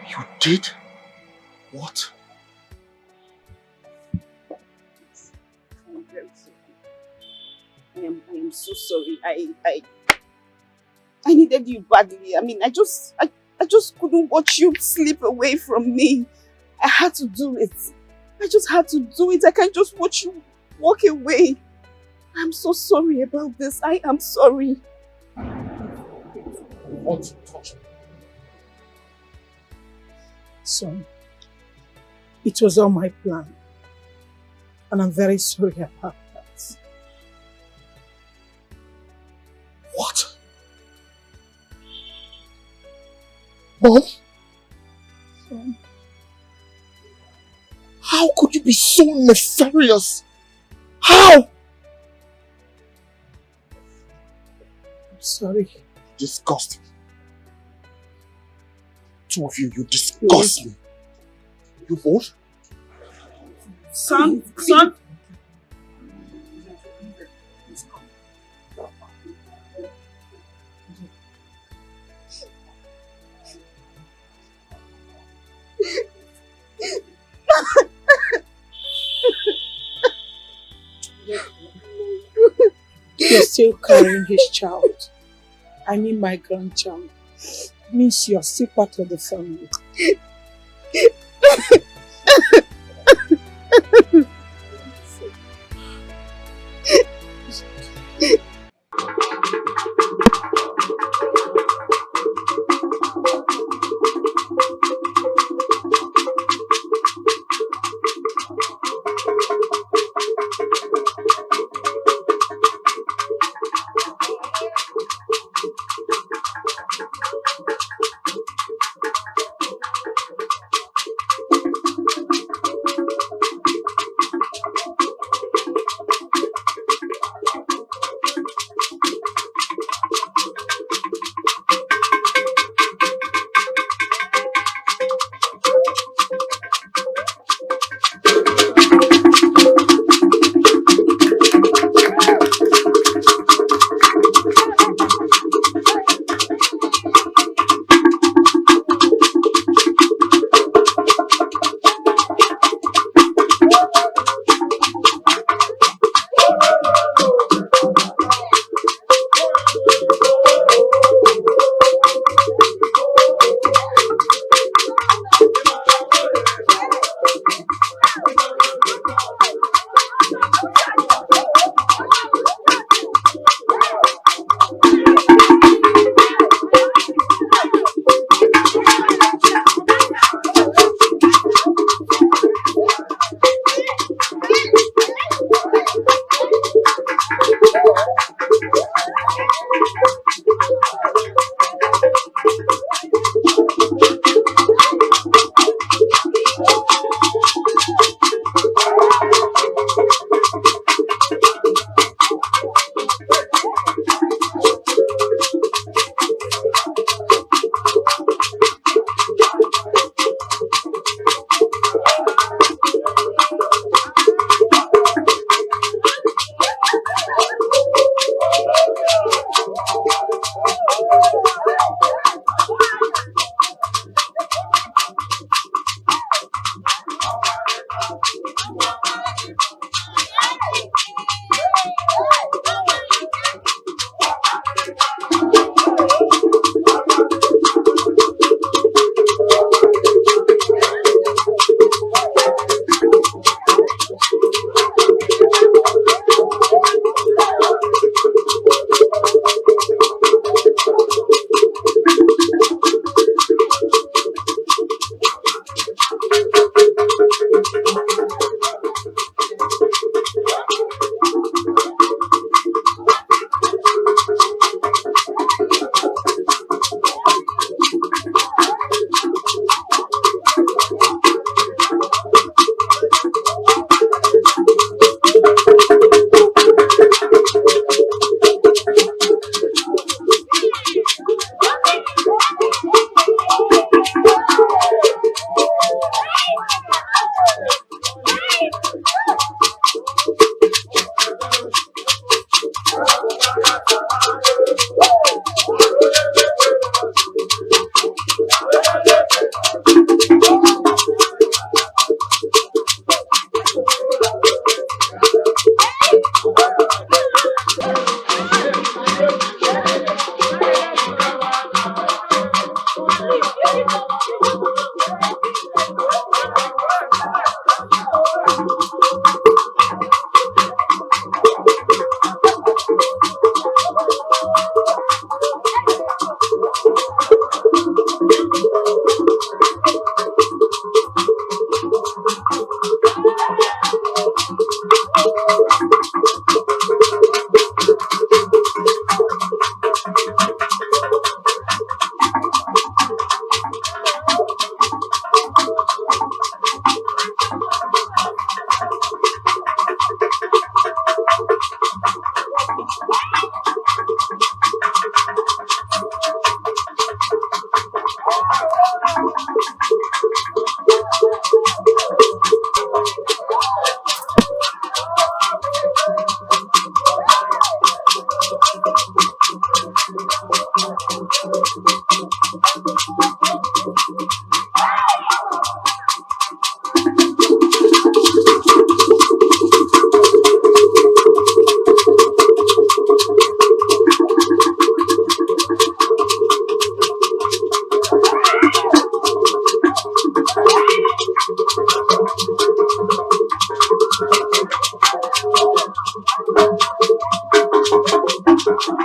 You did? What? I'm very sorry. I am so sorry. I needed you badly. I mean, I just couldn't watch you slip away from me. I had to do it. I just had to do it. I can't just watch you walk away. I'm so sorry about this. I am sorry. Want to touch me? Son, it was all my plan. And I'm very sorry about that. What? Mom? How could you be so nefarious? How? I'm sorry. Disgusting. Two of you disgust me. You both? Son. You're still carrying his child. I mean my grandchild. Means you're still part of the family.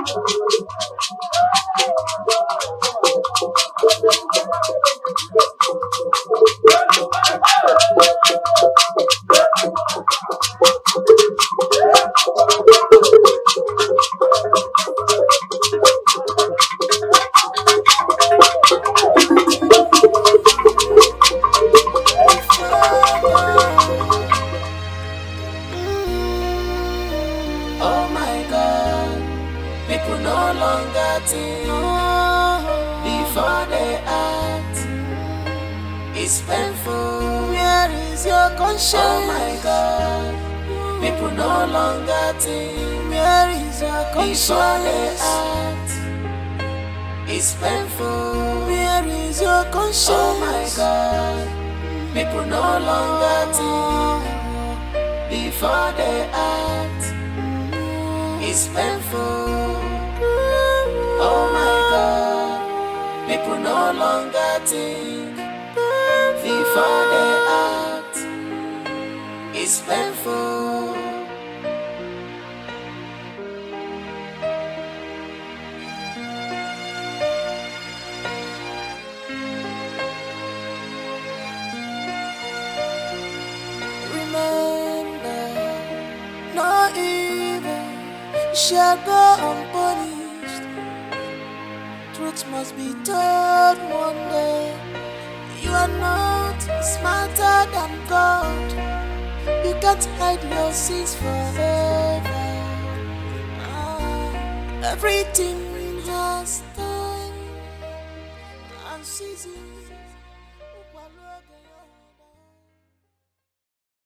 Oh my God, people no longer think before they act. It's painful. Where is your conscience? Oh my God, people no longer think. Where is your conscience? Before they act. It's painful. Where is your conscience? Oh my God, people no longer think before they act. It's painful. Oh my God, people no longer think before they act. It's painful. Remember, no evil shall go unpunished. Truth must be told one day. You are not smarter than God. You can't hide your sins forever. Everything has time and season.